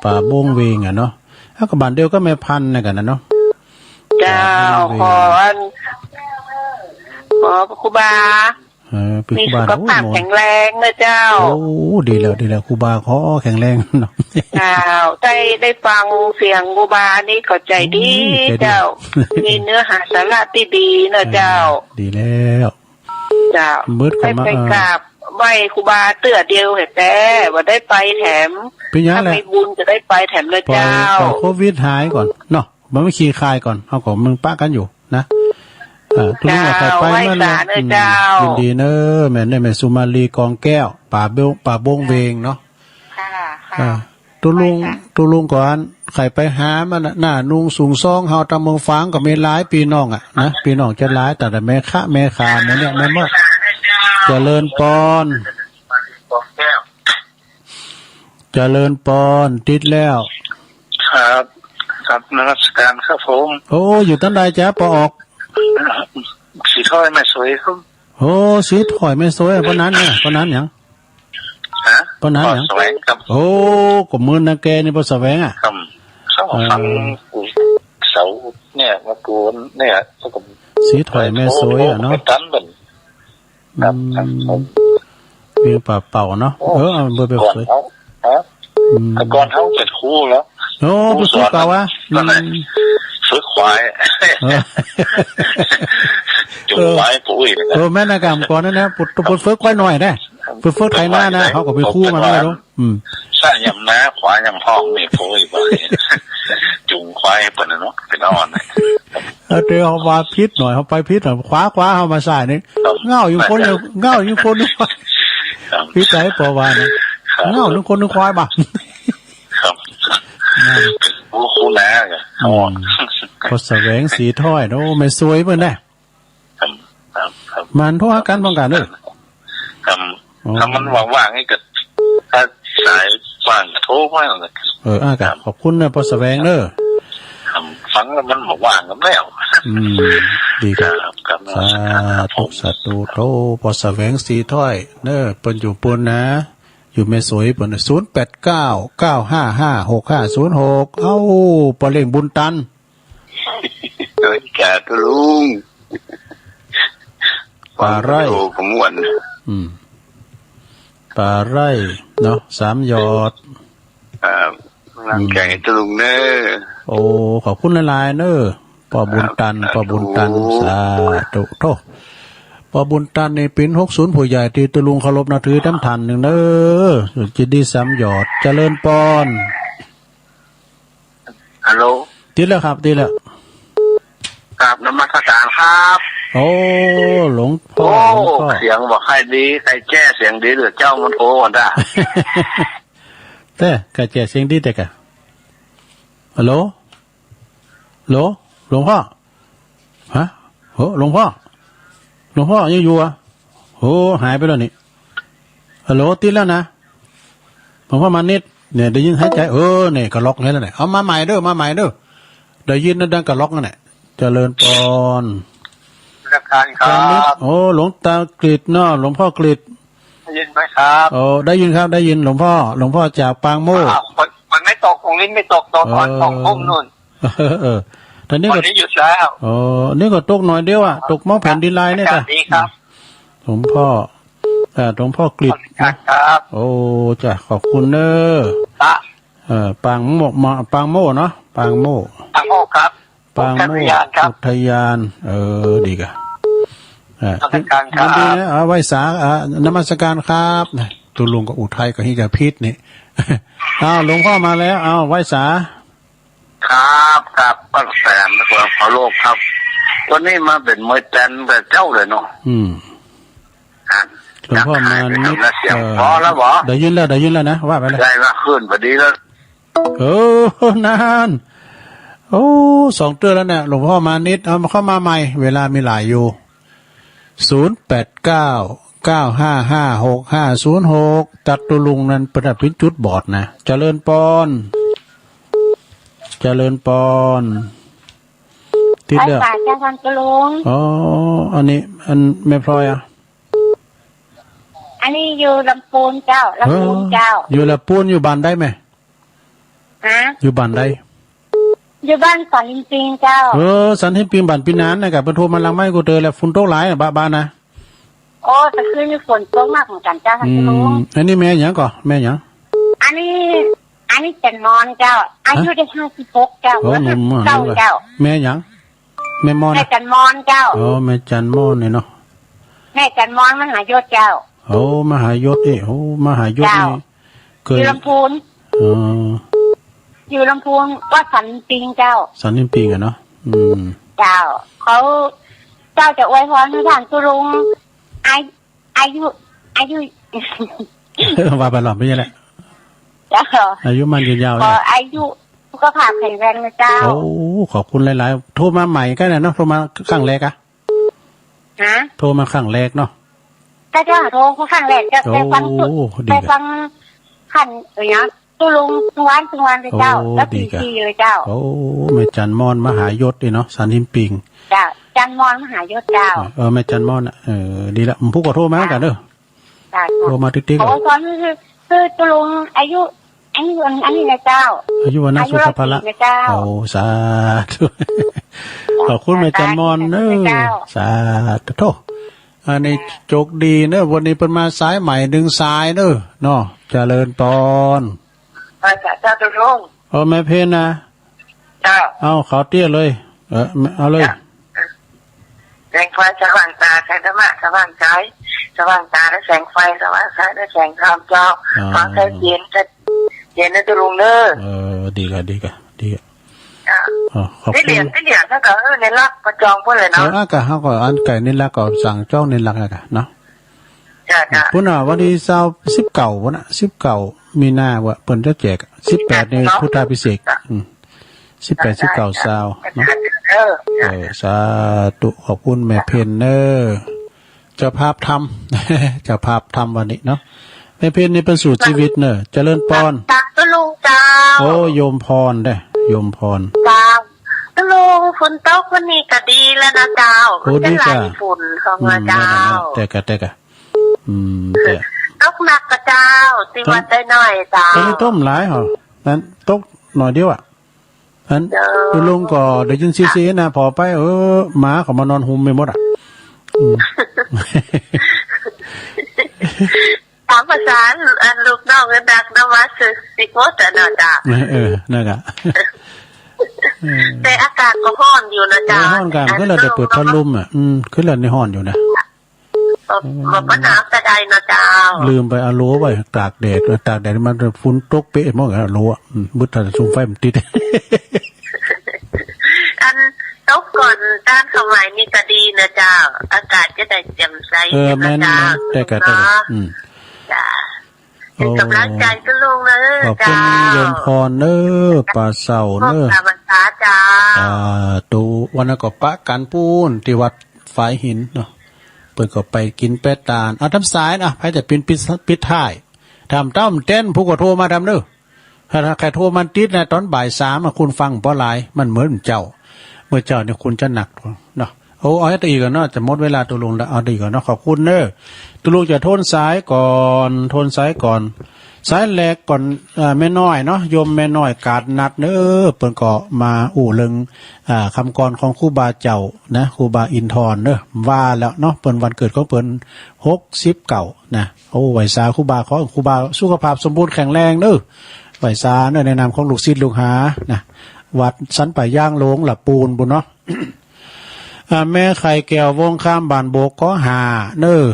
ป่าบงเวียงเนาะถ้ากับบ้านเดียวก็แม่พันธุ์กันนะเนาะ เจ้าขอครูบา เป็น มี ครู สุ บา ขภาพแข็งแรงนะเจ้า โอ้ดีแล้วครูบาขอแข็งแรงเนาะ เจ้าได้ฟังเสียงครูบานี่เข้าใจดีเจ้า มีเนื้อหาสาระที่ดีนะเจ้า ดีแล้ว เจ้า มืดเข้ามา ไปกราบไหว้ครูบาเตื้อเดียวเห็นแต่ว่าได้ไปแถม เป็นยัง ถ้า แหละ ไม่บุญจะได้ไปแถมเลย ปล่อย เจ้า โควิดหายก่อนเนาะมันไม่ขี้คายก่อนเอาของมึงป้ากันอยู่นะทุกคนใครไปเมื่อไรยินดีเนอะแม่เนี่ยแม่สุมาลีกองแก้วป่าบงเวงเนาะ ค่ะ ตุลุงก่อนใครไปหามันหน้านุงสูงซองเฮาตะเมืองฟางก็มีหลายปีน้องนะปีน้องจะหลายแต่แม่ขาหมดเนี่ยแม่หมดเจริญปอนเจริญปอนติดแล้วครับครับนมัสการครับผม โอ้อยู่ตั้งใดจ้ะปอออกสีถ้อยไม่สวยครับโอ้สีถอยไม่สวยเพราะนั้นเนี่ยเพราะนั้นหยังเพราะนั้นหยังโอ้ก็มือนาแกนี่พอแสวงครับเขาฟังเสาเนี่ยมากูเนี่ยสีถอยไม่สวยเนาะตันเป็นครับมีเป่าเนาะเบอร์แบบสวยแต่ก่อนเขาเป็นครูแล้วโอ้เป็นครูเก่าวะฝึกควายจุ่มไว้ปุ๋ยแม่นากรรมก่อนนั่นนะปุดฝึกไว้หน่อยได้ปุดฝึกไทยหน้านะเขาก็ไปคู่มาแล้วสร้างยำน้าขวายำห้องนี่ปุ๋ยไปจุ่มควายเปิดเนาะเป็นอ่อนเดี๋ยวเขาว่าพิษหน่อยเขาไปพิษหน่อยคว้าเขามาใส่นี่เง่าอยู่คนเดียวเง่าอยู่คนนึงพิษใจปอวานะเง่านึงคนนึงควายบ้าครับคู่น้าไงพอแสวงสีถ้อยโน้ไม่สวยเพื่อนได้มันโทษกันป้องกันเลยถ้ามันว่างๆให้เกิดถ้าสายว่างโทษมากเลยขอบคุณนะพอแสวงเนอะฟังแล้วมันว่างกันแล้วดีครับสาธุโตพอแสวงสีถ้อยเนอะเปิ้นอยู่ปุ่นนะอยู่ไม่สวยเปิ้น0899556506เอ้าปอเล่งบุญตันโดยแก่ตัวลุงป่าไร่ขมวนป่าไร่เนาะ3 ยอดร่างแก่ตัวลุงเนอโอ้ขอบคุณหลายๆเนอปอบุญตันสาธุโตปอบุญตันนี่เป็น60ผู้ใหญ่ที่ตะลุงเคารพนับถือทั้งทันหนึ่งเนอจิตดี3 ยอดเจริญปอนฮัลโหลติดแล้วครับติดแล้วครับนมัสการครับโอ้หลวงพ่อเสียงบอกใครดีใครแจ้เสียงดีหรือเจ้ามันโอ้ได้แต่ใครแจ้เสียงดีแต่กะฮัลโหลหลวงพ่อฮะโอ้หลวงพ่อยังอยู่อ่ะโอ้หายไปแล้วนี่ฮัลโหลติดแล้วนะหลวงพ่อมานิดเนี่ยได้ยินหายใจเนี่ยก็ล็อกแล้วเนี่ยเอามาใหม่เด้อได้ยินนั่นดังก็ล็อกนั่นแหละเจริญปอนครับโอ้หลวงตากฤษเนาะหลวงพ่อกฤษได้ยินไหมครับโอ้ได้ยินครับได้ยินหลวงพ่อจากปางโม่มันไม่ตกของลิ้นไม่ตกตอนของพุ่มนู่นตอนนี้ก็หยุดแล้วนี่ก็ตกหน่อยเดียวตกมองแผ่นดินลายเนี่ยจ้ะหลวงพ่อกฤษครับโอ้จ้ะขอบคุณเนอะปางโม่เนาะปางโม่ครับปางโม่อุทยานดีกะดีนะไว้สานมัสการครับตุลุงกับอุทัยกับฮิกาพิษนี่หลวงพ่อมาแล้วไว้สาครับป้าแสนนะขอโลกครับวันนี้มาเป็นมวยแตนแต่เจ้าเลยเนาะหลวงพ่อมานี่พอแล้วบ่ได้ยินแล้วนะว่าไปเลยได้ละขึ้นพอดีแล้วนาน2 เดือนแล้วเนี่ยหลวงพ่อมานิดเอาเข้ามาใหม่เวลามีหลายอยู่0899556506ตัดตุลุงนั้นประดับพิจุดบอดนะเจริญปอนติดแล้วป่าจะทำตุลุงอันนี้ไม่พลอยอันนี้อยู่ลำพูนเจ้าอยู่ลำพูนอยู่บ้านได้ไหมอยู่บ้านได้อยู่บ้านสันหินปิงเจ้าสันหินปิงบ้านปีนานนะครับเพิ่นโทรมาลังไม้กูเจอแล้วฝุ่นตกหลายบ้านนะ โอ้แต่คืนนี้ฝนตกมากเหมือนกันเจ้าท่านเจ้าลุง อันนี้แม่หยังก่อแม่หยัง อันนี้จันมอนเจ้าอายุได้56เจ้า โอ้หนุ่มมาก เจ้า เลย เจ้า แม่หยังแม่มอน แม่จันมอนเจ้า โอ้แม่จันมอนนี่เนาะ แม่จันมอนมหายศเจ้า โอ้มหายศโอ้มหายศนี่เค อย ยู่ลำพูน อ๋อ อยู่ลำพูนว่าสันปิงเจ้า สันนิมปิงอ่ะเนาะเจ้าเขาเจ้าจะอวยพรให้ท่านตุลุงอายุ ว่าไปหลอมไม่ใช่แหละ เจ้า อายุมันยืนยาว ข เล อย อายุสุขภาพแข็งแรงนะเจ้า โอ้ขอบคุณหลายๆโทรมาใหม่ก็ได้เนาะโทรมาครั้งแรกอะ ฮะ โทรมาครั้งแรกเนาะ ก็เจ้าโทรเขาข้างแรกจะไปฟังสุด ดี ไป กัน ฟังขันนะตุลุงทุกวันเลยเจ้า แล้วปีเลยเจ้า โอ้แม่จันมอนมหายศดิเนาะสันนิมปิง เจ้าจันมอนมหายศเจ้า แม่จันมอนอ่ะดีละผมพูดขอโทษมากันเด้อ เจ้า โทรมาติ๊กๆ ขอพรคือตุลุงอายุอันนี้นะเจ้า อายุวันน่าสุขภาระ อายุ100 ปีนะเจ้า โอ้สาธุขอบคุณแม่จันมอนเนอะสาธุโทษอันนี้โจกดีเนอะวันนี้เป็นมาสายใหม่ดึงสายเนอะเนาะเจริญปอน เจ้าตุลุง แม่เพนนะ เจ้า เอาเขาเตี้ยเลยเอาเลย แสงไฟสว่างตาแสงธรรมะสว่างใจสว่างตาและแสงไฟสว่างใจและแสงธรรมเจ้าฟังใจเย็นนะตุลุงเนอะดีกันขอบ ได้ คุ เหรีย ณ ญถ้าเกิดในรักประจองเพื่อนเลยเนาะ กะเขาก็อันไก่นี่ละก็สั่งจ้องนี่ละกันเนาะ จ้า พุ่นวันที่19พุ่น19มีนาว่าเปิ้นจะแจก18ในพุทธาภิเษก18 19เนาะสาธุขอบคุณแม่เพนเนอร์เจ้าภาพทำ เจ้าภาพทำวันนี้เนาะแม่เพนนี่เป็นสู่ชีวิตเนอะเจริญปอน ตักตุลุงเจ้า โอ้โยมพรได้โยมพร เจ้าตุลุงฝนตกวันนี้ก็ดีแล้วนะเจ้าไม่เป็นไรฝุ่นของเจ้าแต่กะแต่ตกหนักกับเจ้าตีวันได้หน่อยเจ้า ตอนนี้ต้มหลายเหรอนั้นตกหน่อยเดียวอ่ะนั้นตุลุงก็ได้ยินซีๆนะพอไปหมาเขามานอนหุมไปหมดอ่ะ ตามภาษาอันลูกน้องกันดักนวัดสิโกแต่เนาะจ้านั่นกะแต่อากาศก็ร้อนอยู่นะจ้าห้อนกันก็เราได้เปิดพัดลมอ่ะขึ้นแล้วในห้อนอยู่นะมันหนาวแต่ใดนะเจ้าลืมไปเอารั้วไว้ตากแดดมันฝุ่นตกเป๊ะมากอะรั้วบึ้ดถ้าซุ่มไฟมันติด อันตกก่อนด้านเข้าไว้นี่ก็ดีนะเจ้าอากาศจะได้แจ่มใสนะเจ้าแต่กะจ้าเป็นกำลังใจตุลุงนะขอบคุณโยมพรเนอป่าเสาเนอจ้าตูวันนั้นก็ปะกันปูนที่วัดฝายหินเนาะเปิดก็ไปกินแปดตาลเอาทำสายนะให้แต่เป็นปิดท้ายทำต้อมเต้นผู้ก็โทรมาทำเนอถ้าใครโทรมันติดนะตอนบ่าย3คุณฟังเพราะไรมันเหมือนเจ้าเมื่อเจ้าเนี่ยคุณจะหนักเนาะเอาให้ตัวอีกก่อนเนาะจะหมดเวลาตัวลงแล้วเอาดีก่อนเนาะขอบคุณเนอตัวลงจะโทนสายก่อนสายแรกก่อนแม่น้อยเนาะโยมแม่น้อยกาดนัดเนอเปิ้นก็มาเรื่องคำกรของครูบาเจ้านะครูบาอินทร์เนอว่าแล้วเนาะเปิ้นวันเกิดของเปิ้น69นะไหวสาครูบาขอครูบาสุขภาพสมบูรณ์แข็งแรงเนอไหวสาเนอในนามของลูกศิษย์ลูกหานะวัดสันป่าย่างโลงหลับปูนบุญเนาะ แม่ไข่แก้ววงข้ามบานโบกก็หาเนอ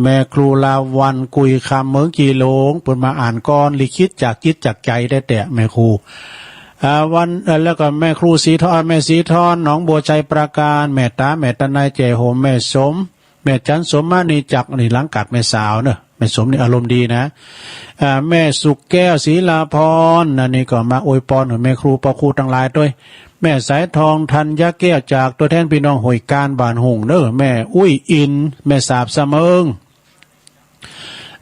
แม่ครูลาวันกุยคำเมืองกีโลงเปิดมาอ่านก่อนลิขิตจากจิตจากใจได้แต่แม่ครูวันแล้วก็แม่ครูสีทอนแม่สีทอนหนองบัวใจประการแม่ตาแม่ตะนายเจโฮมแม่สมแม่จันสมมานีจักนี่หลังกัดแม่สาวเนอะแม่สมนี่อารมณ์ดีนะแม่สุกแก้วศรีลาพรนี่ก็มาอวยพรของแม่ครูปอครูทั้งหลายด้วยแม่สายทองทันยะแก้วจากตัวแทนพี่น้องหอยการบานหงเนอแม่อุ้ยอินแม่สาบเสมิง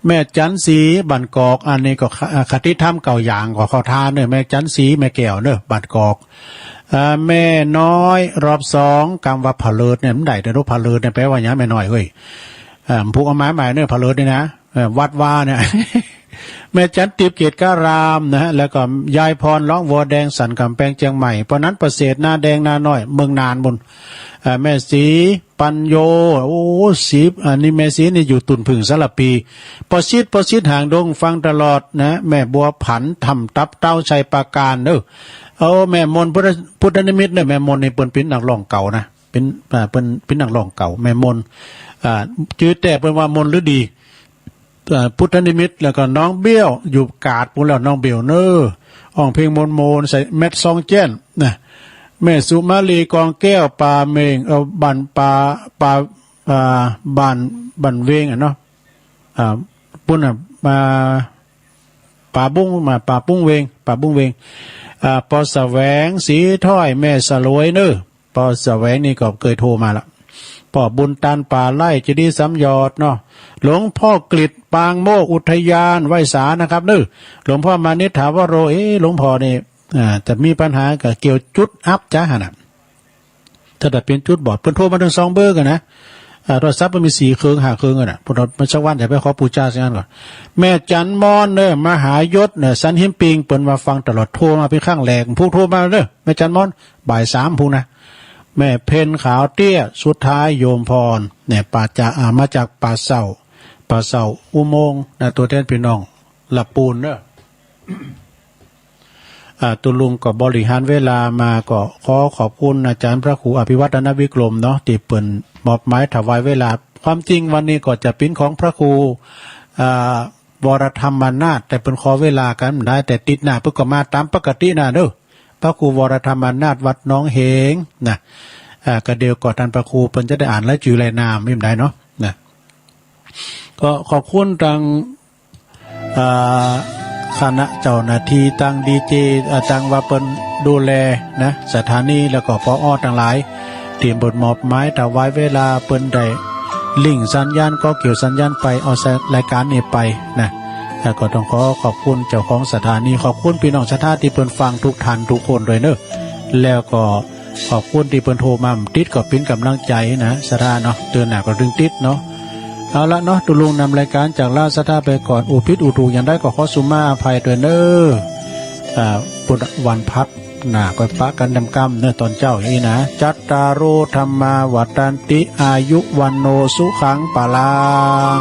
แม่จันสีบันกอกอันนี้ก็คติธรรมเก่าอย่างของเขาทานเนอแม่จันสีแม่แก้วเนอบันกอกแม่น้อยรอบ2กำว่าผาเลิศเนี่ยมันได้แต่รู้ผาเลิศเนี่ยแปลว่าอย่างแม่น้อยเฮ้ยผูกเอาไม้ใหม่เนอผาเลิศนี่นะวัดว่าเนี่ย แม่จันติบเกียรติการามนะฮะแล้วก็ยายพรร้องวัวแดงสันกำแพงเชียงใหม่เพราะนั้นประเสริฐหน้าแดงหน้าน้อยเมืองนานบนแม่สีปัญโยโอ้สีอันนี้แม่สีนี่อยู่ตุนผึ่งสลับปีปอชิดหางดงฟังตลอดนะแม่บัวผันทำตับเต้าชัยปราการเด้อเอาแม่มนพุทธนิมิตเนี่ยแม่มนในเปิ้นเป็นนักร้องเก่านะเป็นนักร้องเก่าแม่มนจื้อแต่เป็นว่ามนหรือดีพุทธนิมิตแล้วก็น้องเบี้ยวอยู่กาดปุ่นแล้วน้องเบี้ยวเนออ่องเพลงมนใส่แมทซองเจนนะแม่สุมาลีกองแก้วปลาเมงเอาบันปลาบันเวงเนาะปุ่นปลาบุ้งมาปลาปุ้งเวงปอแสวงสีถ้อยแม่สลวยเนอปอแสวงนี่ก็เคยโทรมาละพ่อบุญตันป่าไร่จะดีสำยอดเนาะหลวงพ่อกฤษปางโมกอุทยานไวสานะครับเนอหลวงพ่อมานิษฐาวโรหลวงพ่อนี่จะมีปัญหากับเกี่ยวจุดอัพจ้าหนะถ้าแต่เป็นจุดบอดเพิ่นโทรมาถึง2 เบอร์กันนะโทรศัพท์มันมี4 เครื่อง5 เครื่องกันน่ะพวกเรามันสักวันจะไปขอปู่จ้าสักงั้นก่อนแม่จันมอนเด้อมหายศเนี่ยสันหิมปิงเปิ้นมาฟังตลอดโทรมาเป็นข้างแหลกผู้โทรมาเด้อแม่จันมอนบ่าย3พูนะแม่เพนขาวเตี้ยสุดท้ายโยมพรเนี่ยป่าจะมาจากป่าเศร้าอุโมงค์นะตัวแทนพี่น้องหลับปูนเด้อตุลุงก็บริหารเวลามาก็ขอบคุณอาจารย์พระครูอภิวัฒนวิกรมเนาะที่เปิ้นมอบหมายถวายเวลาความจริงวันนี้ก็จะเป็นของพระครูวรธรรมนาถแต่เปิ้นขอเวลากันได้แต่ติดหน้าเพิ่นก็มาตามปกตินะเด้อพระครูวรธรรมนาถวัดน้องเหงนะก็เดียวก่อนท่านพระครูเพิ่นจะได้อ่านและจื่อรายนามไม่ได้เนาะนะก็ขอบคุณทางคณะเจ้าหน้าที่ตั้งดีเจตั้งว่าเปิ้นดูแลนะสถานีแล้วก็ปอทั้งหลายเตรียมบทมอบหมายถวายเวลาเปิ้นได้ลิงก์สัญญาณก็เกี่ยวสัญญาณไปเอารายการนี้ไปนะแล้วก็ต้องขอบคุณเจ้าของสถานีขอบคุณพี่น้องชาวท่าที่เปิ้นฟังทุกท่านทุกคนด้วยเนอะแล้วก็ขอบคุณที่เปิ้นโทรมาติดก็เป็นกำลังใจนะสถาเนาะเตือนหน้าก็ดึงติดเนาะเอาละเนาะตุลุงนำรายการจากลาวสถาไปก่อนอุพิษอุทูยังได้ก็ขอสุมาอภัยด้วยเนอะปุถวันพัดหน้าก็ปะกันดำกำเนอะตอนเจ้าอย่างนี้นะจัตตาโรธรรมาวัฏันติอายุวันโนสุขังปะลัง